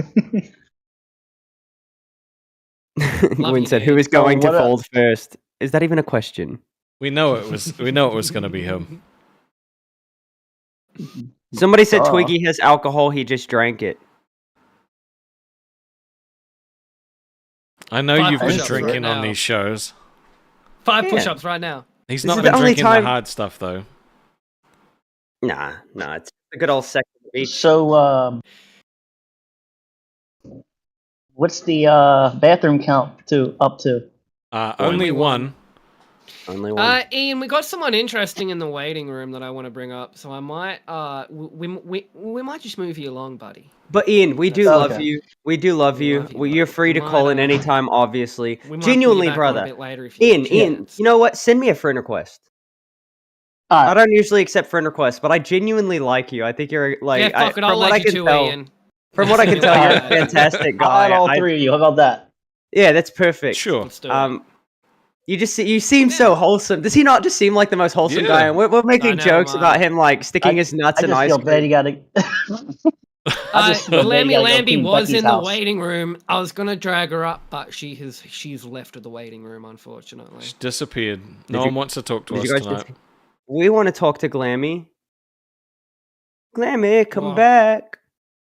Wynn said, "Who is going to fold first?" Is that even a question? We know it was. We know it was going to be him. Somebody said Duh. Twiggy has alcohol. He just drank it. I know 5 you've been push-ups drinking right on now. these shows. 5 Yeah. push-ups right now. He's This not is been the only drinking time- the hard stuff though. Nah, it's a good old second week. So, what's the bathroom count up to? Only one. Only one. Ian, we got someone interesting in the waiting room that I want to bring up, so I might, we might just move you along, buddy. But Ian, we do Okay. love you. We do love you. love you, You're free to We call might, in anytime, obviously. We might put you Genuinely, back on brother. a bit later if you Ian, get a Ian, chance. you know what? Send me a friend request. Alright. I don't usually accept friend requests, but I genuinely like you. I think you're like, Yeah, fuck it, I'll from what I like you can too, tell, Ian. from what I can tell, you're a Alright. fantastic I'll guy. add all 3 of you. How about that? Yeah, that's perfect. Sure. Let's do it. You seem so wholesome. Does he not just seem like the most wholesome Yeah. guy? And we're making know, jokes man. about him like sticking I- his nuts I in just ice feel cream. bad you gotta. I just feel bad Lammy you gotta go Lambie clean was Becky's in the house. waiting room. I was gonna drag her up, but she's left of the waiting room, unfortunately. She disappeared. Did No you- one wants to talk to Did us you guys tonight. We want to talk to Glammy. Glammy, come Well, back.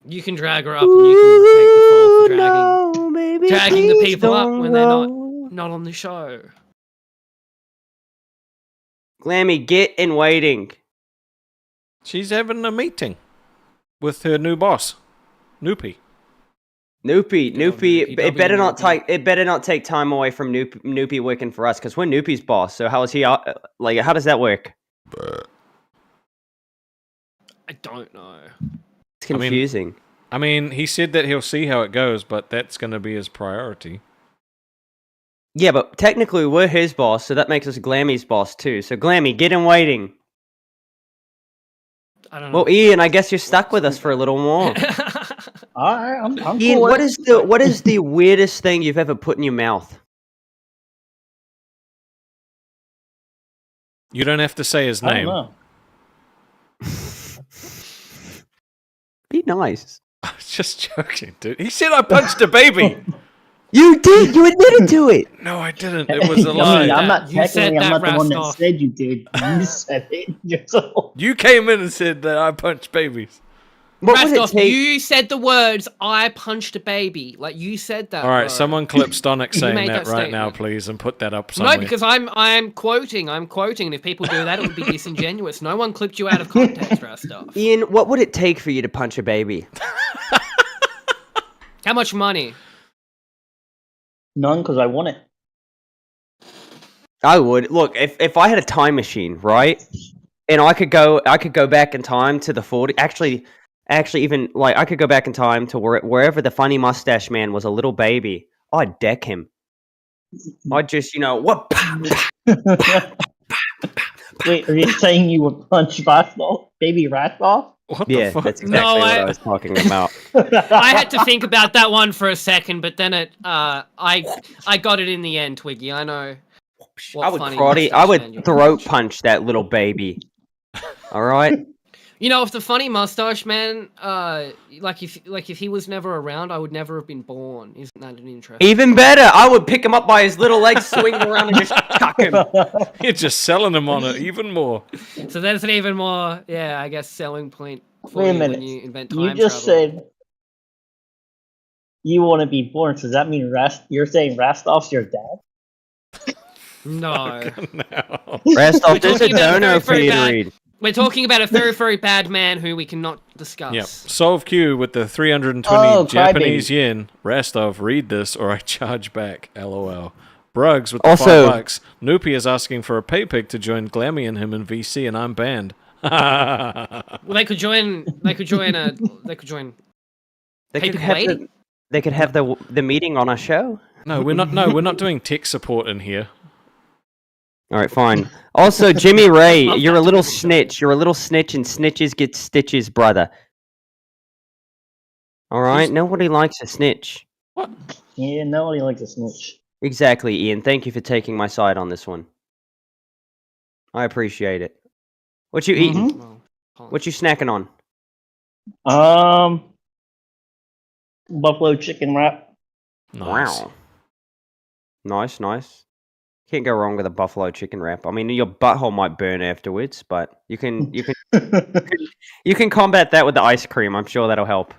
You can drag her up, and you can take the fall for dragging No, baby, dragging the please people up don't when they're go. not on the show. Glammy, get in waiting. She's having a meeting with her new boss, Noopy. Noopy, Noopy, it better not Noopy. take. It better not take time away from Noopy working for us because we're Noopy's boss. So how is he? Like, how does that work? I don't know. It's confusing. I mean, he said that he'll see how it goes, but that's going to be his priority. Yeah, but technically we're his boss, so that makes us Glammy's boss too. So Glammy, get in waiting. I don't know. Well, Ian, I guess you're stuck with us for a little more. Alright, I'm Ian, cool. what is the weirdest thing you've ever put in your mouth? You don't have to say his I don't name. know. Be nice. I was just joking, dude. He said I punched a baby. You did. You admitted to it. No, I didn't. It was a I lie. mean, I'm not You said technically. I'm that, not the one that Rastov. said you did. You said it yourself. You came in and said that I punched babies. What would it Rastov, take? you said the words, I punched a baby. Like, you said that. All right, bro. someone clip Stonic You saying made that that right now, statement. please, and put that up somewhere. No, because I'm quoting, and if people do that, it would be disingenuous. No one clipped you out of context, Rastov. Ian, what would it take for you to punch a baby? How much money? None, because I won it. I would look if I had a time machine, right? And I could go back in time to the 40. Actually, even like I could go back in time to wherever the funny mustache man was a little baby. I'd deck him. I'd just what? Wait, are you saying you would punch Rastolf? Baby Rastolf? What Yeah, the fuck? that's exactly what I was talking about. I had to think about that one for a second, but then I got it in the end, Twiggy. I know. I would throat punch that little baby. All right. You know, if the funny mustache man, like if he was never around, I would never have been born. Isn't that an interesting? Even better, I would pick him up by his little legs, swing him around, and just chuck him. You're just selling him on it even more. So there's an even more, I guess, selling point for Wait a you minute. when you invent time You just travel. said you want to be born. So does that mean you're saying Rastolf's your dad? No. Rastolf, there's a donor for you to read. We're talking about a very, very bad man who we cannot discuss. Yep. Solve Q with the 320 Oh, Japanese crybaby. yen. Rastov, read this or I charge back. LOL. Bruggs with the Also- $5. Noopy is asking for a pay pig to join Glammy and him in VC, and I'm banned. Well, they could join. They could join. They Pay could pig have lady? they could have the meeting on our show. No, we're not doing tech support in here. All right, fine. Also, Jimmy Ray, you're a little snitch. You're a little snitch, and snitches get stitches, brother. All right, nobody likes a snitch. What? Yeah, nobody likes a snitch. Exactly, Ian. Thank you for taking my side on this one. I appreciate it. What you eating? Well, What you snacking on? Buffalo chicken wrap. Nice. Wow. Nice. Can't go wrong with a buffalo chicken wrap. I mean, your butthole might burn afterwards, but you can combat that with the ice cream. I'm sure that'll help.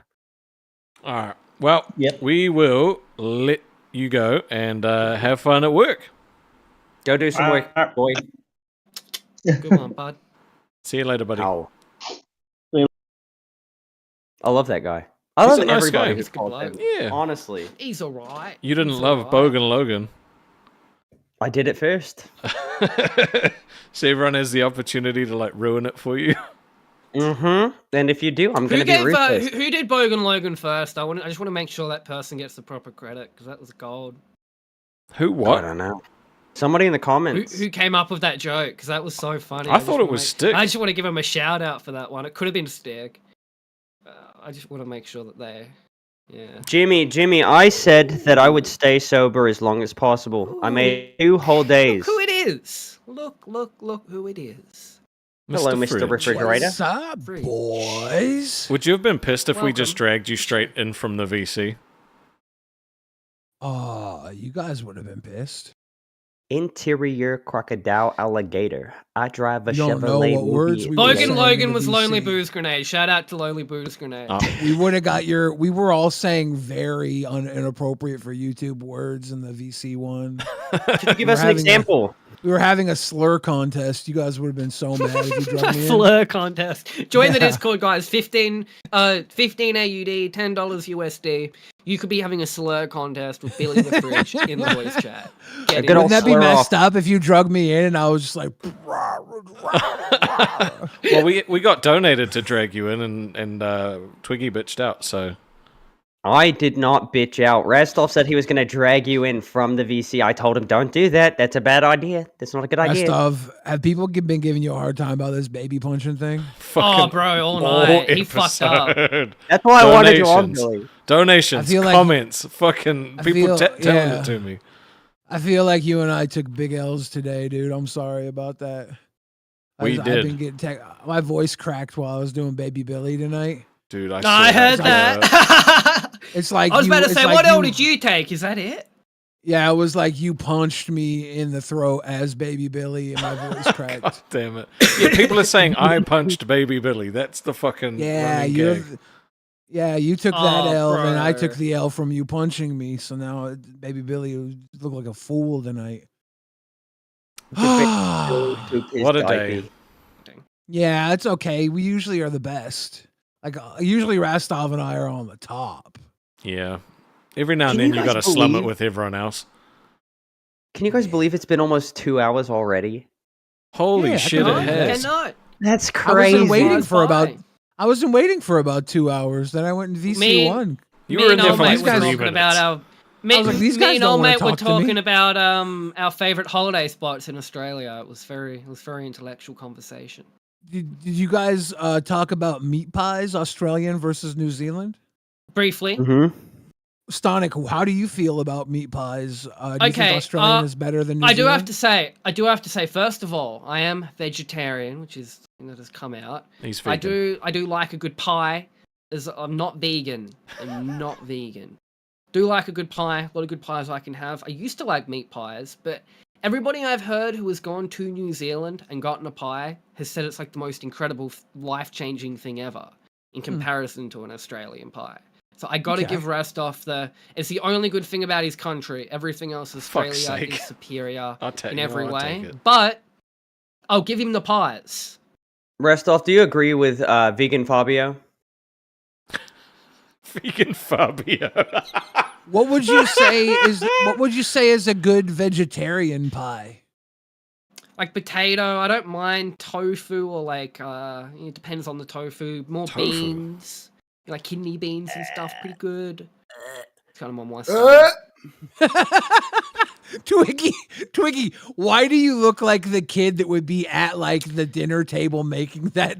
All right. Well, Yep. we will let you go and have fun at work. Go do some work, boy. good one, bud. See you later, buddy. Ow. I love that guy. I He's love a nice everybody guy. who's He's a good called bloke. him. Yeah. Honestly, He's alright. You didn't He's love alright. Bogan Logan. I did it first. So everyone has the opportunity to ruin it for you. Mm-hmm. And if you do, I'm going Who to be gave? ruthless. Who did Bogan Logan first? I just want to make sure that person gets the proper credit because that was gold. Who? I What? don't know. Somebody in the comments. Who came up with that joke? Because that was so funny. I just thought it wanna was make- Stick. I just want to give him a shout out for that one. It could have been Stick. I just want to make sure that they. Yeah. Jimmy, I said that I would stay sober as long as possible. I made 2 whole days. Look who it is. Look who it is. Hello, Mr. Fridge. Refrigerator. What's up, Fridge. boys? Would you have been pissed if we just Welcome. dragged you straight in from the VC? Oh, you guys would have been pissed. Interior crocodile alligator. I drive a You don't know Chevrolet what words movie. we were Bogan saying Logan in the was Lonely VC. Booze Grenade. Shout out to Lonely Booze Grenade. Oh. We would have got your. We were all saying very inappropriate for YouTube words in the VC one. Could you give We're us an having example? We were having a slur contest. You guys would have been so mad if you drugged me in. Slur contest. Join the Yeah. Discord, guys. 15 AUD, $10 USD. You could be having a slur contest with Billy the Fridge in the voice chat. Get good in. old Wouldn't that be slur messed off. up if you drugged me in and I was just like, Well, we got donated to drag you in, and Twiggy bitched out. So I did not bitch out. Rastolf said he was going to drag you in from the VC. I told him, don't do that. That's a bad idea. That's not a good idea. Rastov, have people been giving you a hard time about this baby punching thing? Oh, fucking bro, all night. He fucked up. episode. That's why I wanted you on, Donations. Billy. Donations, I feel like- comments, fucking I people feel- telling yeah. it to me. I feel like you and I took big L's today, dude. I'm sorry about that. We I've did. been getting my voice cracked while I was doing Baby Billy tonight. Dude, I, I saw heard that. It's like I was about to it's say, like what L did you take? Is that it? Yeah, it was like you punched me in the throat as Baby Billy, and my voice cracked. God damn it. Yeah, people are saying I punched Baby Billy. That's the fucking Yeah, running you're. gag. Yeah, you took that Oh, L, and I bro. took the L from you punching me. So now Baby Billy looked like a fool tonight. What a day. Yeah, it's okay. We usually are the best. Like usually Rastov and I are on the top. Yeah. Every now and Can then you you guys got to slum it believe- with everyone else. Can you guys believe it's been almost 2 hours already? Holy Yeah, I shit, can it believe it. has. Cannot. That's I crazy. wasn't waiting Flies for about. by. I wasn't waiting for about 2 hours. Then I went in VC1. You me were in and there old for like mate 3 were minutes. talking about our. Me, was like, these me guys and don't old wanna mate were talk to me. talking about our favorite holiday spots in Australia. It was very intellectual conversation. Did you guys talk about meat pies, Australian versus New Zealand? Briefly. Mm-hmm. Stonic, how do you feel about meat pies? Do you think Okay, Australian is better than New I Zealand? do have to say, first of all, I am vegetarian, which is something that has come out. He's I vegan. do like a good pie. I'm not vegan. I'm not vegan. Do like a good pie. A lot of good pies I can have. I used to like meat pies, but everybody I've heard who has gone to New Zealand and gotten a pie has said it's like the most incredible, life-changing thing ever in comparison to an Australian pie. So I gotta Okay. give Restov it's the only good thing about his country. Everything else, Australia sake. is superior I'll take in you, every I'll way. take it. But I'll give him the pies. Restov, do you agree with vegan Fabio? Vegan Fabio. What would you say is a good vegetarian pie? Like potato, I don't mind tofu or like it depends on the tofu. More Tofu? beans, like kidney beans and stuff, pretty good. It's kind of on my side. Twiggy, why do you look like the kid that would be at like the dinner table making that?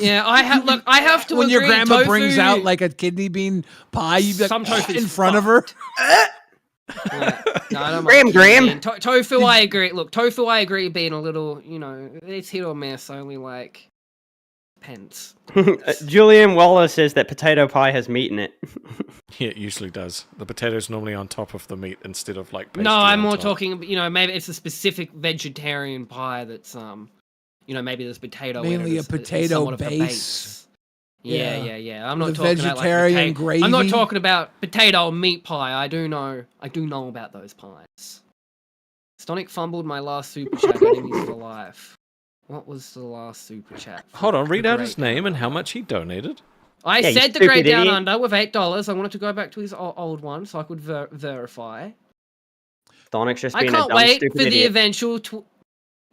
Yeah, I have to when your agree, grandma tofu- brings out like a kidney bean pie, you'd be like, Some tofu's in front of her. Yeah. No, I don't Graham, mind Graham. kidney bean. Tofu, I agree. Look, tofu, I agree being a little, it's hit or miss. Only like pence. Julian Waller says that potato pie has meat in it. Yeah, it usually does. The potato's normally on top of the meat instead of like pastry No, I'm on more top. talking. Maybe it's a specific vegetarian pie that's maybe there's potato. in it Mainly a as potato somewhat of the base. Yeah. Yeah. I'm not With talking about like vegetarian potato. I'm not gravy. talking about potato or meat pie. I do know about those pies. Stonic fumbled my last super chat. Enemies for life. What was the last super chat? Hold on, read The out Great his name Down and how Under. much he donated. I Yeah, you said the stupid Great Down idiot. Under with $8. I wanted to go back to his old one so I could verify. Donic's just I being a can't dumb, wait stupid for the idiot. eventual.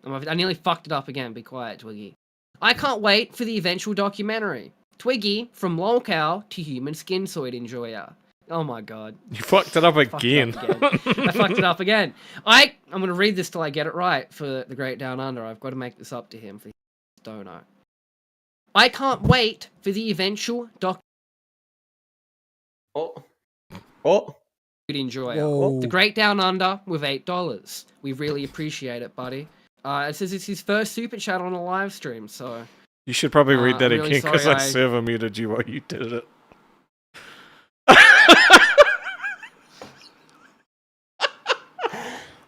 I nearly fucked it up again. Be quiet, Twiggy. I can't wait for the eventual documentary. Twiggy from lolcow to human skinsoid enjoyer. Oh my god. You fucked it up Fucked it again. up again. I fucked it up again. I'm gonna read this till I get it right for the Great Down Under. I've got to make this up to him for his dono. I can't wait for the eventual Oh. enjoyer. Whoa. The Great Down Under with $8. We really appreciate it, buddy. It says it's his first super chat on a live stream, so You should probably read that I'm really again because sorry I I- server muted you while you did it.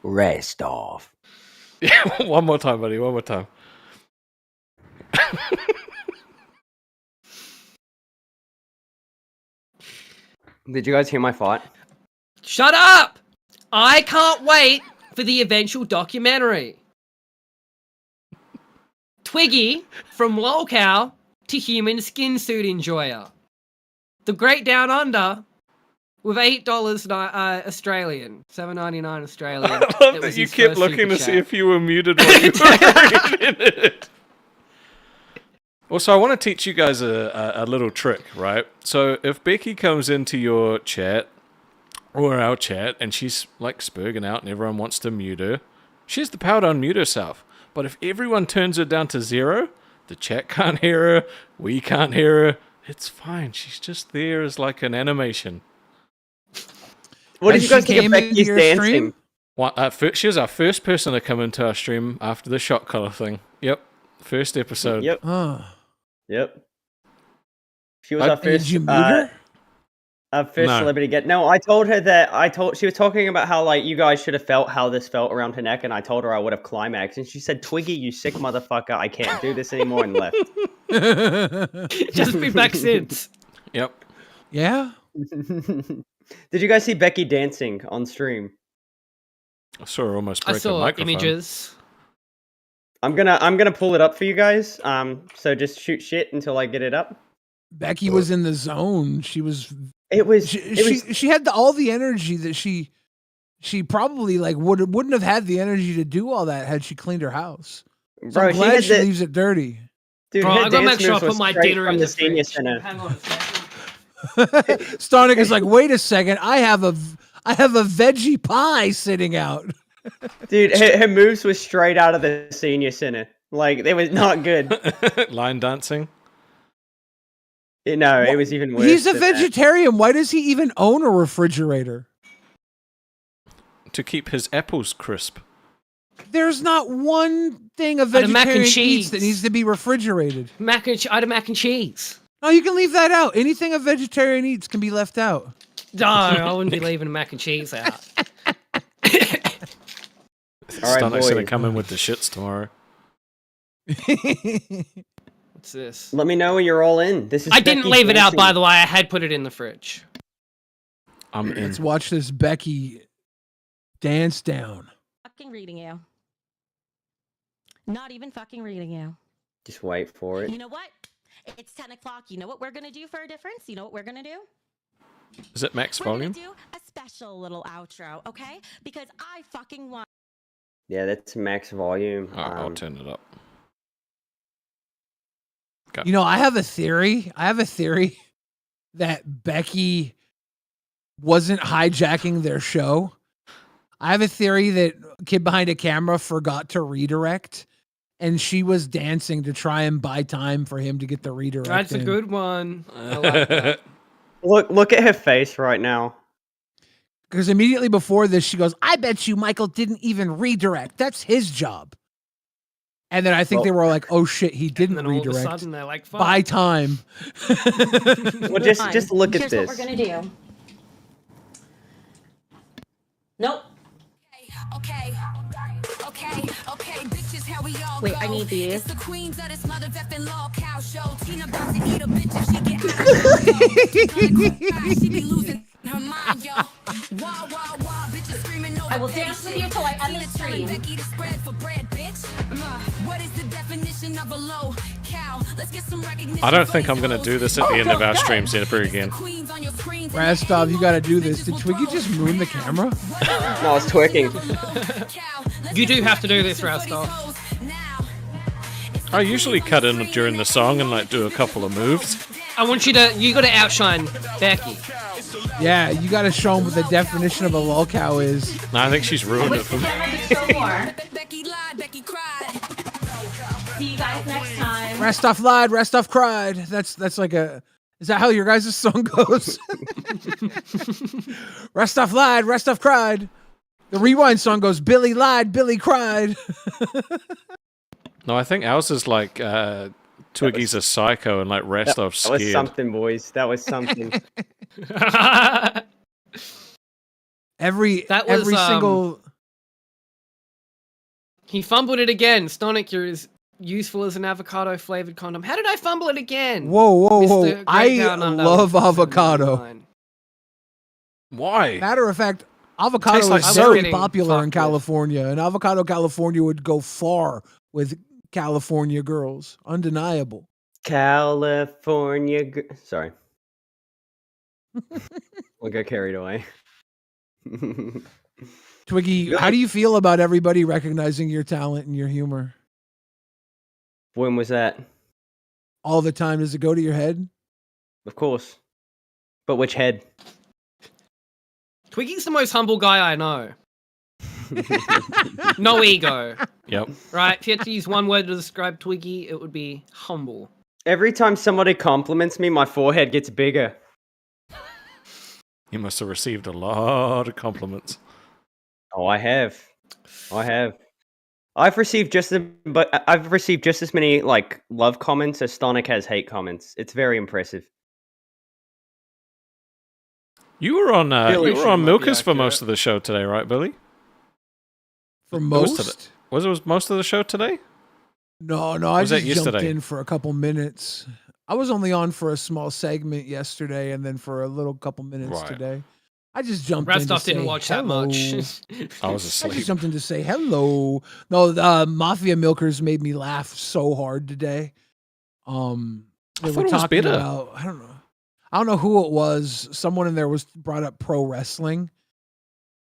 Rest off. Yeah, one more time, buddy. One more time. Did you guys hear my fight? shut up! I can't wait for the eventual documentary. Twiggy from lolcow to human skin suit enjoyer. The Great Down Under with $8 Australian, $7.99 Australian. I love It that was you his kept first looking to super see chat. if you were muted while you were reading it. Also, I want to teach you guys a little trick, right? So if Becky comes into your chat or our chat and she's like spurging out and everyone wants to mute her, she has the power to unmute herself. But if everyone turns her down to 0, the chat can't hear her, we can't hear her, it's fine. She's just there as like an animation. What did Has you guys she think of came into Becky's your dancing? stream? She was our first person to come into our stream after the shot collar thing. Yep. First episode. Yep. Huh. Yep. She was I- our first. Did you mute her? Our first No. celebrity get. No, I told her that. She was talking about how like you guys should have felt how this felt around her neck, and I told her I would have climaxed, and she said, "Twiggy, you sick motherfucker, I can't do this anymore," and left. Just been back since. Yep. Yeah. Did you guys see Becky dancing on stream? I saw her almost I break a saw microphone. images. I'm gonna pull it up for you guys. So just shoot shit until I get it up. Becky was in the zone. She was It was. She had all the energy that she probably like wouldn't have had the energy to do all that had she cleaned her house. So Bro, I'm glad she the, leaves it dirty. dude, Bro, her I gotta make dance sure I moves put was my straight dinner from in the the senior fridge. center. Hang on a second. Stonik is like, wait a second, I have a veggie pie sitting out. Dude, her moves was straight out of the senior center. Like, they was not good. Line dancing. No, it was even worse. He's a than that. vegetarian. Why does he even own a refrigerator? To keep his apples crisp. There's not one thing a mac and vegetarian eats cheese. that needs to be refrigerated. I had a mac and cheese. No, you can leave that out. Anything a vegetarian eats can be left out. No, I wouldn't be leaving a mac and cheese out. Stonic's gonna come in with the shits tomorrow. What's this? Let me know when you're all in. This is. I didn't leave it out, by the way. I had put it in the fridge. I'm in. Let's watch this Becky dance down. Fucking reading you. Not even fucking reading you. Just wait for it. You know what? It's 10 o'clock. You know what we're gonna do for a difference? You know what we're gonna do? Is it max We're volume? gonna do a special little outro, okay? Because I fucking want. Yeah, that's max volume. I'll turn it up. Go. You know, I have a theory. That Becky wasn't hijacking their show. I have a theory that kid behind a camera forgot to redirect, and she was dancing to try and buy time for him to get the redirect. That's a in. good one. I like that. Look at her face right now. Because immediately before this, she goes, I bet you Michael didn't even redirect. That's his job. And then I think they were like, oh shit, he didn't And then all of a redirect. sudden they're like, fuck. Buy time. Well, just look at Here's this. what we're gonna do. Nope. Okay, bitches, how we all Wait, go. I need these. It's the queens of this mother effing law cow show. Tina about to eat a bitch if she get out. She be losing her mind, yo. Wah, wah, wah, bitches screaming over. I will dance with you till I end the stream. Becky to spread for bread, bitch. What is the definition of a low cow? Let's get some recognition. I don't think I'm gonna do this at the end of our streams ever again. Rastov, you gotta do this. Did Twiggy just moon the camera? No, I was twerking. You do have to do this, Rastov. I usually cut in during the song and like do a couple of moves. I want you gotta outshine Becky. Yeah, you gotta show him what the definition of a lol cow is. No, I think she's ruined it for me. See you guys next time. Rastov lied, Rastov cried. That's like a. Is that how your guys' song goes? Rastov lied, Rastov cried. The rewind song goes, Billy lied, Billy cried. No, I think ours is like Twiggy's a psycho and like Rastov's That scared. was something, boys. That was something. every single. He fumbled it again. Stonic, you're as useful as an avocado flavored condom. How did I fumble it again? Whoa. Mr. Great I Down Under love avocado. 79. Why? Matter of fact, avocado Tastes like is syrup. very popular in Fuck California, and avocado California would go far with California girls. Undeniable. California. Sorry. We'll get carried away. Twiggy, how do you feel about everybody recognizing your talent and your humor? When was that? All the time. Does it go to your head? Of course. But which head? Twiggy's the most humble guy I know. No ego. Yep. Right? If you had to use one word to describe Twiggy, it would be humble. Every time somebody compliments me, my forehead gets bigger. You must have received a lot of compliments. Oh, I have. I've received just as many like love comments as Stonic has hate comments. It's very impressive. You were on Billy you were should on not be Milkers for accurate. most of the show today, right, Billy? For Was most? it most of the show today? No, I Was that just jumped yesterday? in for a couple minutes. I was only on for a small segment yesterday and then for a little couple minutes Right. today. I just jumped in to Rastov didn't say watch hello. that much. I was I asleep. just jumped in to say hello. No, the Mafia Milkers made me laugh so hard today. They I were thought it was talking better. about, I don't know. I don't know who it was. Someone in there was brought up pro wrestling,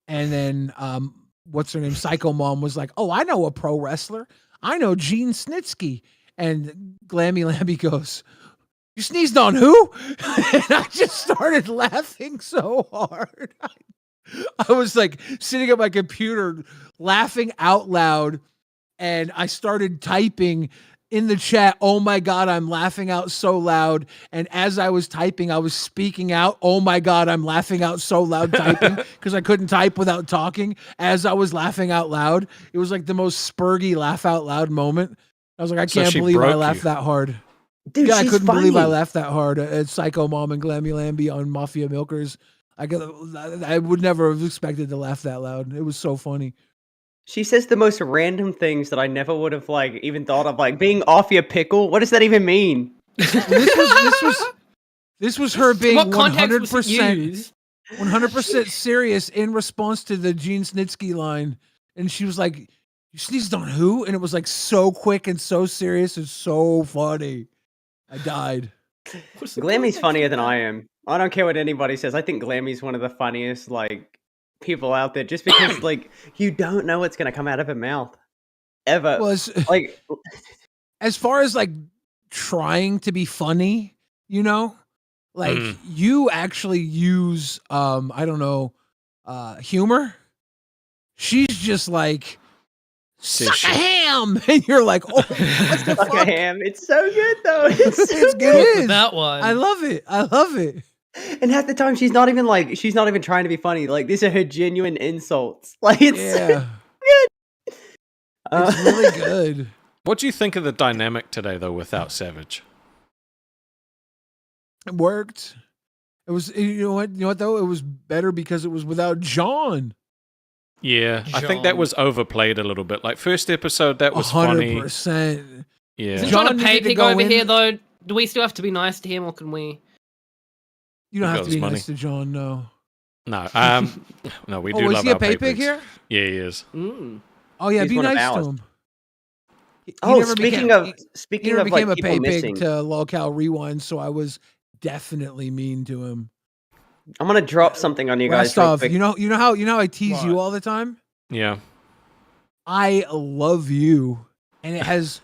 and then what's her name? Psycho Mom was like, "Oh, I know a pro wrestler. I know Gene Snitsky." And Glammy Lamby goes, "You sneezed on who?" And I just started laughing so hard. I was like sitting at my computer laughing out loud, and I started typing in the chat, "Oh my God, I'm laughing out so loud." And as I was typing, I was speaking out, "Oh my God, I'm laughing out so loud," typing because I couldn't type without talking as I was laughing out loud. It was like the most spurgy laugh out loud moment. I was like, I can't believe I laughed that hard. Dude, I she's couldn't funny. believe I laughed that hard at Psycho Mom and Glammy Lamby on Mafia Milkers. I would never have expected to laugh that loud. It was so funny. She says the most random things that I never would have like even thought of, like being off your pickle. What does that even mean? This was her being What context was it 100% used? 100% serious in response to the Gene Snitsky line, and she was like, "You sneezed on who?" And it was like so quick and so serious and so funny. I died. Glammy's funnier than I am. I don't care what anybody says. I think Glammy's one of the funniest like people out there, just because like you don't know what's gonna come out of her mouth ever. Well, Like, as far as like trying to be funny, you know, like you actually use I don't know, humor. She's just like, "Suck a ham," and you're like, "Oh, what the suck a fuck?" ham. It's so good though. It's so It's good. good. That one. I love it. I love it. And half the time she's not even trying to be funny. Like these are her genuine insults. Like it's so Yeah, good. it's really good. What do you think of the dynamic today, though, without Savage? It worked. It was, you know what though? It was better because it was without John. Yeah, I think that John. was overplayed a little bit. Like, first episode, that was funny. 100%. Yeah. Isn't John John a pay needed to pig go over in- here though? Do we still have to be nice to him, or can we? You don't He have got to be his money. nice to John, no. No, no, we do Oh, love is he a our pay pay pig here? Yeah, he is. Mm. Oh yeah, He's be one of nice ours. to him. He Oh, never speaking became- of he never became like a people pay missing, pig to Lolcow Rewind, so I was definitely mean to him. I'm gonna drop something on you guys real Rostov, quick. you know how I tease you What? all the time? Yeah. I love you, and it has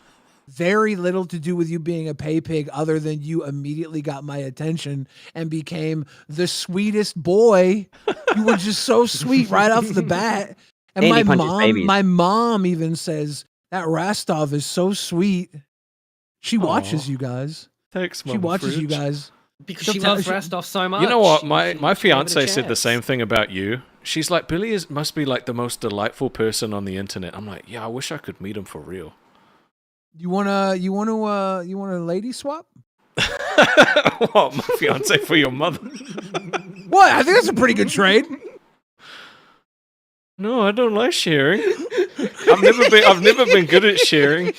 very little to do with you being a pay pig other than you immediately got my attention and became the sweetest boy. You were just so sweet right off the bat. And Andy punches babies. my mom even says that Rostov is so sweet. She watches Aw. you guys. Thanks, She watches you guys. Because She'll she tell- loves she- Rostov so much. You know what? she My gave it a fiance said the chance. same thing about you. She's like, Billy must be like the most delightful person on the internet. I'm like, yeah, I wish I could meet him for real. You wanna lady swap? What, my fiance for your mother? What? I think that's a pretty good trade. No, I don't like sharing. I've never been good at sharing.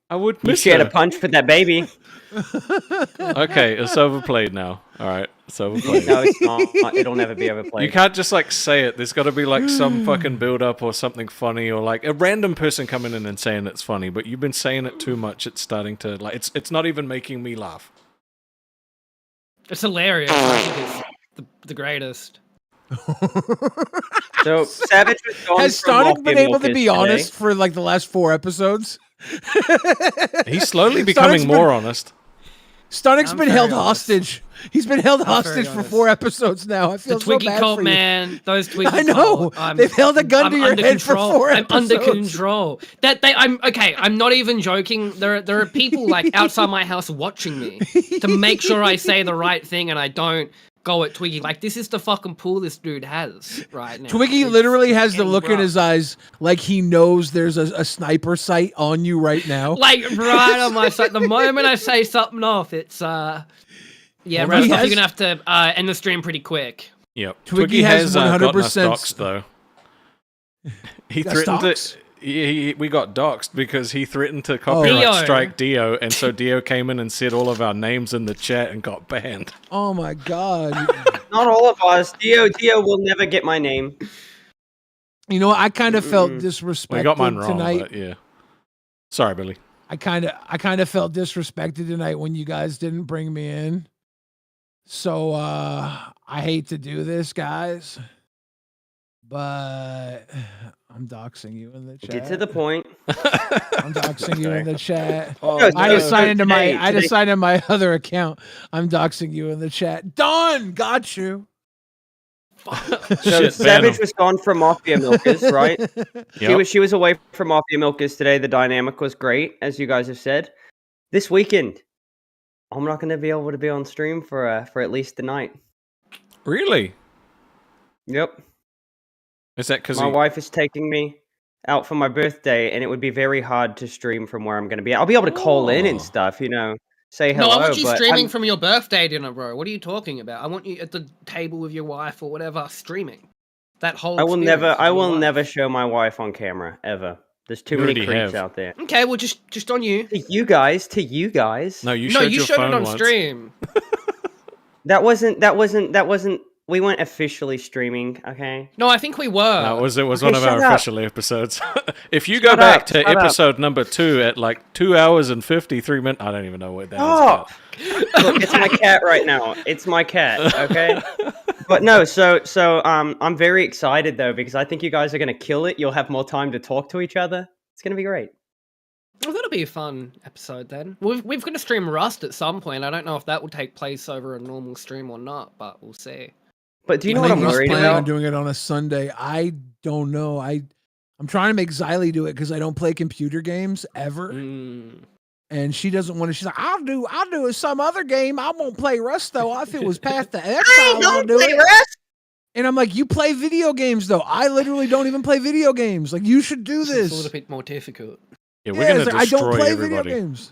I would You miss shared her. a punch for that baby. Okay, it's overplayed now. All right, it's overplayed. No, it's not. It'll never be overplayed. You can't just like say it. There's got to be like some fucking build up or something funny, or like a random person coming in and saying it's funny. But you've been saying it too much. It's starting to like it's not even making me laugh. It's hilarious. I think it's the greatest. So Savage was gone Has from Sonic Mafia been able to Milkers be today. honest for like the last 4 episodes? He's slowly becoming more honest. Sonic's I'm been very held honest. hostage. He's been held very hostage for honest. 4 episodes now. I The feel so Twiggy bad cult, for you. man. Those Twiggy I know. cult. They've held a gun I'm to your under head for control. 4 I'm under episodes. control. I'm okay. I'm not even joking. There are people like outside my house watching me to make sure I say the right thing and I don't go at Twiggy. Like, this is the fucking pool this dude has right now. Twiggy It's literally has the getting look in rough. his eyes like he knows there's a sniper sight on you right now. Like right on my side. The moment I say something off, it's yeah, He Rostov, has- you're gonna have to end the stream pretty quick. Yep. Twiggy has gotten us 100% doxxed though. He Got threatened doxxed? to. We got doxxed because he threatened to copyright Dio. strike Dio, and so Dio came in and said all of our names in the chat and got banned. Oh my god. Not all of us. Dio will never get my name. You know, I kind of felt Mm-mm. We disrespected got mine wrong, tonight. but yeah. Sorry, Billy. I kind of felt disrespected tonight when you guys didn't bring me in. So I hate to do this, guys, but I'm doxing you in the chat. Get to the point. I'm doxing you in the chat. Oh, I no. just signed into my Today- just signed in my other account. I'm doxing you in the chat. Done. Got you. So Shit, Savage Venom. was gone from Mafia Milkers, right? Yep. She was away from Mafia Milkers today. The dynamic was great, as you guys have said. This weekend, I'm not going to be able to be on stream for at least the night. Really? Yep. Is that because My wife is taking me out for my birthday, and it would be very hard to stream from where I'm going to be. I'll be able to call in and Oh. stuff, say hello. No, I want you but streaming I'm- from your birthday dinner, bro. What are you talking about? I want you at the table with your wife or whatever, streaming. That whole. I will experience with I your will wife. never show my wife on camera ever. There's too You many already creeps have. out there. Okay, well, just on you. To you guys. No, you No, showed you your showed phone it on once. stream. That wasn't. We weren't officially streaming. Okay. No, I think we were. No, it was Okay, one of our shut up. official episodes. If you go Shut back up, to shut up. episode number 2 at like 2 hours and 53 minutes, I don't even know what that is. Oh, look, it's my cat right now. It's my cat. Okay. But no, so I'm very excited though because I think you guys are gonna kill it. You'll have more time to talk to each other. It's gonna be great. Well, that'll be a fun episode then. We've got to stream Rust at some point. I don't know if that will take place over a normal stream or not, but we'll see. But do you know I what think I'm he's worried planning on about? doing it on a Sunday. I don't know. I'm trying to make Xylee do it because I don't play computer games ever. Mm. And she doesn't want to. She's like, I'll do it some other game. I won't play Rust though. If it was past the X, I want to do it. Rust. And I'm like, you play video games though. I literally don't even play video games. Like, you should do It's a little this. bit more difficult. Yeah, Yeah, we're it's gonna like, I don't destroy play everybody. video games.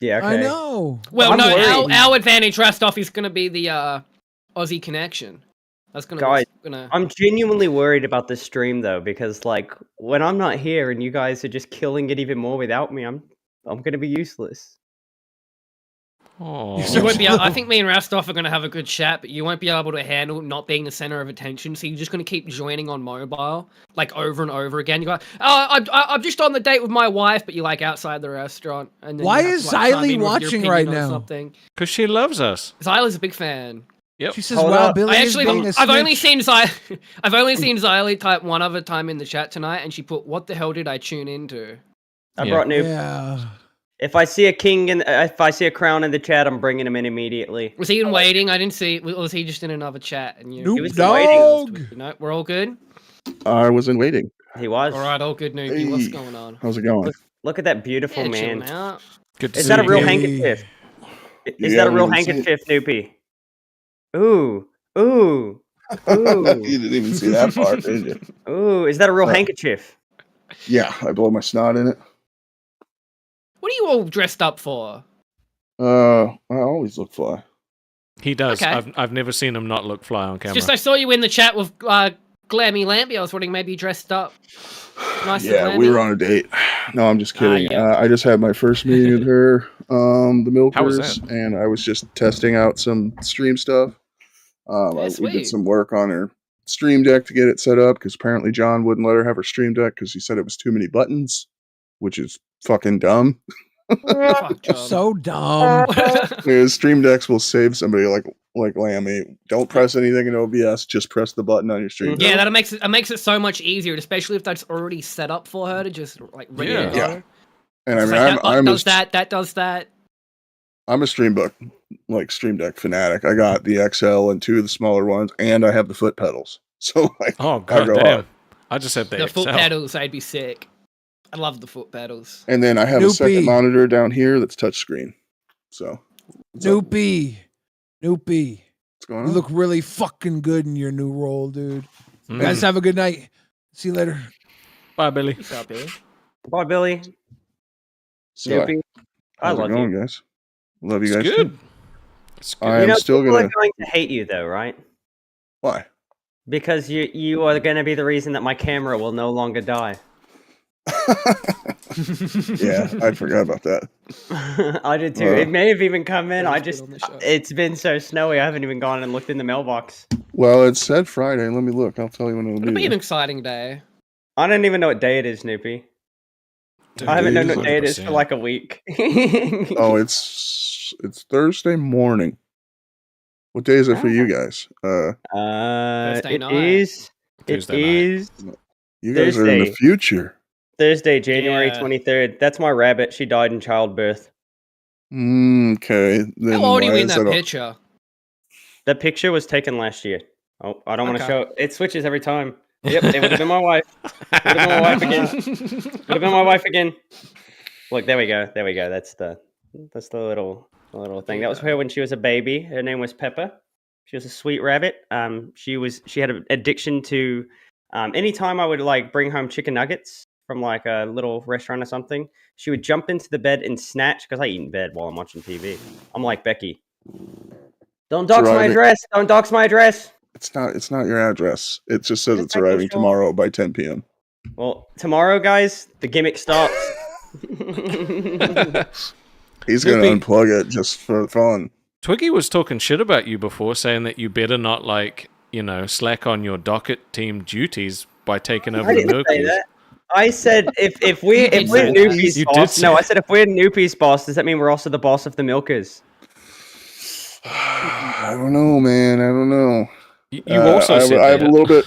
Yeah, okay. I know. Well, I'm no, worried. our advantage rest off is going to be the Aussie connection. That's going Guys, to. I'm genuinely worried about this stream though because like when I'm not here and you guys are just killing it even more without me, I'm gonna be useless. Oh. You won't be. I think me and Rastoff are going to have a good chat, but you won't be able to handle not being the center of attention. So you're just going to keep joining on mobile, like over and over again. You go, oh, I'm just on the date with my wife, but you're like outside the restaurant. And then Why you have is to, like, chime Xylee in with your watching opinion right on now? Something. Because she loves us. Zyla's a big fan. Yep. She says, Hold "Well, up. Billy I is actually, being a I've only snitch." seen I've only seen Xylee type one other time in the chat tonight, and she put, "What the hell did I tune into?" I Yeah. brought new. Yeah. If I see a king and if I see a crown in the chat, I'm bringing him in immediately. Was he in waiting? I didn't see. Or was he just in another chat? And you, Nope, was dog. No, we're all good. I was in waiting. He was. All right, all good, Nuki. What's Hey. going on? How's it going? Look at that beautiful Yeah, man. chilling out. Good to Is see that a you, real Kate. handkerchief? Is You that a haven't real even seen handkerchief, Snoopy? Ooh, ooh, ooh, You didn't even see that part, did you? ooh! Is that a real Uh, handkerchief? Yeah, I blow my snot in it. What are you all dressed up for? I always look fly. He does. Okay. I've never seen him not look fly on It's camera. just I saw you in the chat with Glammy Lampy. I was wondering maybe you dressed up. Nice and Yeah, we glammy. were on a date. No, I'm just kidding. yeah. I just had my first meeting with her, the How was Milkers, that? and I was just testing out some stream stuff. We sweet. did some work on her stream deck to get it set up because apparently John wouldn't let her have her stream deck because he said it was too many buttons, which is fucking dumb. Fuck, John. So dumb. His stream decks will save somebody like Lammy. Don't press anything in OBS. Just press the button on your stream. Yeah, deck. that makes it so much easier, especially if that's already set up for her to just like ready to Yeah. go. Yeah. And I It's mean, like, that button I'm does that. That does that. I'm a stream deck fanatic. I got the XL and two of the smaller ones, and I have the foot pedals. So like, Oh I god go damn! hard. I just have the, The foot XL. pedals, I'd be sick. I love the foot pedals. And then I have a second Noopy. monitor down here that's touchscreen. So what's up? Noopy. Noopy. What's going You on? look really fucking good in your new role, dude. Mm. Guys, have a good night. See you later. Bye, Billy. What's up, Billy? Bye, Billy. So, Snoopy. I how's it love going, you. guys? Love you It's guys good. too. It's good. I am still people are gonna. going to hate you though, right? Why? Because you are going to be the reason that my camera will no longer die. Yeah, I forgot about that. I did too. It may have even come in. It's been so snowy. I haven't even gone and looked in the mailbox. Well, it said Friday. Let me look. I'll tell you when it'll It'll be be. an exciting day. I don't even know what day it is, Snoopy. Dude, I haven't known what days? day it is for like a week. Oh, it's Thursday morning. What day is it for you guys? Thursday It night. is. It Tuesday night. is You guys are in the Thursday. future. Thursday, January Yeah. 23rd. That's my rabbit. She died in childbirth. Okay. Then How old are you why in is that that? picture? The picture was taken last year. Oh, I don't want to Okay. show it. It switches every time. Yep, it would have been my wife. Would have been my wife again. Would have been my wife again. Look, there we go. There we go. That's the little thing. That was her when she was a baby. Her name was Pepper. She was a sweet rabbit. She had an addiction to anytime I would like bring home chicken nuggets from like a little restaurant or something, she would jump into the bed and snatch, because I eat in bed while I'm watching TV. I'm like, Becky, don't dox my arriving- address. Don't dox my address. It's not your address. It just says Just it's making arriving sure. tomorrow by 10 p.m. Well, tomorrow, guys, the gimmick starts. He's gonna Maybe- unplug it just for fun. Twiggy was talking shit about you before, saying that you better not, like, you know, slack on your docket team duties by taking over I the didn't say Milkies. that. I said if we're did we're say that. Noopy's You did boss. say No, I that. said if we're Noopy's boss, does that mean we're also the boss of the Milkers? I don't know, man. I don't know. You also I said have that.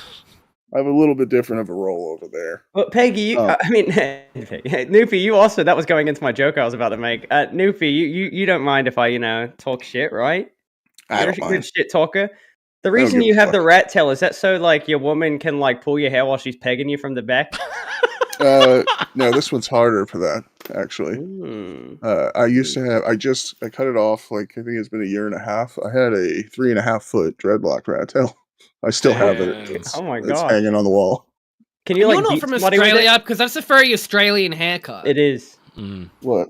I have a little bit different of a role over there. But Peggy, you, Oh. I mean, Noopy, you also, that was going into my joke I was about to make. Noopy, you don't mind if I, talk shit, right? I You're don't a mind. good shit talker. The don't reason give you a have the fuck. rat tail, is that so, like, your woman can, like, pull your hair while she's pegging you from the back? No, this one's harder for that, actually. Hmm. I used to have, I cut it off, like, I think it's been a year and a half. I had a 3.5 foot dreadlock rat tail. I still have it. Damn. It's, Oh my it's God. hanging on the wall. Can you, You're like, not beat from somebody with it? Australia, because that's a very Australian haircut. It is. Mm. What?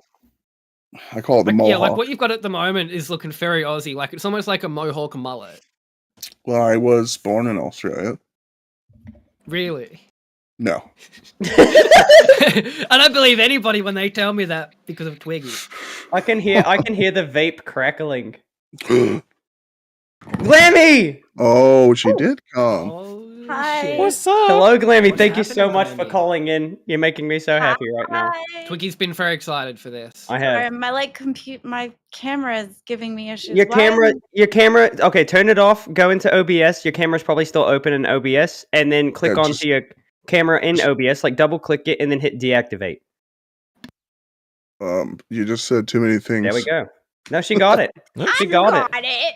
I call it the Like, mohawk. yeah, like what you've got at the moment is looking very Aussie. Like it's almost like a mohawk mullet. Well, I was born in Australia. Really? No. I don't believe anybody when they tell me that because of Twiggy. I can hear the vape crackling. Glammy! Oh, she did come. Oh, Hi. shit. What's up? Hello, Glammy. What's Thank you so happening, much for Glammy? calling in. You're making me so happy right now. Hi. Twiggy's been very excited for this. I Sorry, have. my camera is giving me issues. Your Why camera. Okay, turn it off. Go into OBS. Your camera's probably still open in OBS, and then click Yeah, onto just- your camera in OBS. Like double click it, and then hit deactivate. You just said too many things. There we go. No, she got it. Nope. She got it. it.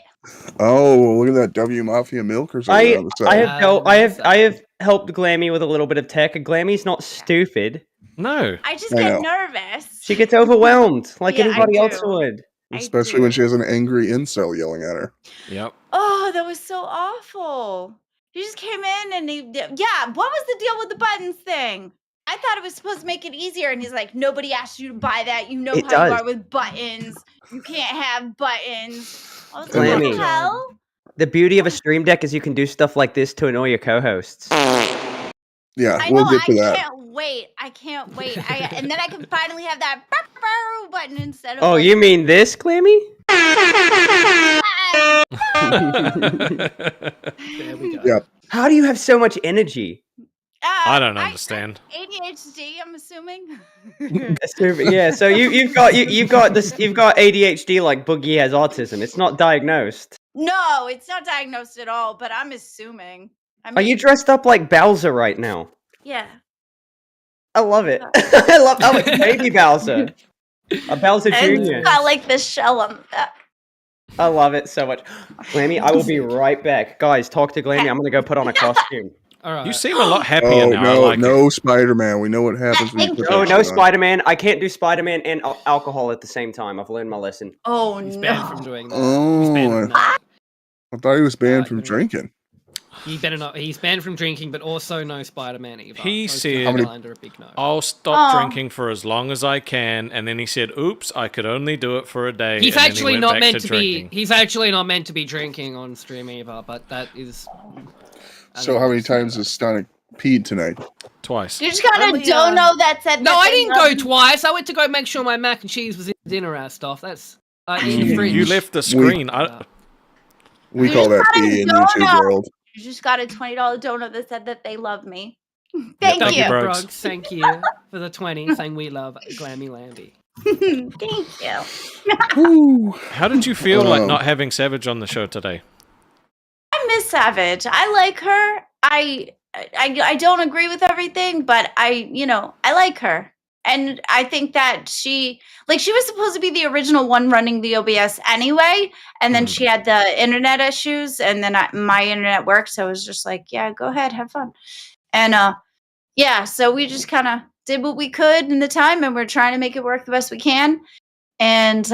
Oh, look at that W Mafia milkers over I on the side. I have helped. I Nice. have helped Glammy with a little bit of tech. Glammy's not stupid. No. I just I get know. nervous. She gets overwhelmed like Yeah, I anybody else do. would. Especially when she has an angry incel yelling at her. Yep. Oh, that was so awful. He just came in and what was the deal with the buttons thing? I thought it was supposed to make it easier, and he's like, nobody asked you to buy that. You know It how you does. are with buttons. You can't have buttons. I was like, what Glammy. the hell? The beauty of a stream deck is you can do stuff like this to annoy your co-hosts. Yeah, I we'll know, get to I that. can't wait. I can't wait. And then I can finally have that button instead of Oh, like, you mean this, Glammy? There we go. Yeah. How do you have so much energy? I don't understand. ADHD, I'm assuming. Yeah, so you've got ADHD like Boogie has autism. It's not diagnosed. No, it's not diagnosed at all, but I'm assuming. Are you dressed up like Bowser right now? Yeah. I love it. I love it's baby Bowser. A Bowser And Jr. it's got like the shell on that. I love it so much. Glammy, I will be right back. Guys, talk to Glammy. I'm gonna go put on a costume. All right. You seem a lot happier Oh, now. I no, like it. no Spider-Man. We know what happens when you put No, that no shit on. Spider-Man. I can't do Spider-Man and alcohol at the same time. I've learned my lesson. Oh He's no. banned from doing that. Oh, He's banned from that. I thought he was banned Uh, from you know. drinking. He better not. He's banned from drinking, but also no Spider-Man either. He Those said- two How many- are under a big no. I'll stop Aw. drinking for as long as I can, and then he said, "Oops, I could only do it for a day." He's and then he actually went not back meant to drinking. be. He's actually not meant to be drinking on stream either. But that is. I So don't how many understand times that. has Sonic peed tonight? Twice. You just got a Only, dono that said No, that I they didn't love go you. twice. I went to go make sure my mac and cheese was in dinner ass stuff. That's in the You, fridge. you left the screen. We You call just that got a pee in donut. YouTube world. You just got a $20 donut that said that they love me. Thank Thank you, you. Brogs. Brogs, thank you for the 20, saying we love Glammy Lamby. Thank you. Whew. How did you feel like Um, not having Savage on the show today? I miss Savage. I like her. I don't agree with everything, but I like her. And I think that she was supposed to be the original one running the OBS anyway, and then she had the internet issues, and then my internet worked, so I was just like, yeah, go ahead, have fun. And yeah, so we just kind of did what we could in the time, and we're trying to make it work the best we can. And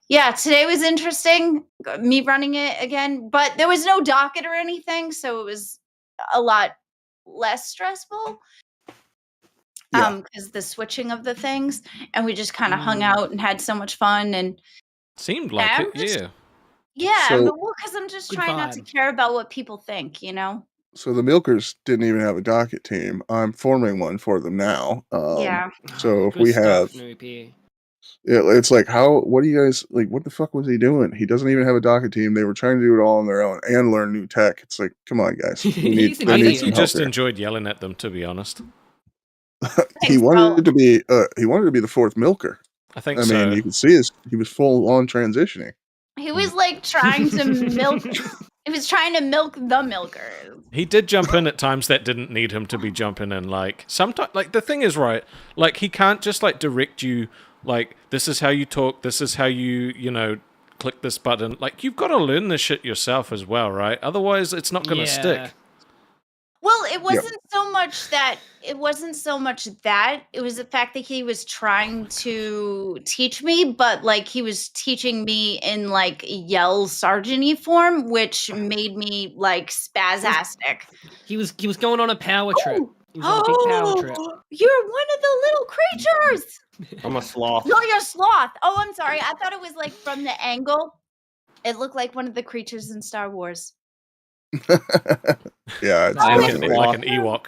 yeah, today was interesting, me running it again, but there was no docket or anything, so it was a lot less stressful. Yeah. Because the switching of the things, and we just kind of hung out and had so much fun, and Seemed like I'm it, just- yeah. yeah, So- but because I'm just Good trying not to vibe. care about what people think, you know? So the Milkers didn't even have a docket team. I'm forming one for them now. Yeah. So if Good we stuff, have, Noopy. it's like, what do you guys like? What the fuck was he doing? He doesn't even have a docket team. They were trying to do it all on their own and learn new tech. It's like, come on, guys. We need, He's an they I need think idiot. some you help just here. enjoyed yelling at them, to be honest. He Thanks, wanted bro. to be the fourth Milker. I think I so. mean, you could see he was full on transitioning. He was like trying to milk. He was trying to milk the milkers. He did jump in at times that didn't need him to be jumping in. Like, sometimes, like, the thing is, right, like, he can't just, like, direct you, like, this is how you talk, this is how you click this button. Like, you've got to learn this shit yourself as well, right? Otherwise, it's not going to stick. Well, it wasn't so much that. It wasn't so much that. It was the fact that he was trying to teach me, but like he was teaching me in like yell sergeant-y form, which made me like spasastic. He was going on a power trip. He was on a big power trip. You're one of the little creatures. I'm a sloth. No, you're a sloth. Oh, I'm sorry. I thought it was like from the angle. It looked like one of the creatures in Star Wars. Yeah, it's Like definitely like an Ewok.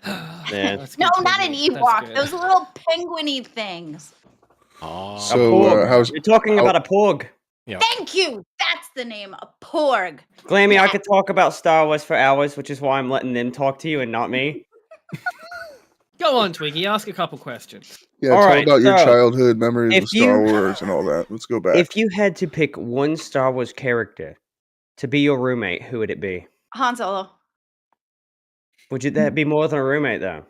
Yeah. That's No, good, not an Twiggy. That's Ewok. good. Those little penguiny things. Oh. So how's You're talking about a porg. Yeah. Thank you. That's the name. A porg. Glammy, I could talk about Star Wars for hours, which is why I'm letting them talk to you and not me. Go on, Twiggy. Ask a couple questions. yeah? All Tell right, about your so, childhood memories if of Star you- Wars and all that. Let's go back. If you had to pick one Star Wars character to be your roommate, who would it be? Han Solo. Would that be more than a roommate, though?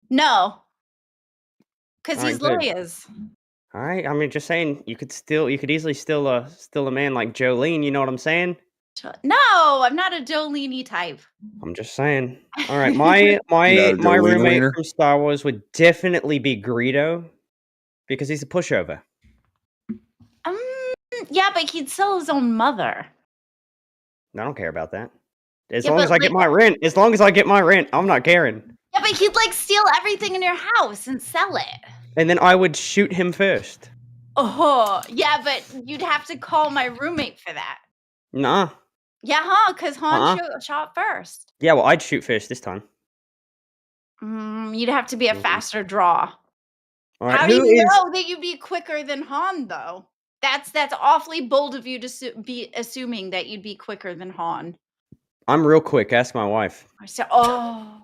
No. Because All right, he's good. lawyers. All right, I mean, just saying, you could easily steal a man like Jolene. You know what I'm saying? No, I'm not a Jolene type. I'm just saying. All right, my Jolene roommate wiener? from Star Wars would definitely be Greedo because he's a pushover. Yeah, but he'd sell his own mother. I don't care about that. As Yeah, long but, as I get like- my rent. As long as I get my rent, I'm not caring. Yeah, but he'd like steal everything in your house and sell it. And then I would shoot him first. Oh, yeah, but you'd have to call my roommate for that. Nah. Yeah, huh? Because Han shot first. Yeah, well, I'd shoot first this time. You'd have to be a faster draw. All right, How do who you is- know that you'd be quicker than Han, though? That's awfully bold of you to be assuming that you'd be quicker than Han. I'm real quick. Ask my wife. So, oh.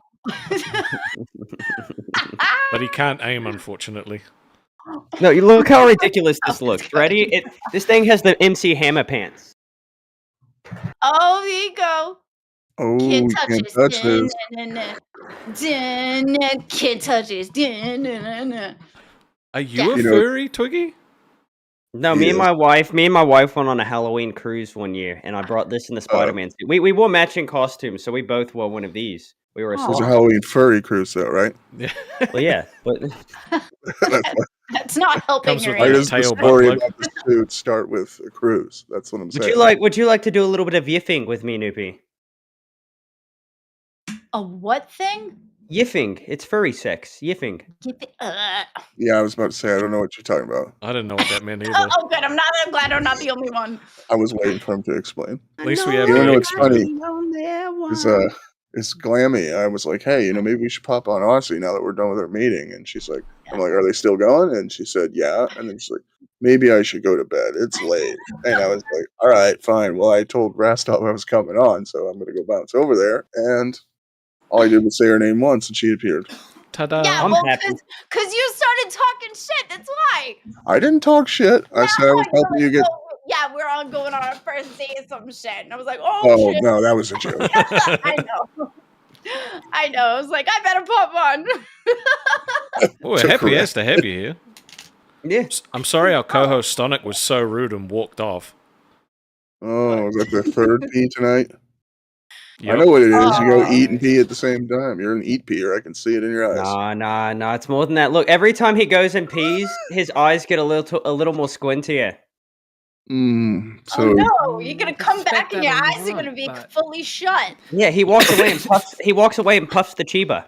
But he can't aim, unfortunately. No, you look how ridiculous this looks. Ready? This thing has the MC Hammer pants. Oh, there you go. Oh, Kid you touches. can't touch this. Kid touches. Are you a You know- furry, Twiggy? No, me and Yes. my wife went on a Halloween cruise one year, and I brought this in the Spider-Man suit. We wore matching costumes, so we both wore one of these. We were a It was a sloth. Halloween furry cruise, though, right? Well, yeah, but That's not helping Comes your with Why like age. a does the tail story butt plug. about the suit start with a cruise? That's what I'm saying. would you like to do a little bit of yiffing with me, Noopy? A what thing? Yiffing. It's furry sex. Yiffing. Yeah, I was about to say, I don't know what you're talking about. I didn't know what that meant either. Oh, good. I'm glad I'm not the only one. I was waiting for him to explain. At least we have You the know what's expert. funny? It's Glammy. I was like, hey, maybe we should pop on Aussie now that we're done with our meeting. And she's like, I'm like, are they still going? And she said, yeah. And then she's like, maybe I should go to bed. It's late. And I was like, all right, fine. Well, I told Rastov I was coming on, so I'm going to go bounce over there. And All I did was say her name once, and she appeared. Ta-da! Yeah, I'm well, happy. because you started talking shit. That's why. I didn't talk shit. I said I was You're helping you like, get. "Oh, yeah, we're all going on our first date or some shit," and I was like, "Oh, Oh shit." no, that was a joke. I know. I know. I was like, I better pop on. Oh, So happy correct. as to have you here. Yeah. I'm sorry our co-host Stonic was so rude and walked off. Oh, is that the third pee tonight? I Yep. know what it is. You go Oh. eat and pee at the same time. You're an eat peer. I can see it in your eyes. Nah. It's more than that. Look, every time he goes and pees, his eyes get a little more squintier. So Oh no, you're gonna come Respect back and that your all you eyes are gonna want, be but- fully shut. Yeah, he walks away and puffs. He walks away and puffs the chiba.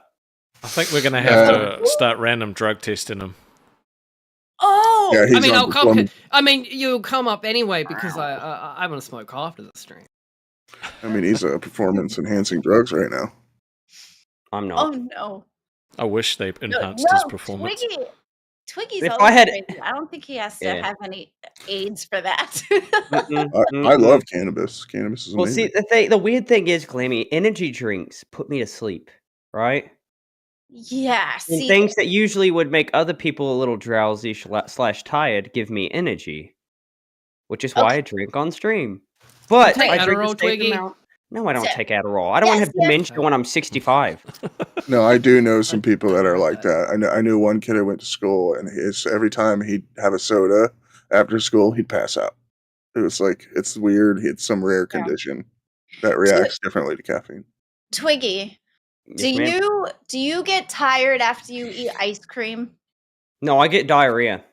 I think we're gonna have to start random drug testing him. Oh, yeah, he's I mean, on I'll come. performance- I mean, you'll come up anyway because I want to smoke after the stream. I mean, he's performance enhancing drugs right now. I'm oh not. no. I wish they No, enhanced his performance. Twiggy's If I always had- crazy. I don't think he has to Yeah. have any aids for that. I love cannabis. Cannabis is Well, amazing. see, the weird thing is, Glammy, energy drinks put me to sleep, right? Yeah, And see, things that usually would make other people a little drowsy / tired give me energy, which is why I drink on stream. But take I drink a Adderall, safe Twiggy? amount. No, I don't So- take Adderall. I don't want to Yes, have yes. dementia when I'm 65. No, I do know some people that are like that. I knew one kid I went to school, and every time he'd have a soda after school, he'd pass out. It was like, it's weird. It's some rare condition that reacts differently to caffeine. Twiggy, Yes, ma'am. do you get tired after you eat ice cream? No, I get diarrhea.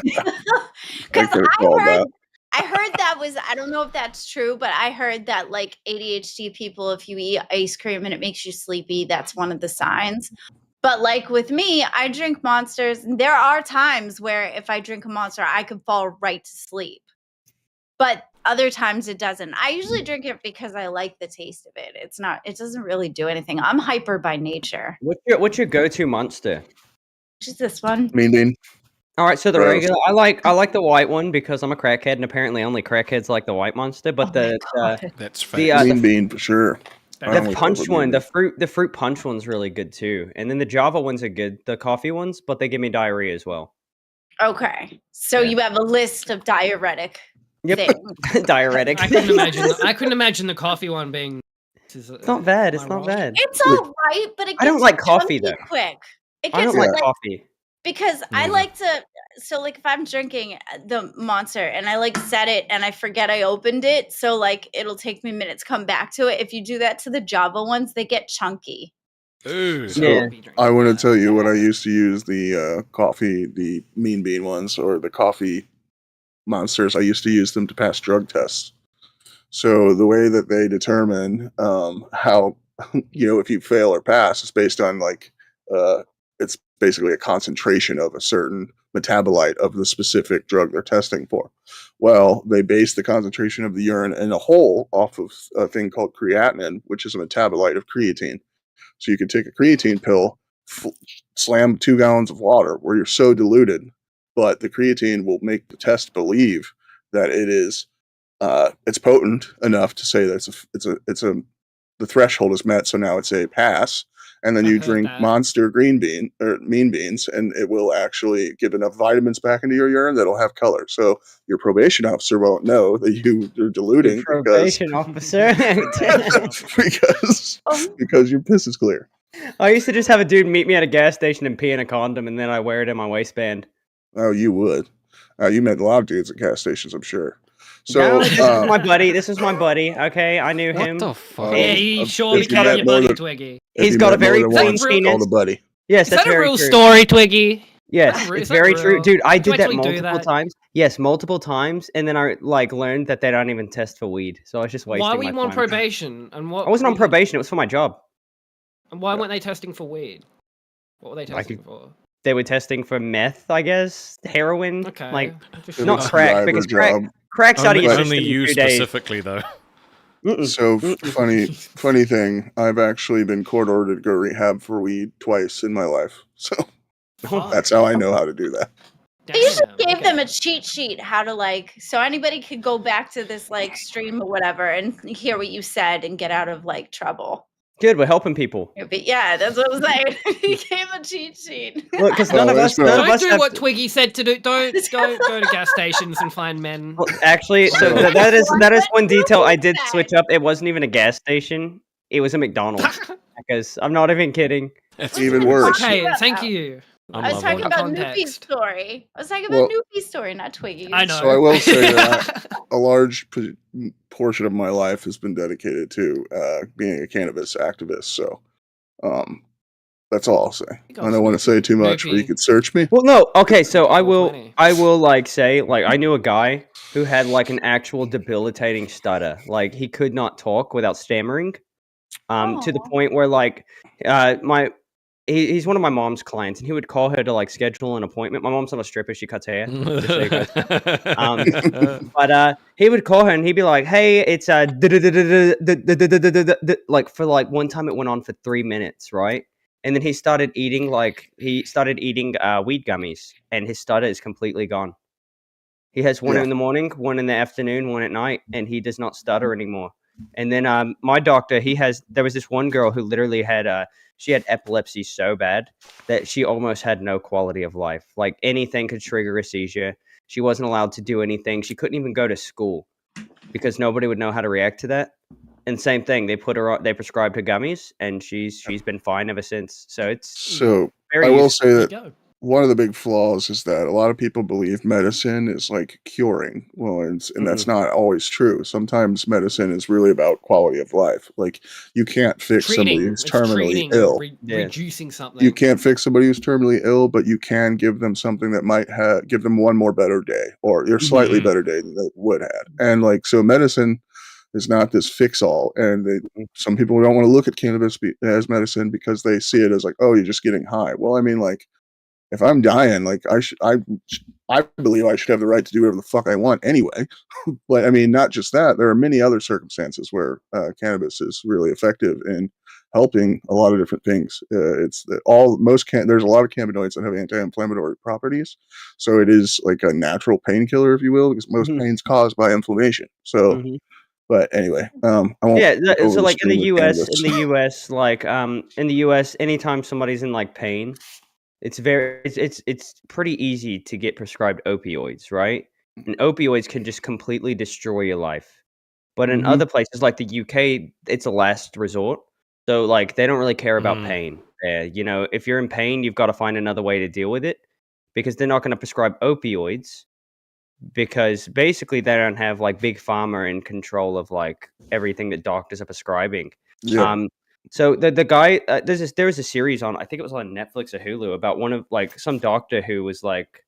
Because could've called that. I heard that was, I don't know if that's true, but I heard that like ADHD people, if you eat ice cream and it makes you sleepy, that's one of the signs. But like with me, I drink Monsters, and there are times where if I drink a Monster, I could fall right to sleep. But other times it doesn't. I usually drink it because I like the taste of it. It doesn't really do anything. I'm hyper by nature. What's your go-to monster? Just this one. Mean Bean. All right, so the Gross. regular. I like the white one because I'm a crackhead, and apparently only crackheads like the white monster. But Oh my God. That's fact. Mean Bean for sure. I The only punch fuck with one, Mean the fruit punch one's really good too, and then the Java ones are good. The coffee ones, but they give me diarrhea as well. Okay. So you have a list of diuretic things. Diuretic. I couldn't imagine. I couldn't imagine the coffee one being. It's not bad. It's Am I not wrong? bad. It's all right, but it gets I don't like coffee, chunky though. quick. It I gets don't like like coffee. because I Neither. like to. So like if I'm drinking the Monster and I like set it and I forget I opened it, so like it'll take me minutes to come back to it. If you do that to the Java ones, they get chunky. Ooh. So Yeah. I want to tell you what I used to use the coffee, the Mean Bean ones, or the coffee Monsters. I used to use them to pass drug tests. So the way that they determine how if you fail or pass is based on it's basically a concentration of a certain metabolite of the specific drug they're testing for. Well, they base the concentration of the urine in a whole off of a thing called creatinine, which is a metabolite of creatine. So you can take a creatine pill, slam 2 gallons of water where you're so diluted, but the creatine will make the test believe that it is it's potent enough to say that the threshold is met. So now it's a pass. And then I you heard drink that. Monster green bean or Mean Beans, and it will actually give enough vitamins back into your urine that'll have color. So your probation officer won't know that you're diluting Probation officer. because your piss is clear. I used to just have a dude meet me at a gas station and pee in a condom, and then I wear it in my waistband. Oh, you would. You met a lot of dudes at gas stations, I'm sure. So No, this is my buddy. This is my buddy. Okay, I knew him. What the fuck? Yeah, you if surely you can met your more buddy than- Twiggy. if He's you got met a very more than clean once, it's penis. called a buddy. Yes, Is that's that a very real true. story, Twiggy? Yes, Is it's that very real? true, dude. I Did you did that actually do multiple that? times. Yes, multiple times, and then I learned that they don't even test for weed. So I was just wasting Why were my you on time. probation? And what? I wasn't on were you- probation. It was for my job. And why weren't they testing for weed? What were they testing for? They were testing for meth, I guess, heroin, Okay. like Just It not was a crack driver because job. crack's out of your Only system you in 2 days. specifically, though. So funny thing. I've actually been court ordered to go rehab for weed twice in my life. So that's how I know how to do that. They usually gave them a cheat sheet how to so anybody could go back to this stream or whatever and hear what you said and get out of trouble. Good, we're helping people. But yeah, that's what I'm saying. It became a cheat sheet. Look, because Well, none of there's us, none of Don't us do have what to- Twiggy said to do. Don't go to gas stations and find men. Well, actually, so So- that is What one detail I Boogie did said. switch up. It wasn't even a gas station. It was a McDonald's. Because I'm not even kidding. It's Even true. worse. Okay, thank you. I'm I was talking loving it. about Noopy's Context. story. I was talking Well- about Noopy's story, not Twiggy's. I know. So I will say that a large portion of my life has been dedicated to being a cannabis activist. So that's all I'll say. I don't want to say too much, or you Noopy. could search me. Well, no. Okay, so I will. 420. I will like say like I knew a guy who had like an actual debilitating stutter. Like he could not talk without stammering. To the Aw. point where like he's one of my mom's clients, and he would call her to like schedule an appointment. My mom's not a stripper; she cuts hair. Just so you guys know. But he would call her, and he'd be like, "Hey, it's like for like one time it went on for 3 minutes, right?" And then he started eating weed gummies, and his stutter is completely gone. He has one Yeah. in the morning, one in the afternoon, one at night, and he does not stutter anymore. And then my doctor, there was this one girl who literally had she had epilepsy so bad that she almost had no quality of life. Like anything could trigger a seizure. She wasn't allowed to do anything. She couldn't even go to school because nobody would know how to react to that. And same thing, they prescribed her gummies, and she's been fine ever since. So it's So very I will useful. say There you that go. one of the big flaws is that a lot of people believe medicine is like curing. Well, and that's not always true. Sometimes medicine is really about quality of life. Like you can't fix somebody Treating. who's It's terminally treating. ill. Yeah. Reducing something. You can't fix somebody who's terminally ill, but you can give them something that might give them one more better day, or your slightly better day than they would have. And like so, medicine is not this fix all. And some people don't want to look at cannabis as medicine because they see it as like, oh, you're just getting high. Well, I mean, like if I'm dying, like I believe I should have the right to do whatever the fuck I want anyway. But I mean, not just that. There are many other circumstances where cannabis is really effective in helping a lot of different things. There's a lot of cannabinoids that have anti-inflammatory properties, so it is like a natural painkiller, if you will, because most pain's caused by inflammation. So, but anyway, I won't. Yeah, go so over like in the stream with cannabis. in the US, anytime somebody's in like pain, it's pretty easy to get prescribed opioids, right? And opioids can just completely destroy your life. But in other places like the UK, it's a last resort. So like they don't really care about pain. You know, if you're in pain, you've got to find another way to deal with it because they're not going to prescribe opioids because basically they don't have like big pharma in control of like everything that doctors are prescribing. Yeah. So the guy there was a series on, I think it was on Netflix or Hulu, about one of like some doctor who was like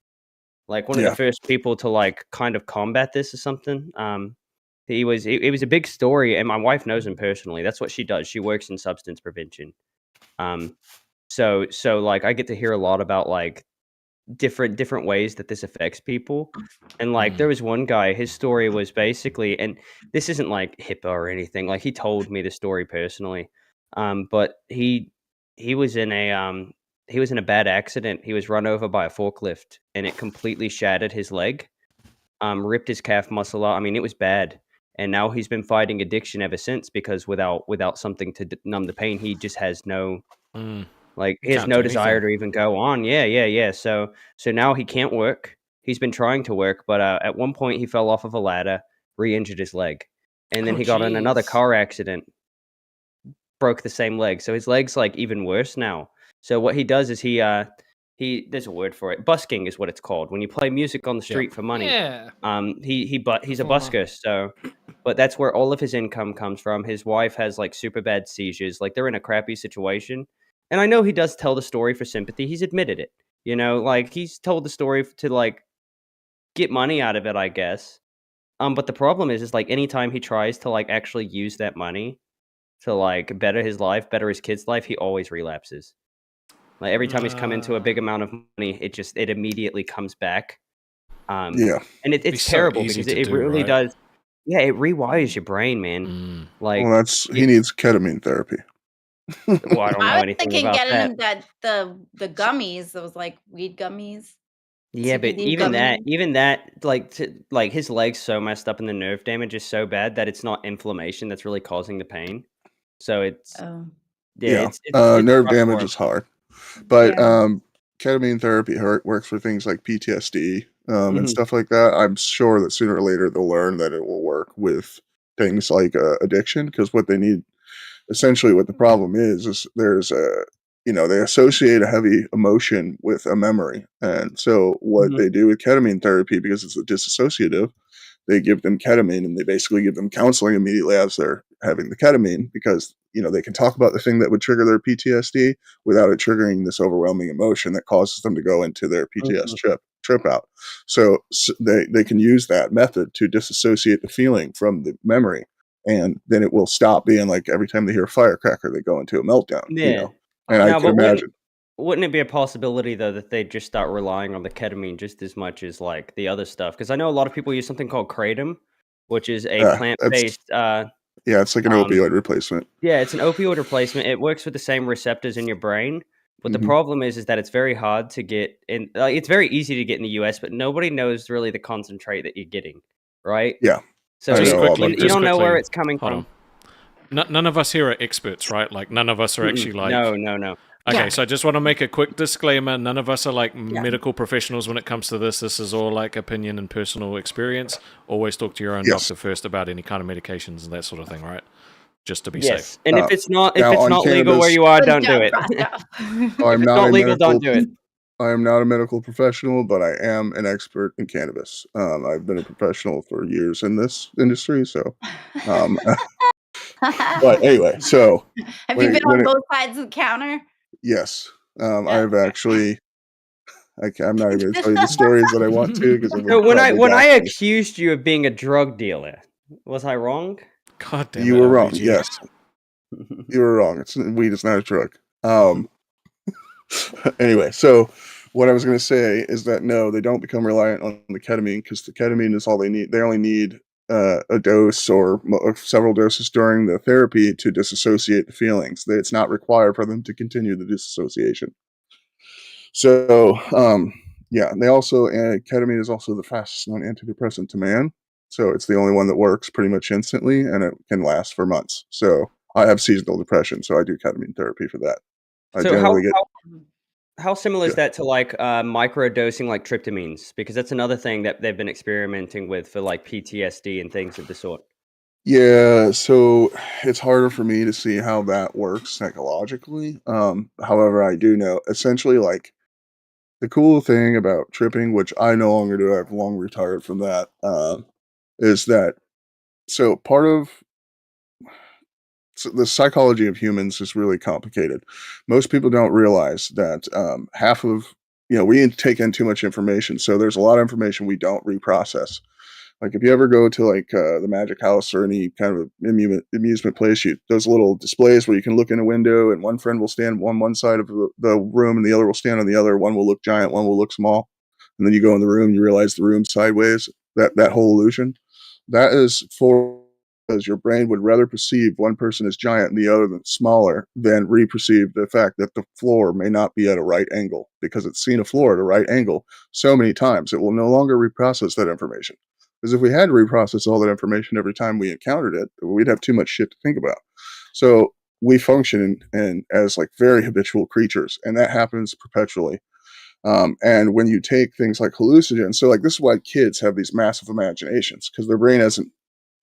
one of the first people to like kind of combat this or something. It was a big story, and my wife knows him personally. That's what she does. She works in substance prevention. So like I get to hear a lot about like different ways that this affects people. And like there was one guy, his story was basically, and this isn't like HIPAA or anything, like he told me the story personally. But he was in a bad accident. He was run over by a forklift and it completely shattered his leg, ripped his calf muscle out. I mean, it was bad. And now he's been fighting addiction ever since because without something to numb the pain, he just has no like he has Can't no do desire anything. to even go on. Yeah. So now he can't work. He's been trying to work, but at one point he fell off of a ladder, re-injured his leg, and then Oh, he got in another jeez. car accident, broke the same leg. So his leg's like even worse now. So what he does is he there's a word for it. Busking is what it's called. When you play music on the street for money. Yeah. He's a Performer. busker, so but that's where all of his income comes from. His wife has like super bad seizures. Like they're in a crappy situation. And I know he does tell the story for sympathy. He's admitted it. You know, like he's told the story to like get money out of it, I guess. But the problem is like anytime he tries to like actually use that money to like better his life, better his kid's life, he always relapses. Like every time he's come into a big amount of money, it immediately comes back. Yeah. And Be it's so terrible easy because to it do, really right? does. Yeah, it rewires your brain, man. Like, Well, he needs ketamine therapy. well, I don't know I was anything thinking about getting that. him the gummies, those like weed gummies. Yeah, but CBD even that, like his leg's so messed up and the nerve damage is so bad that it's not inflammation that's really causing the pain. So it's Oh. it's nerve rough for damage 'em. is hard, but Yeah. ketamine therapy works for things like PTSD and Mhm. stuff like that. I'm sure that sooner or later they'll learn that it will work with things like addiction, because what they need, essentially, what the problem is there's a they associate a heavy emotion with a memory, and so what Mhm. they do with ketamine therapy, because it's a disassociative, they give them ketamine and they basically give them counseling immediately as they're having the ketamine, because they can talk about the thing that would trigger their PTSD without it triggering this overwhelming emotion that causes them to go into their PTS Mhm. trip out. So they can use that method to disassociate the feeling from the memory, and then it will stop being like every time they hear a firecracker they go into a meltdown. Yeah. And I No, can but imagine. wouldn't it be a possibility though that they just start relying on the ketamine just as much as like the other stuff? Because I know a lot of people use something called kratom, which is a That's plant-based. Yeah, it's like an opioid replacement. Yeah, it's an opioid replacement. It works with the same receptors in your brain, but the Mhm. problem is that it's very hard to get in. It's very easy to get in the US, but nobody knows really the concentrate that you're getting, right? Yeah, So I Just know all quickly, about you just don't know where quickly. it's coming Hold from. on. None of us here are experts, right? Like none of us are actually like. No. Okay, Yeah. so I just want to make a quick disclaimer. None of us are like Yeah. medical professionals when it comes to this. This is all like opinion and personal experience. Always talk to your own Yes. doctor first about any kind of medications and that sort of thing, right? Just to be Yes, safe. and if it's not now on legal where cannabis, you are, Good don't do job, it. Roscoe. If I'm it's not not a legal, don't medical. do it. I am not a medical professional, but I am an expert in cannabis. I've been a professional for years in this industry, so. But anyway, so Have you been on both sides of the counter? yes, Oh, I've okay. actually. I'm not even going to tell you the stories that I want to, because it So would probably when I dox me. accused you of being a drug dealer, was I wrong? God damn You it, were wrong. LBG. Yes, you were wrong. Weed is not a drug. Anyway, so what I was going to say is that no, they don't become reliant on the ketamine, because the ketamine is all they need. They only need a dose or several doses during the therapy to disassociate the feelings. It's not required for them to continue the disassociation. So, yeah, they also, ketamine is also the fastest known antidepressant to man. So it's the only one that works pretty much instantly, and it can last for months. So I have seasonal depression, so I do ketamine therapy for that. I So generally get. how similar is Yeah. that to like microdosing like tryptamines? Because that's another thing that they've been experimenting with for like PTSD and things of the sort. Yeah, so it's harder for me to see how that works psychologically. However, I do know essentially, like, the cool thing about tripping, which I no longer do, I've long retired from that, is that so part of the psychology of humans is really complicated. Most people don't realize that half of we take in too much information, so there's a lot of information we don't reprocess. Like if you ever go to like the Magic House or any kind of amusement place, those little displays where you can look in a window and one friend will stand on one side of the room and the other will stand on the other. One will look giant, one will look small, and then you go in the room, you realize the room's sideways. That whole illusion, that is for because your brain would rather perceive one person as giant and the other than smaller than re-perceive the fact that the floor may not be at a right angle, because it's seen a floor at a right angle so many times it will no longer reprocess that information. Because if we had to reprocess all that information every time we encountered it, we'd have too much shit to think about. So we function as like very habitual creatures, and that happens perpetually. And when you take things like hallucinogens, so like this is why kids have these massive imaginations, because their brain hasn't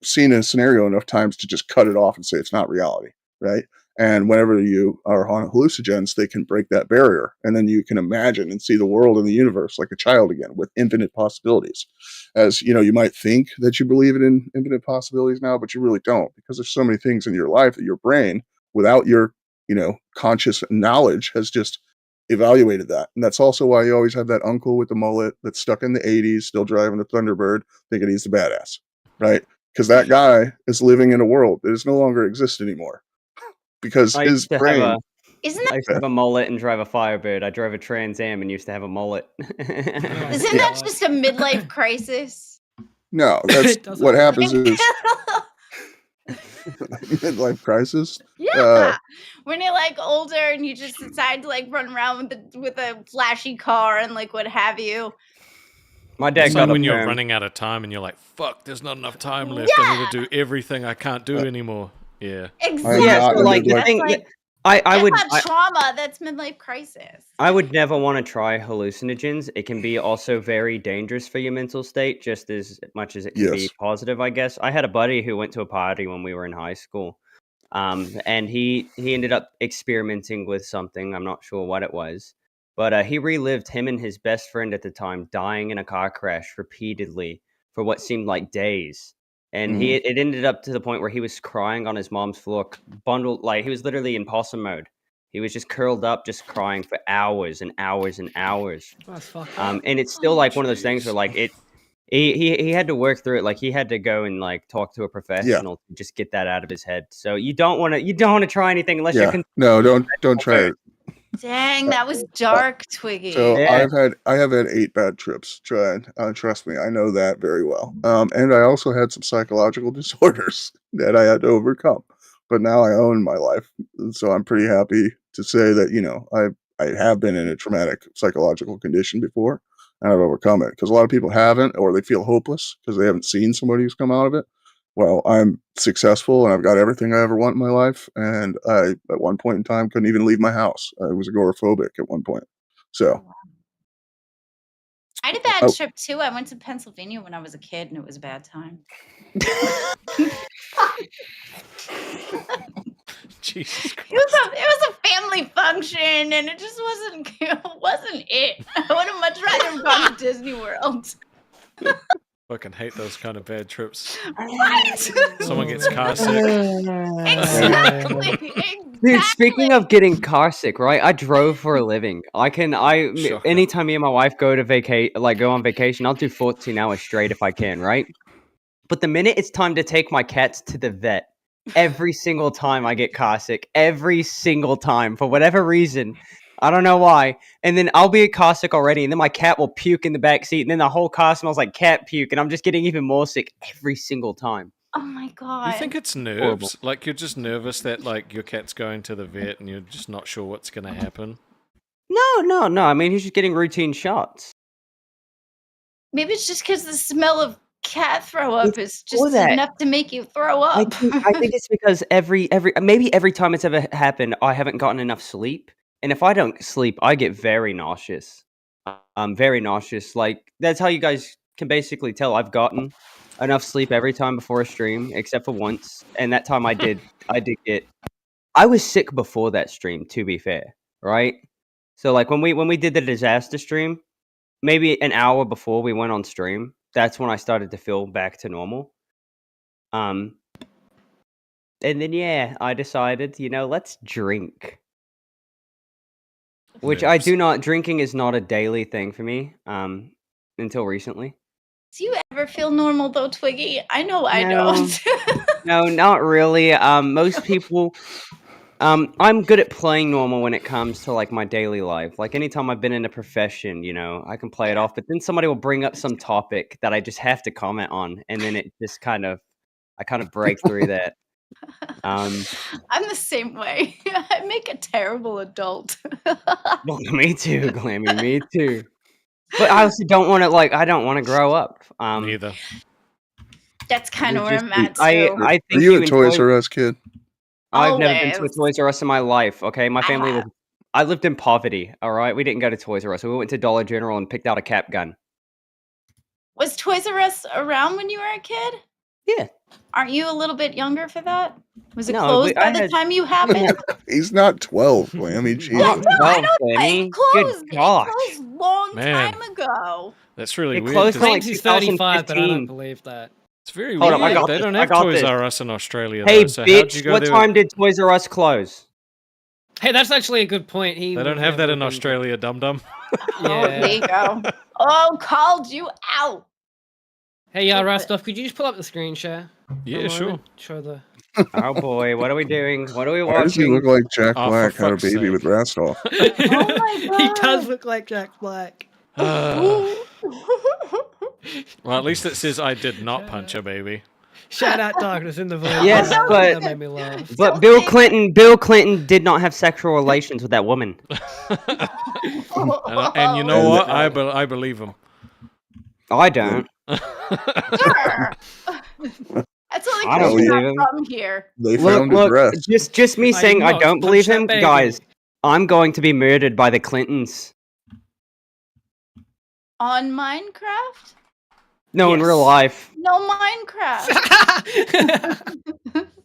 seen a scenario enough times to just cut it off and say it's not reality, right? And whenever you are on hallucinogens, they can break that barrier, and then you can imagine and see the world and the universe like a child again, with infinite possibilities. As you might think that you believe in infinite possibilities now, but you really don't, because there's so many things in your life that your brain, without your conscious knowledge, has just evaluated that. And that's also why you always have that uncle with the mullet that's stuck in the 80s, still driving a Thunderbird, thinking he's the badass, right? Because that guy is living in a world that is no longer exist anymore. Because I his used to brain. I used to have a mullet and drive a Firebird. I drove a Trans Am and used to have a mullet. Isn't that just a midlife crisis? No, that's what happens is midlife crisis. Yeah, when you're like older and you just decide to like run around with a flashy car and like what have you. My dad It's got like a when you're perm. running out of time and you're like, fuck, there's not enough time left. I need to do everything I can't do anymore. Yeah. Exactly. Yeah, so like the That's thing, like, I that's would not trauma. That's midlife crisis. I would never want to try hallucinogens. It can be also very dangerous for your mental state, just as much as it can be Yes. positive, I guess. I had a buddy who went to a party when we were in high school, and he ended up experimenting with something. I'm not sure what it was, but he relived him and his best friend at the time dying in a car crash repeatedly for what seemed like days. And it ended up to the point where he was crying on his mom's floor, bundled like he was literally in possum mode. He was just curled up, just crying for hours and hours and hours. That's fucked up. And it's still like one of those things where like it, he had to work through it. Like he had to go and like talk to a professional to just get that out of his head. So you don't want to try anything unless you're. No, don't try it. Dang, that was dark, Twiggy. So I have had 8 bad trips trying. Trust me, I know that very well. And I also had some psychological disorders that I had to overcome. But now I own my life, so I'm pretty happy to say that I have been in a traumatic psychological condition before, and I've overcome it. Because a lot of people haven't, or they feel hopeless because they haven't seen somebody who's come out of it. Well, I'm successful and I've got everything I ever want in my life. And I, at one point in time, couldn't even leave my house. I was agoraphobic at one point. So, I had a bad trip too. I went to Pennsylvania when I was a kid, and it was a bad time. Jesus Christ. It was a family function, and it just wasn't it. I would have much rather gone to Disney World. Fucking hate those kind of bad trips. What? Someone gets car sick. Exactly. Dude, speaking of getting car sick, right? I drove for a living. Anytime me and my wife go on vacation, I'll do 14 hours straight if I can, right? But the minute it's time to take my cats to the vet, every single time I get car sick. Every single time. For whatever reason. I don't know why. And then I'll be car sick already, and then my cat will puke in the back seat, and then the whole car smells like cat puke, and I'm just getting even more sick every single time. Oh my god. You think it's nerves? Horrible. Like you're just nervous that like your cat's going to the vet and you're just not sure what's going to happen? No. I mean, he's just getting routine shots. Maybe it's just because the smell of cat throw up is just for that. enough to make you throw up. I think it's because every time it's ever happened, I haven't gotten enough sleep. And if I don't sleep, I get very nauseous. I'm very nauseous. Like, that's how you guys can basically tell I've gotten enough sleep every time before a stream, except for once. And that time I was sick before that stream, to be fair, right? So like when we did the disaster stream, maybe an hour before we went on stream, that's when I started to feel back to normal. And then I decided, let's drink. Which I do not. Drinking is not a daily thing for me. Until recently. Do you ever feel normal though, Twiggy? I know I don't. No, not really. Most people. I'm good at playing normal when it comes to like my daily life. Like anytime I've been in a profession, I can play it off. But then somebody will bring up some topic that I just have to comment on, and then it just I kind of break through that. I'm the same way. I make a terrible adult. Well, me too, Glammy. Me too. But I also don't want to I don't want to grow up. Neither. That's kind of where I'm at too. I think Are you a Toys R Us kid? I've never been to a Toys R Us in my life. Okay, my family I lived in poverty. All right, we didn't go to Toys R Us. We went to Dollar General and picked out a cap gun. Was Toys R Us around when you were a kid? Yeah. Aren't you a little bit younger for that? Was it No, closed by the time you happened? He's not 12, Glammy. Jesus. Yeah, no, I know. It closed. Good gosh. It closed long Man. time ago. That's really It weird. closed 'cause in like He's 35, but I don't 2015. believe that. It's very Hold weird. on, I got They this, don't I have got Toys this. R Us in Australia. Hey, though, so how'd you bitch! go What there? time did Toys R Us close? Hey, that's actually a good point. They don't have that in Australia, dum dum. Oh, there you go. Oh, called you out. Hey, Rostov, could you just pull up the screen share? Yeah, sure. Show the. Oh boy, what are we doing? What are we Why does he watching? look like Jack Oh, for Black had a fuck's baby sake. with Rastov? Oh my god. He does look like Jack Black. Well, at least it says I did not punch a baby. Shout out Darkness in the Void. Yes, that made me laugh. but Bill Clinton did not have sexual relations with that woman. And you know what? I believe him. I don't. That's only I because don't you're believe not him. from here. They Look, found a look, dress. just me I saying did I not don't punch believe that him, baby. guys. I'm going to be murdered by the Clintons. On Minecraft? No, in real Yes. life. No Minecraft.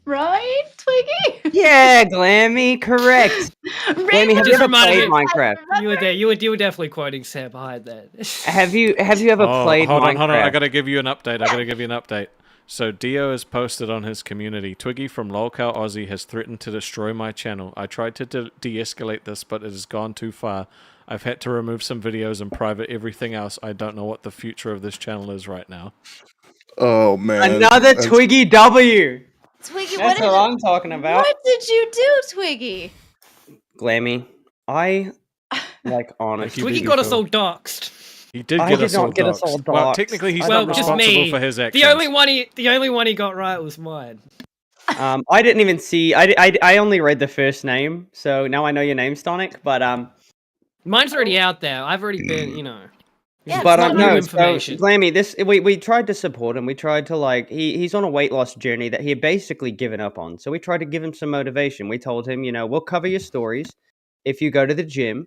Right, Twiggy? Yeah, Glammy, correct. Glammy, have you Just ever reminded played me. Minecraft? You were there. You were definitely quoting Sam behind that. Have you ever Oh, played hold on. I Minecraft? gotta give you an update. So Dio has posted on his community, Twiggy from Lolcow Aussie has threatened to destroy my channel. I tried to de-escalate this, but it has gone too far. I've had to remove some videos and private everything else. I don't know what the future of this channel is right now. Oh man. Another Twiggy W. Twiggy, That's what I'm talking about. What did you do, Twiggy? Glammy, I like honestly. Twiggy got us all doxed. He did I get did us all not get us doxed. all Well, doxed. technically, he's Well, not just responsible me. for his actions. The only one he got right was mine. I didn't even see. I only read the first name, so now I know your name, Stonic. But Mine's already out there. I've already been, you know. Yeah, but not no. new So information. Glammy, this we tried to support him. We tried to he's on a weight loss journey that he had basically given up on. So we tried to give him some motivation. We told him, we'll cover your stories if you go to the gym.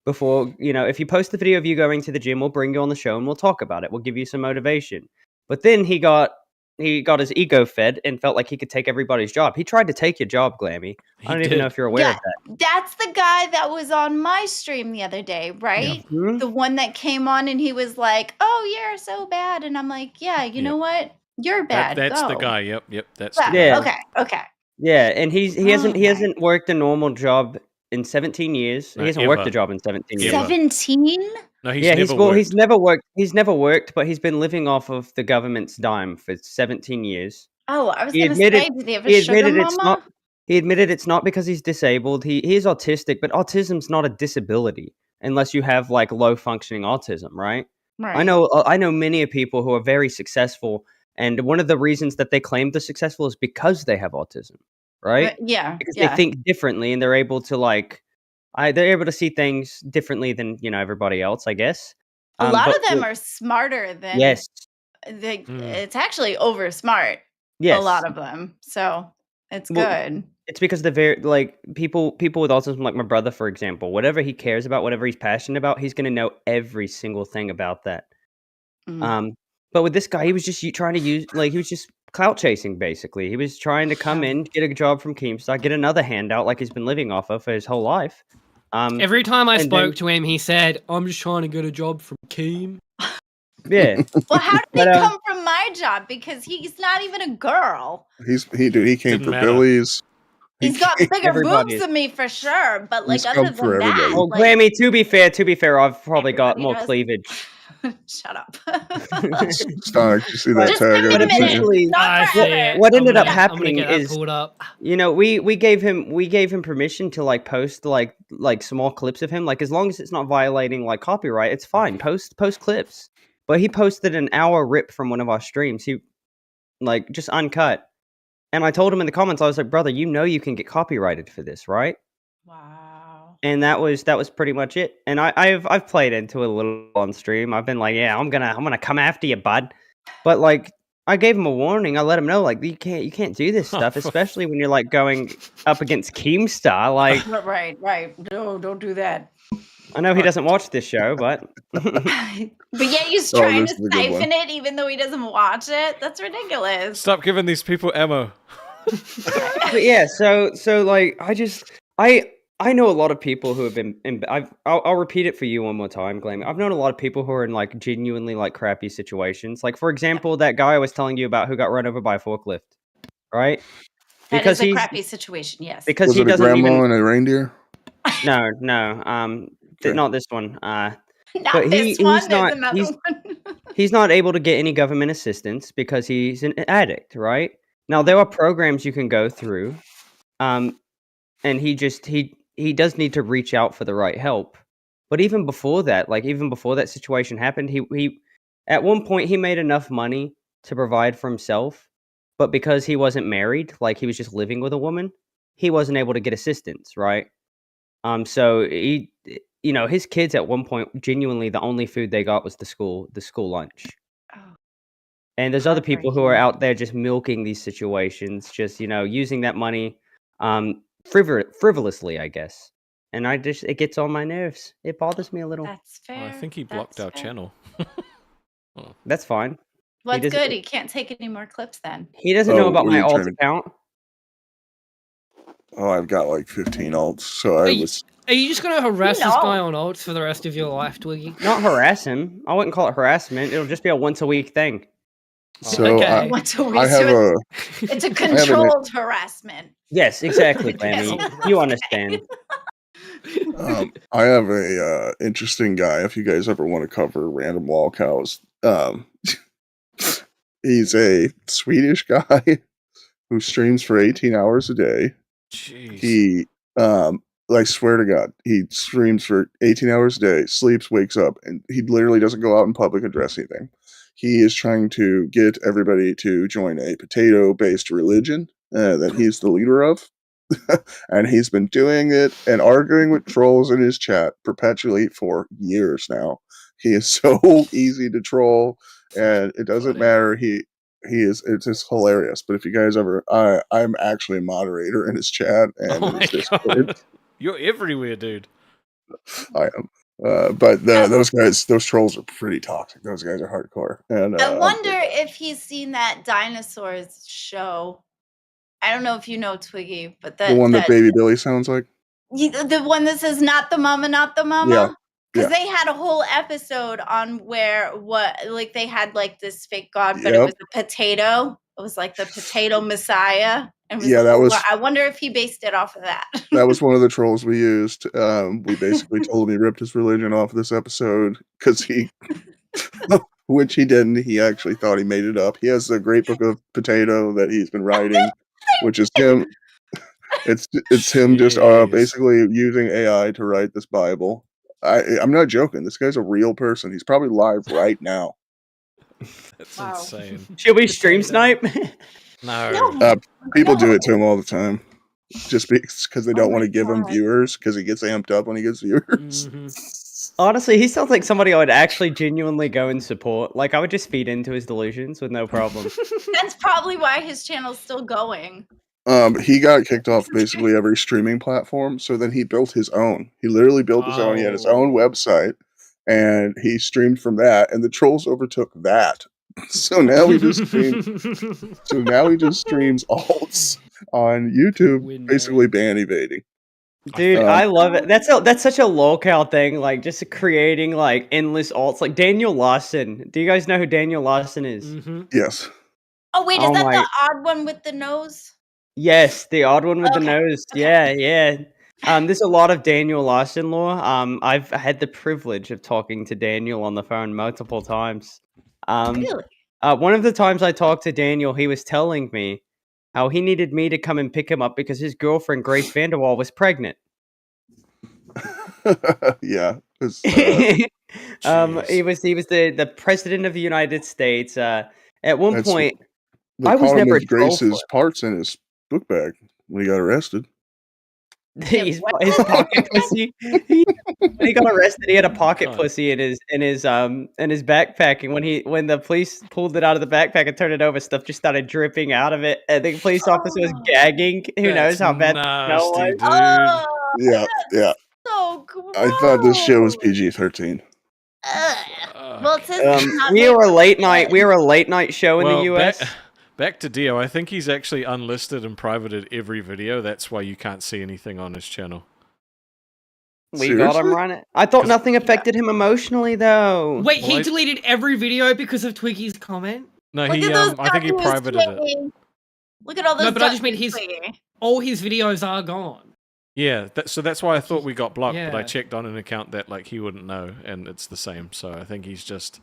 Before, if you post the video of you going to the gym, we'll bring you on the show and we'll talk about it. We'll give you some motivation. But then he got his ego fed and felt like he could take everybody's job. He tried to take your job, Glammy. I don't even know if you're aware of that. That's the guy that was on my stream the other day, right? Mhm. The one that came on and he was like, "Oh, you're so bad," and I'm like, "Yeah, you know what? You're bad. That's the Go." guy. Yep. That's Yeah, the guy. Okay. Yeah, and he hasn't Okay. worked a normal job in 17 years. No, He hasn't worked ever. a job in 17 years. 17? No, he's Yeah, never he's worked. never worked. He's never worked, but he's been living off of the government's dime for 17 years. Oh, I was He gonna say, admitted did he have he a sugar admitted it's mama? not he admitted it's not because he's disabled. He is autistic, but autism's not a disability unless you have low functioning autism, right? Right. I know many of people who are very successful, and one of the reasons that they claim they're successful is because they have autism, right? Yeah. Because Yeah. they think differently and they're able to they're able to see things differently than everybody else, I guess. A lot But of them are smarter than yes, it's actually over smart. yes. A lot of them. So it's Well, good. It's because they're very people with autism, like my brother, for example. Whatever he cares about, whatever he's passionate about, he's gonna know every single thing about that. But with this guy, he was just trying to use he was just clout chasing basically. He was trying to come in, get a job from Keemstar, get another handout like he's been living off of for his whole life. Every time I and then- spoke to him, he said, "I'm just trying to get a job from Keem." Yeah. Well, how did But, he come from my job? Because he's not even a girl. He came Didn't for matter. Billy's. He's got bigger boobs Everybody's- than me for sure. But He's other come than for that, everybody. Well, Glammy, to be fair, I've probably got Everybody more does. cleavage. Shut up. Stonic, you see that Just tag? give me I a sent you? minute. Essentially, Not I see forever. it. what ended I'm up gonna happening get that is, pulled up. we gave him permission to post small clips of him, as long as it's not violating copyright, it's fine. Post clips. But he posted an hour rip from one of our streams. He just uncut. And I told him in the comments, I was like, brother, you can get copyrighted for this, right? Wow. And that was pretty much it. And I've played into it a little on stream. I've been like, yeah, I'm gonna come after you, bud. But I gave him a warning. I let him know you can't do this stuff, especially when you're going up against Keemstar. Right. No, don't do that. I know he doesn't watch this show, but But yet he's Oh, trying this to is a good one. siphon it even though he doesn't watch it. That's ridiculous. Stop giving these people ammo. but yeah, so I know a lot of people who have been I'll repeat it for you one more time, Glammy. I've known a lot of people who are in genuinely crappy situations. For example, that guy I was telling you about who got run over by a forklift, right? That is a crappy situation, yes. Because Was he it a doesn't grandma even and a reindeer? no, Okay. not this one. Not But this he's one, not- there's another one. he's not able to get any government assistance because he's an addict, right? Now there are programs you can go through, and he does need to reach out for the right help. But even before that, even before that situation happened, he at one point he made enough money to provide for himself, but because he wasn't married, he was just living with a woman, he wasn't able to get assistance, right? So he, his kids at one point, genuinely, the only food they got was the school lunch. Oh. And there's other people who are out there just milking these situations, just using that money, frivolously, I guess. And it gets on my nerves. It bothers me a little. That's Oh, fair. I think he blocked our channel. Oh. That's fine. What's good? He can't take any more clips then. He doesn't know about what are my you alt trying to- account. Oh, I've got like 15 alts, so Are I you, was. are you just gonna harass this No. guy on alts for the rest of your life, Twiggy? Not harass him. I wouldn't call it harassment. It'll just be a once a week thing. So Okay. What's a I week? have So a. it's a controlled harassment. Yes, exactly, Yes. Glammy. You understand. I have a interesting guy. If you guys ever want to cover random wall cows, he's a Swedish guy who streams for 18 hours a day. Jeez. He, I swear to God, he streams for 18 hours a day, sleeps, wakes up, and he literally doesn't go out in public address anything. He is trying to get everybody to join a potato-based religion that he's the leader of. And he's been doing it and arguing with trolls in his chat perpetually for years now. He is so easy to troll, and it doesn't matter. It's just hilarious. But if you guys ever, I'm actually a moderator in his chat and in his Discord. You're everywhere, dude. I am. But those trolls are pretty toxic. Those guys are hardcore. And I wonder if he's seen that dinosaurs show. I don't know if you know Twiggy, but the one that Baby Billy sounds like. The one that says "not the mama, not the mama." Yeah. Because they had a whole episode on they had like this fake god, but it Yep. was a potato. It was like the potato messiah. And I wonder if he based it off of that. That was one of the trolls we used. We basically told him he ripped his religion off this episode because which he didn't. He actually thought he made it up. He has a great book of potato that he's been writing, which is him. It's him just basically using AI to write this Bible. I'm not joking. This guy's a real person. He's probably live right now. That's insane. Should we stream snipe? No. People do it to him all the time, just because they don't want to give him viewers because he gets amped up when he gets viewers. Honestly, he sounds like somebody I would actually genuinely go and support. Like I would just feed into his delusions with no problem. That's probably why his channel's still going. He got kicked off basically every streaming platform, so then he built his own. He literally built his own. He had his own website, and he streamed from that, and the trolls overtook that. So now he just streams. Alts on YouTube, basically ban evading. Dude, I love it. That's such a locale thing, like just creating like endless alts. Like Daniel Lawson. Do you guys know who Daniel Lawson is? Yes. Oh wait, is that the odd one with the nose? Yes, the odd one with the nose. Yeah. There's a lot of Daniel Lawson lore. I've had the privilege of talking to Daniel on the phone multiple times. Really? One of the times I talked to Daniel, he was telling me how he needed me to come and pick him up because his girlfriend Grace Vanderwall was pregnant. Yeah. He was the president of the United States. At one point, I was never a troll Grace's parts in his book bag when he got arrested. His pocket pussy. When he got arrested, he had a pocket pussy in his backpack, and when the police pulled it out of the backpack and turned it over, stuff just started dripping out of it, and the police officer was gagging. Who knows how bad the smell was? Yeah. So gross. I thought this show was PG-13. Well, it says we were a late night show in the US. Back to Dio. I think he's actually unlisted and privated every video. That's why you can't see anything on his channel. We got him running. I thought nothing affected him emotionally, though. Wait, he deleted every video because of Twiggy's comment? No, I think he privated it. Look at all those. No, but I just mean all his videos are gone. Yeah, so that's why I thought we got blocked, but I Yeah. checked on an account that he wouldn't know, and it's the same. So I think he's just...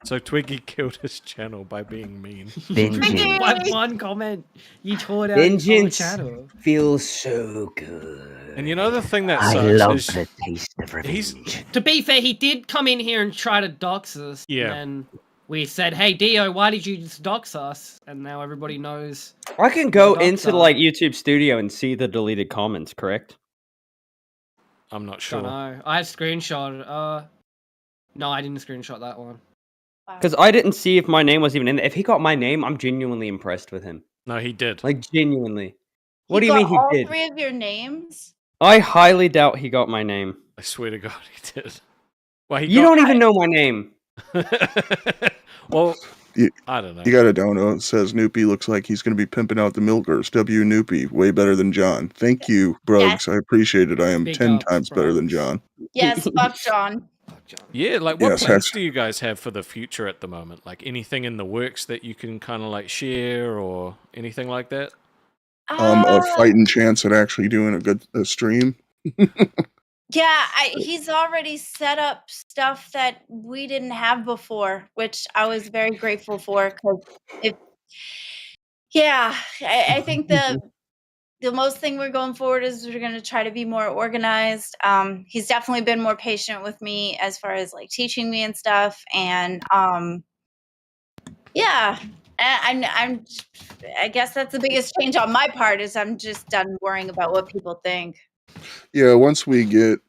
So Twiggy killed his channel by being mean. Vengeance. By one comment, you tore down his whole Vengeance channel. feels so good. And you know the thing that I sucks love is the taste of revenge. To be fair, he did come in here and try to dox us. Yeah. And we said, hey, Dio, why did you just dox us? And now everybody knows. I can go who the into docs are. YouTube Studio and see the deleted comments, correct? I'm not sure. Don't know. I screenshot. No, I didn't screenshot that one. Because I didn't see if my name was even in there. If he got my name, I'm genuinely impressed with him. No, he did. Like, genuinely. What do He you mean got he all did? 3 of your names? I highly doubt he got my name. I swear to God, he did. Well, he You don't even know my name. Well, You, I don't know. You got a donut. It says Noopy looks like he's going to be pimping out the milkers. W Noopy, way better than John. Thank you, Brugs. I appreciate it. I am Big 10 ups, times better than John. Yes, fuck John. Yeah, like what Yes, plans that's- do you guys have for the future at the moment? Like anything in the works that you can kind of like share or anything like that? A fighting chance at actually doing a stream. Yeah, he's already set up stuff that we didn't have before, which I was very grateful for. Because I think the most thing we're going forward is we're going to try to be more organized. He's definitely been more patient with me as far as like teaching me and stuff, and yeah, I guess that's the biggest change on my part is I'm just done worrying about what people think. Yeah, once we get,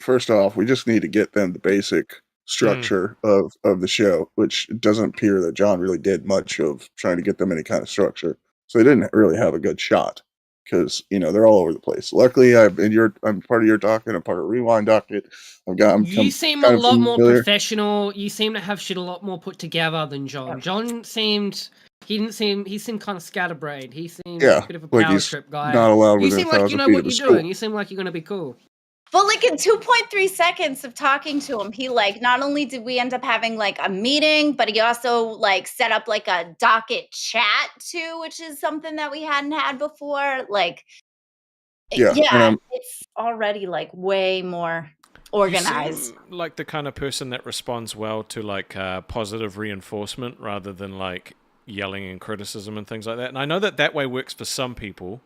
first off, we just need to get them the basic structure of the show, which doesn't appear that John really did much of trying to get them any kind of structure. So they didn't really have a good shot because they're all over the place. Luckily, I'm part of your docket. I'm part of Rewind docket. You seem a lot more professional. You seem to have shit a lot more put together than John. John seemed he seemed kind of scatterbrained. He seemed like a bit of a power trip guy. Not allowed You within seem like you 1,000 know feet what of you're the school. doing. You seem like you're gonna be cool. But like in 2.3 seconds of talking to him, he like not only did we end up having like a meeting, but he also like set up like a docket chat too, which is something that we hadn't had before. Like, it's already like way more organized. You seem like the kind of person that responds well to like positive reinforcement rather than like yelling and criticism and things like that. And I know that way works for some people.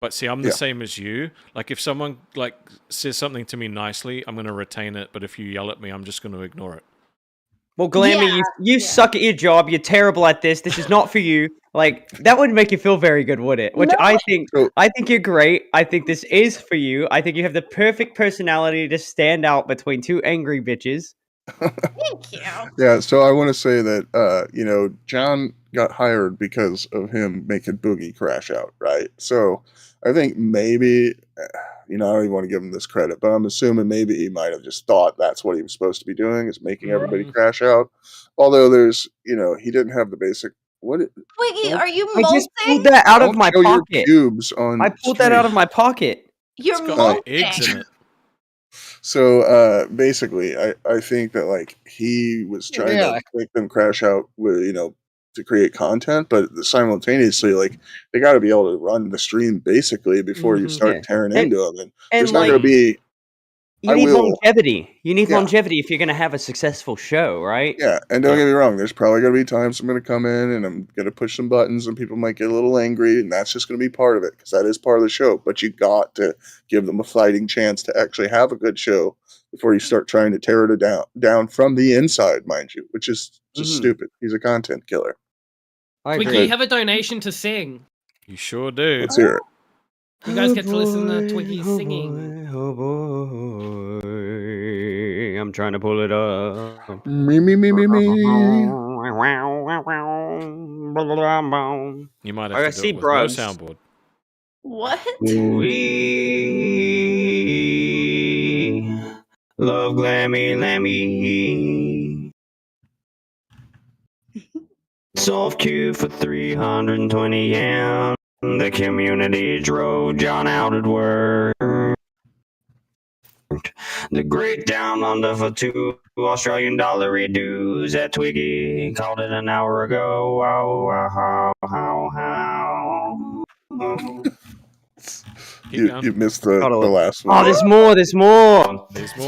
But see, I'm the same as you. Like, if someone like says something to me nicely, I'm going to retain it. But if you yell at me, I'm just going to ignore it. Well, Glammy, you suck at your job. You're terrible at this. This is not for you. Like, that wouldn't make you feel very good, would it? Which I think you're great. I think this is for you. I think you have the perfect personality to stand out between two angry bitches. Thank you. Yeah, so I want to say that, John got hired because of him making Boogie crash out, right? So I think maybe, I don't even want to give him this credit, but I'm assuming maybe he might have just thought that's what he was supposed to be doing, is making everybody crash out. Although there's, he didn't have the basic... Twiggy, are you I molting? just pulled that out of my Don't show your pocket. pubes on I pulled that out of my pocket. You're got eggs in molting. it. So basically, I think that like he was trying to make them crash out with to create content, but simultaneously like they got to be able to run the stream basically before you start tearing into them. And there's not going to be. You need longevity. You need longevity if you're going to have a successful show, right? Yeah, and don't get me wrong. There's probably going to be times I'm going to come in and I'm going to push some buttons, and people might get a little angry, and that's just going to be part of it because that is part of the show. But you got to give them a fighting chance to actually have a good show before you start trying to tear it down from the inside, mind you, which is just stupid. He's a content killer. Twiggy, you have a donation to sing. You sure do. Let's hear it. You guys get to listen to Twiggy singing. Oh boy, I'm trying to pull it up. Me. You might have to do it with no soundboard. What? We love Glammy. Soft queue for 320 yen. The community drove John out at work. The great down under for $2 Australian dues at Twiggy. Called it an hour ago. You missed the last one. Oh, there's more. There's more.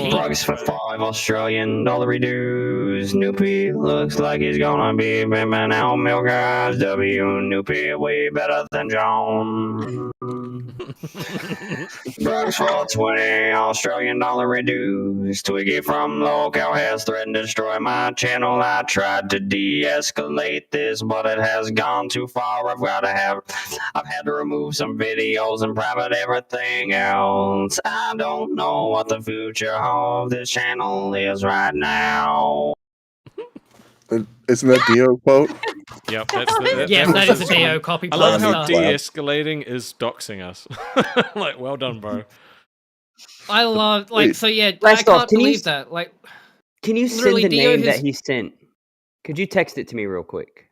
Drugs for $5 Australian dues. Noopy looks like he's gonna be bimming out milk guys. W Noopy way better than John. Drugs for $20 Australian dues. Twiggy from local has threatened to destroy my channel. I tried to de-escalate this, but it has gone too far. I've had to remove some videos and private everything else. I don't know what the future of this channel is right now. Isn't that Dio quote? Yep, that's the, Yes, that is a Dio copy. I love how plaster. de-escalating is doxing us. Like, well done, bro. I love I Last off, can't believe that. Like, Can you send literally the Dio name has- that he sent? Could you text it to me real quick?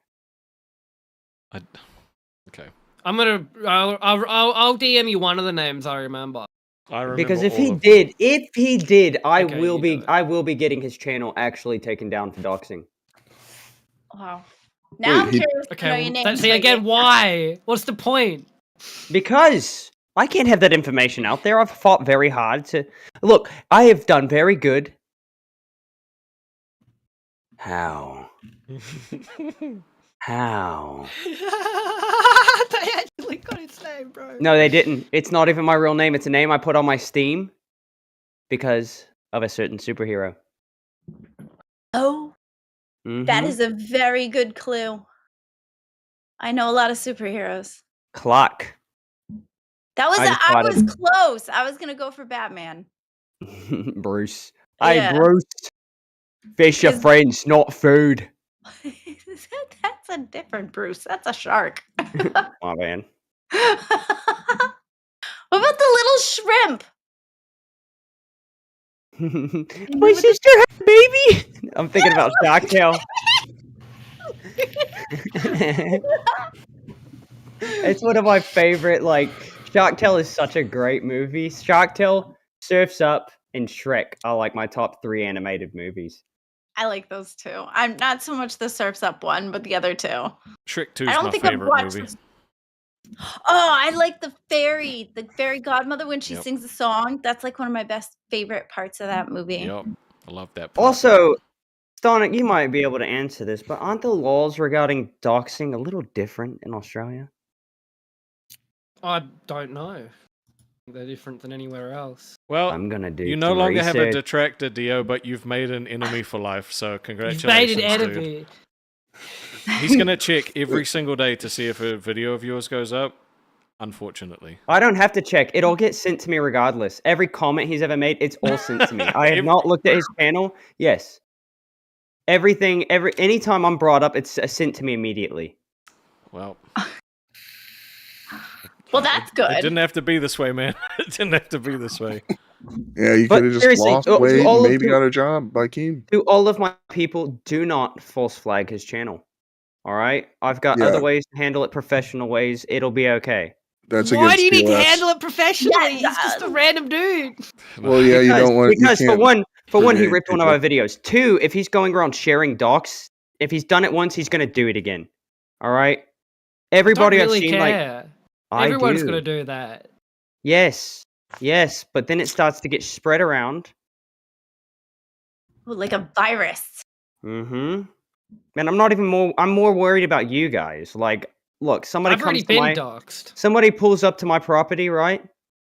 Okay. I'm gonna. I'll DM you one of the names I remember. I remember Because if all he of did, I Okay, will you be do it. I will be getting his channel actually taken down for doxing. Wow. Now I'm Wait, he- curious to know your name. See again, why? What's the point? Because I can't have that information out there. I've fought very hard to look. I have done very good. How? How? They actually got its name, bro. No, they didn't. It's not even my real name. It's a name I put on my Steam because of a certain superhero. Oh, that Mhm. is a very good clue. I know a lot of superheroes. Clark. That was I I was decided- close. I was gonna go for Batman. Bruce. Yeah. Hey, Bruce. Fish are friends, not food. That's a different Bruce. That's a shark. My man. What about the little shrimp? My sister had a baby. I'm thinking about Shark Tale. It's one of my favorite. Like, Shark Tale is such a great movie. Shark Tale, Surf's Up, and Shrek are like my top 3 animated movies. I like those two. I'm not so much the Surf's Up one, but the other two. Shrek 2 is I don't my think I've favorite watched movie. this- Oh, I like the fairy godmother when she Yep. sings the song. That's like one of my best favorite parts of that movie. Yep. I love that part. Also, Stonic, you might be able to answer this, but aren't the laws regarding doxing a little different in Australia? I don't know. They're different than anywhere else. Well, I'm gonna do you no some longer have a research. detractor, Dio, but you've made an enemy for life, so You've congratulations, made an dude. enemy. He's gonna check every single day to see if a video of yours goes up. Unfortunately. I don't have to check. It all gets sent to me regardless. Every comment he's ever made, it's all sent to me. I have not looked at his channel. Yes. Anytime I'm brought up, it's sent to me immediately. Well. Well, that's good. It didn't have to be this way, man. It didn't have to be this way. Yeah, you But could have just seriously, lost to weight all and of maybe you- got a job by Keem. To all of my people, do not false flag his channel. All right? I've got Yeah. other ways to handle it, professional ways. It'll be okay. That's Why against do you need to TOS. handle it professionally? He's just a random dude. Well, yeah, you don't want. Because you for can't one, he create ripped one of people. our videos. 2, if he's going around sharing docs, if he's done it once, he's gonna do it again. All right? Everybody Don't really I've seen, care. I Everyone's do. gonna do that. Yes, but then it starts to get spread around. Ooh, like a virus. Mm-hmm. And I'm more worried about you guys. Like, look, somebody I've already comes to been my doxxed. somebody pulls up to my property, right?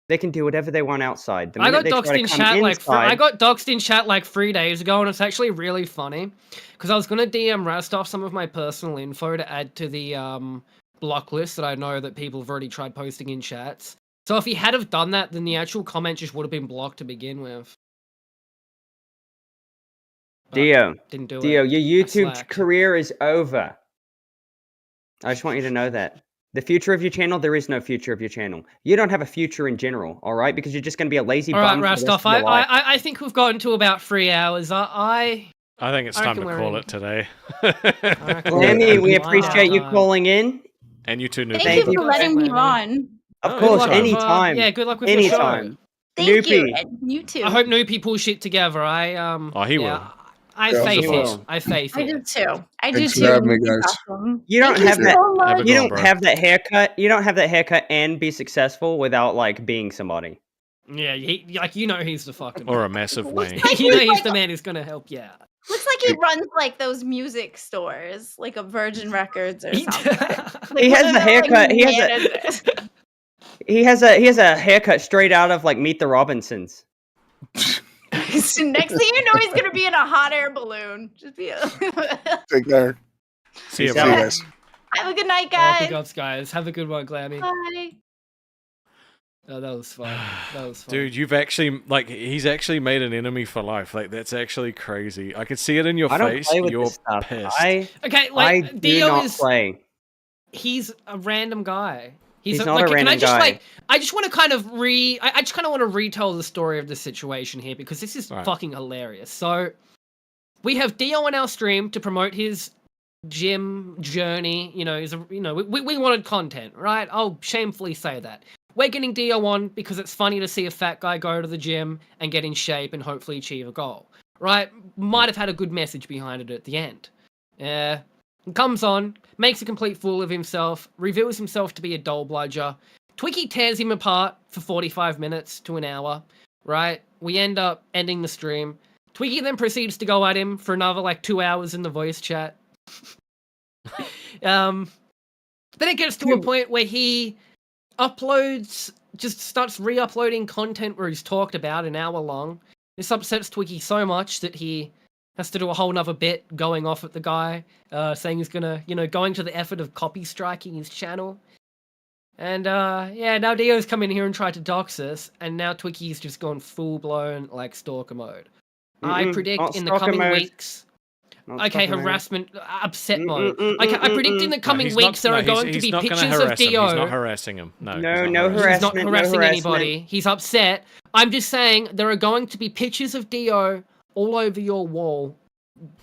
They can do whatever they want outside. The I minute got they try doxxed to in come chat inside, I got doxxed in chat like 3 days ago, and it's actually really funny because I was gonna DM Rastov some of my personal info to add to the block list that I know that people have already tried posting in chats. So if he had have done that, then the actual comment just would have been blocked to begin with. But Dio, didn't do Dio, it. your I YouTube slacked. career is over. I just want you to know that. The future of your channel, there is no future of your channel. You don't have a future in general, all right? Because you're just going to be a lazy All right, bum for the rest Rastov. of your life. I think we've gotten to about 3 hours. I think it's I time to reckon we're call in. it today. Lemmy, we Wow. appreciate you calling in. And you too, Thank Noob. you for letting me on. Of Oh, course, anytime. anytime. Yeah, good luck with anytime. the show. Thank you. Noopy. And you too. I hope Noopy pulls shit together. Oh, he will. I Yeah, faith he it. will. I faith I it. do too. I Thanks do for too. having me, He's guys. awesome. You don't Thank have you that. so much. Have a You good one, don't bro. have that haircut. You don't have that haircut and be successful without like being somebody. Yeah, you know he's the fucking Or a massive wang. like you know he's he's like- the man who's gonna help you out. Looks like he runs like those music stores, like a Virgin Records or something. Like, He has one the of their, like, haircut. He has managers. He has a haircut straight out of like Meet the Robinsons. Next thing you know, he's gonna be in a hot air balloon. Just be. Take care. See you, See you bro. guys. Have a good night, Guys. guys. Regards, guys. Have a good one, Glammy. Bye. Oh, that was fun. That was fun. Dude, you've actually he's actually made an enemy for life. Like that's actually crazy. I can see it in your I don't face. play with You're this stuff. pissed. Okay, I like do Dio not is play. he's a random guy. He's a, not like, a can I random just guy. like I just want to kind of I just kind of want to retell the story of the situation here because this is fucking hilarious. So we have Dio on our stream to promote his gym journey. You know, we wanted content, right? I'll shamefully say that. We're getting Dio on because it's funny to see a fat guy go to the gym and get in shape and hopefully achieve a goal, right? Might have had a good message behind it at the end. Comes on, makes a complete fool of himself, reveals himself to be a doll bludger. Twiggy tears him apart for 45 minutes to an hour, right? We end up ending the stream. Twiggy then proceeds to go at him for another like 2 hours in the voice chat. Then it gets to a point where he just starts re-uploading content where he's talked about an hour long. This upsets Twiggy so much that he has to do a whole nother bit going off at the guy, saying he's gonna, going to the effort of copy striking his channel. And now Dio's come in here and tried to dox us, and now Twiggy's just gone full-blown like stalker mode. I predict in the coming weeks. Okay, harassment, upset mode. I predict in the coming weeks there are going to be pictures of Dio. He's not harassing him. No harassment. He's not harassing anybody. He's upset. I'm just saying there are going to be pictures of Dio all over your wall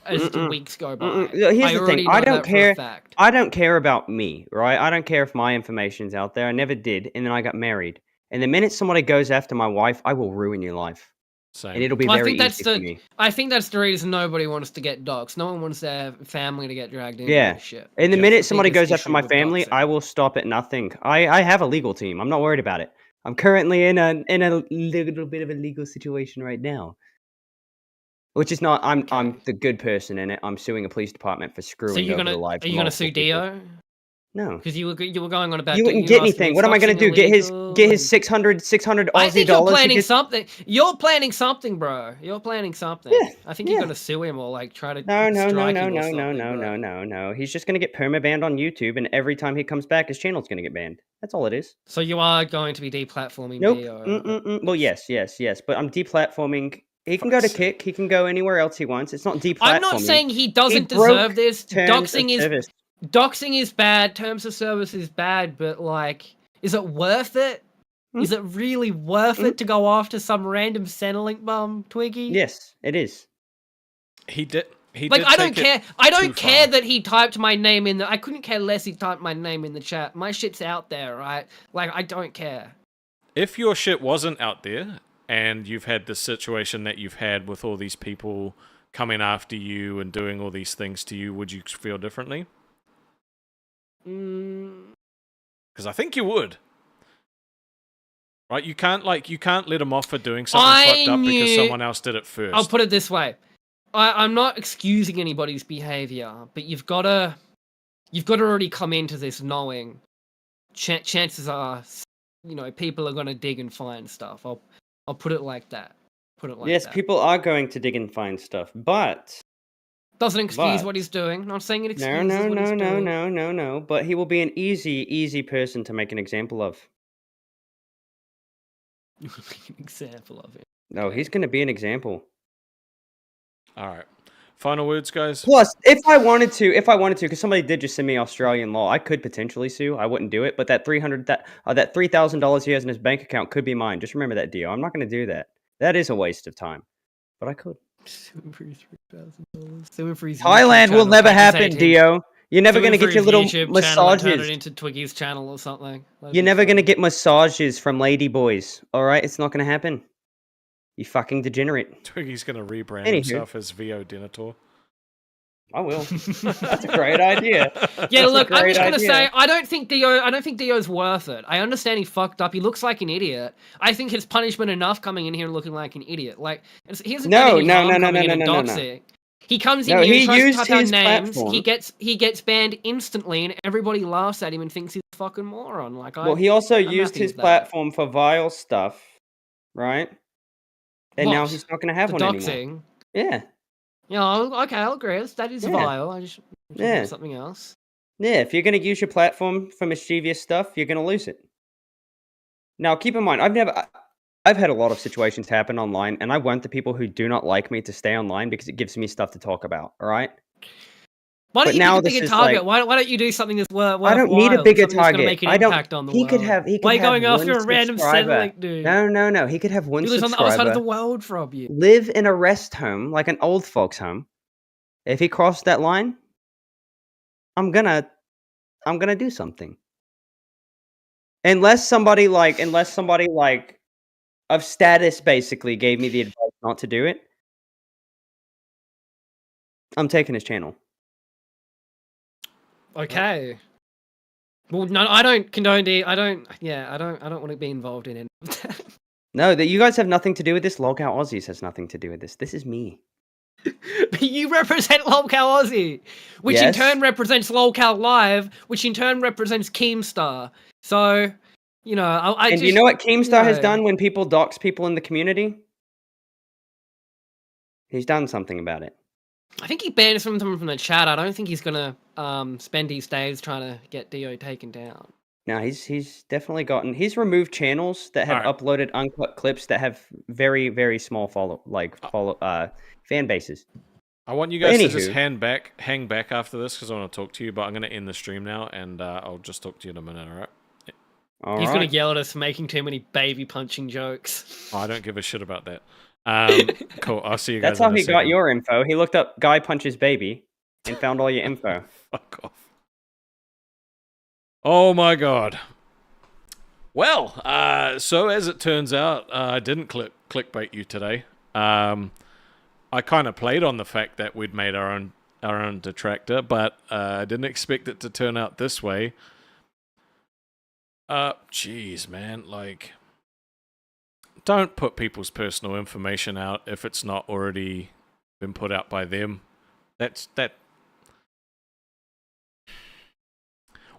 as the weeks go by. Here's the thing. I don't care. I don't care about me, right? I don't care if my information's out there. I never did, and then I got married. And the minute somebody goes after my wife, I will ruin your life. Same. And it'll be very easy for me. I think that's the reason nobody wants to get doxxed. No one wants their family to get dragged into this shit. And the minute somebody goes after my family, I will stop at nothing. I have a legal team. I'm not worried about it. I'm currently in a little bit of a legal situation right now. Which is not. I'm the good person in it. I'm suing a police department for screwing over the lives. Are you gonna sue Dio? No, because you were going on about. You wouldn't get anything. What am I gonna do? Get his 600 Aussie I think dollars? You're planning something. You're planning something, bro. You're planning something. Yeah, I think you're gonna sue him or like try to. No. He's just gonna get perma-banned on YouTube, and every time he comes back, his channel's gonna get banned. That's all it is. So you are going to be deplatforming Dio? Well, yes. But I'm deplatforming. He can go to Kick. He can go anywhere else he wants. It's not deplatforming. I'm not saying he doesn't deserve this. Doxxing is bad. Terms of service is bad. But like, is it worth it? Is it really worth it to go after some random Centrelink bum, Twiggy? Yes, it is. He did. I don't care. I don't care that he typed my name in the. I couldn't care less he typed my name in the chat. My shit's out there, right? Like, I don't care. If your shit wasn't out there, and you've had the situation that you've had with all these people coming after you and doing all these things to you, would you feel differently? Because I think you would. Right? You can't let them off for doing something fucked up because someone else did it first. I'll put it this way. I'm not excusing anybody's behavior, but you've got to already come into this knowing chances are, people are going to dig and find stuff. I'll put it like that. Yes, people are going to dig and find stuff, but doesn't excuse what he's doing. Not saying it excuses what he's doing. No. But he will be an easy person to make an example of. An example of it. No, he's going to be an example. All right. Final words, guys. Plus, if I wanted to, because somebody did just send me Australian law, I could potentially sue. I wouldn't do it, but that $3,000 he has in his bank account could be mine. Just remember that, Dio. I'm not going to do that. That is a waste of time, but I could. Thailand will never happen, Dio. You're never going to get your little massages. Turn it into Twiggy's channel or something. You're never going to get massages from lady boys. All right, it's not going to happen. You fucking degenerate. Twiggy's going to rebrand himself as VO Denator. I will. That's a great idea. Yeah, look, I'm just gonna say I don't think Dio's worth it. I understand he fucked up. He looks like an idiot. I think his punishment enough coming in here and looking like an idiot. Like he hasn't done any harm coming in and doxing. He comes in here, he tries to type out names, he gets banned instantly, and everybody laughs at him and thinks he's a fucking moron. Like, he also used his platform for vile stuff, right? And now he's not going to have one anymore. Yeah. Yeah, okay, I'll agree. That is vile. I just something else. Yeah, if you're going to use your platform for mischievous stuff, you're going to lose it. Now, keep in mind, I've had a lot of situations happen online, and I want the people who do not like me to stay online because it gives me stuff to talk about. All right. Why don't But you now pick a this bigger is target? like- Why don't you do something that's worthwhile? I don't need a bigger something that's gonna target. make an I don't. impact on the He world. could have. He could Why are you have going one after a random subscriber. Centrelink dude? No. He could have one He lives on the subscriber. other side of the world from you. Live in a rest home, like an old folks home. If he crossed that line, I'm gonna do something. Unless somebody like of status basically gave me the advice not to do it, I'm taking his channel. Okay. Well, no, I don't condone the. I don't want to be involved in any of that. No, that you guys have nothing to do with this. Logout Aussies has nothing to do with this. This is me. But you represent Lolcow Aussie, which in Yes. turn represents Lolcow Live, which in turn represents Keemstar. So, you know, I And just, do you know what Keemstar has know. done when people dox people in the community? He's done something about it. I think he banned some from the chat. I don't think he's gonna spend his days trying to get Dio taken down. No, he's definitely gotten. He's removed channels that have uploaded uncut clips that have very, very small fan bases. I want you guys to just Anywho. hang back after this because I want to talk to you. But I'm going to end the stream now, and I'll just talk to you in a minute. All right? He's gonna yell at us for making too many baby punching jokes. Oh, I don't give a shit about that. Cool. I'll see you guys. That's how in a he got second. your info. He looked up "guy punches baby" and found all your info. Fuck off. Oh my god. Well, so as it turns out, I didn't clickbait you today. I kind of played on the fact that we'd made our own detractor, but I didn't expect it to turn out this way. Jeez, man, like, don't put people's personal information out if it's not already been put out by them. That.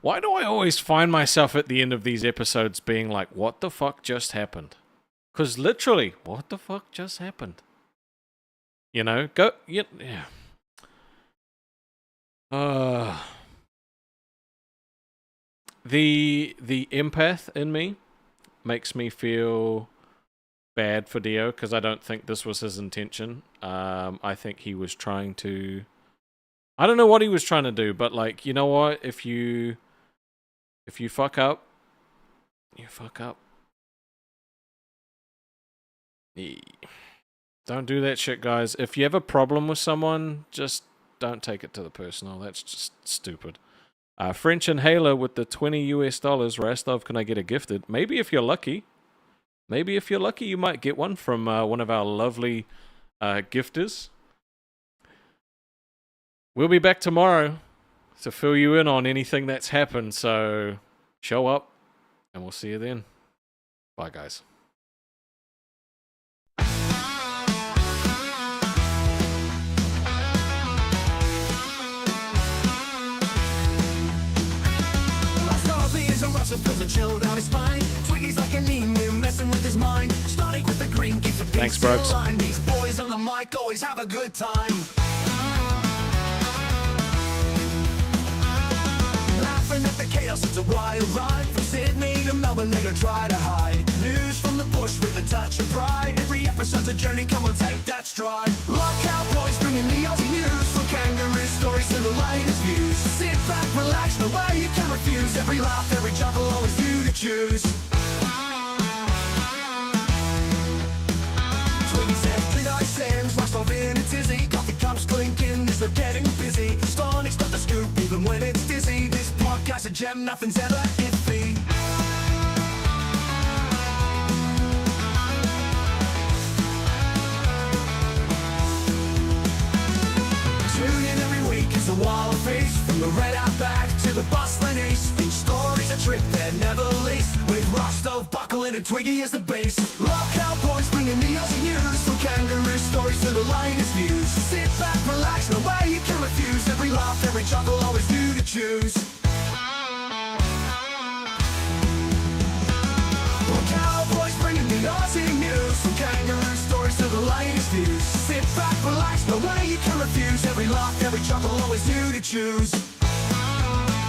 Why do I always find myself at the end of these episodes being like, what the fuck just happened? Because literally, what the fuck just happened? You know, yeah. The empath in me makes me feel bad for Dio because I don't think this was his intention. I think he was trying to... I don't know what he was trying to do, but like, you know what? If you fuck up, you fuck up. Don't do that shit, guys. If you have a problem with someone, just don't take it to the personal. That's just stupid. French Inhaler with the $20 US. Rastov, can I get a gifted? Maybe if you're lucky. Maybe if you're lucky, you might get one from one of our lovely gifters. We'll be back tomorrow to fill you in on anything that's happened, so show up, and we'll see you then. Bye, guys. Feels a chill down his spine. Twiggy's like an emu messing with his mind. Starting with the green keeps the Thanks, peace Brooks. aligned. These boys on the mic always have a good time. Laughing at the chaos, it's a wild ride. From Sydney to Melbourne, they don't try to hide. News from the bush with a touch of pride. Every episode's a journey, come on, take that stride. Lockout boys bringing the Aussie news. From kangaroo stories to the latest views. Sit back, relax, no way you can refuse. Every laugh, every chuckle, always you to choose. Twiggy says, three nice Sam's, rushed off in a tizzy. Coffee cups clinking as they're getting busy. Starning's got the scoop, even when it's dizzy. This podcast's a gem, nothing's ever iffy. Tune in every week as a wild face. From the red outback to the bustling east. Each story's a trip that never leaves. With Rostov buckling and Twiggy as the base. Lockout boys bringing the Aussie news. From kangaroo stories to the latest views. Sit back, relax, no way you can refuse. Every laugh, every chuckle, always you to choose. Cowboys bringing the Aussie news. From kangaroo stories to the latest views. Sit back, relax, no way you can refuse. Every laugh, every chuckle, always you to choose.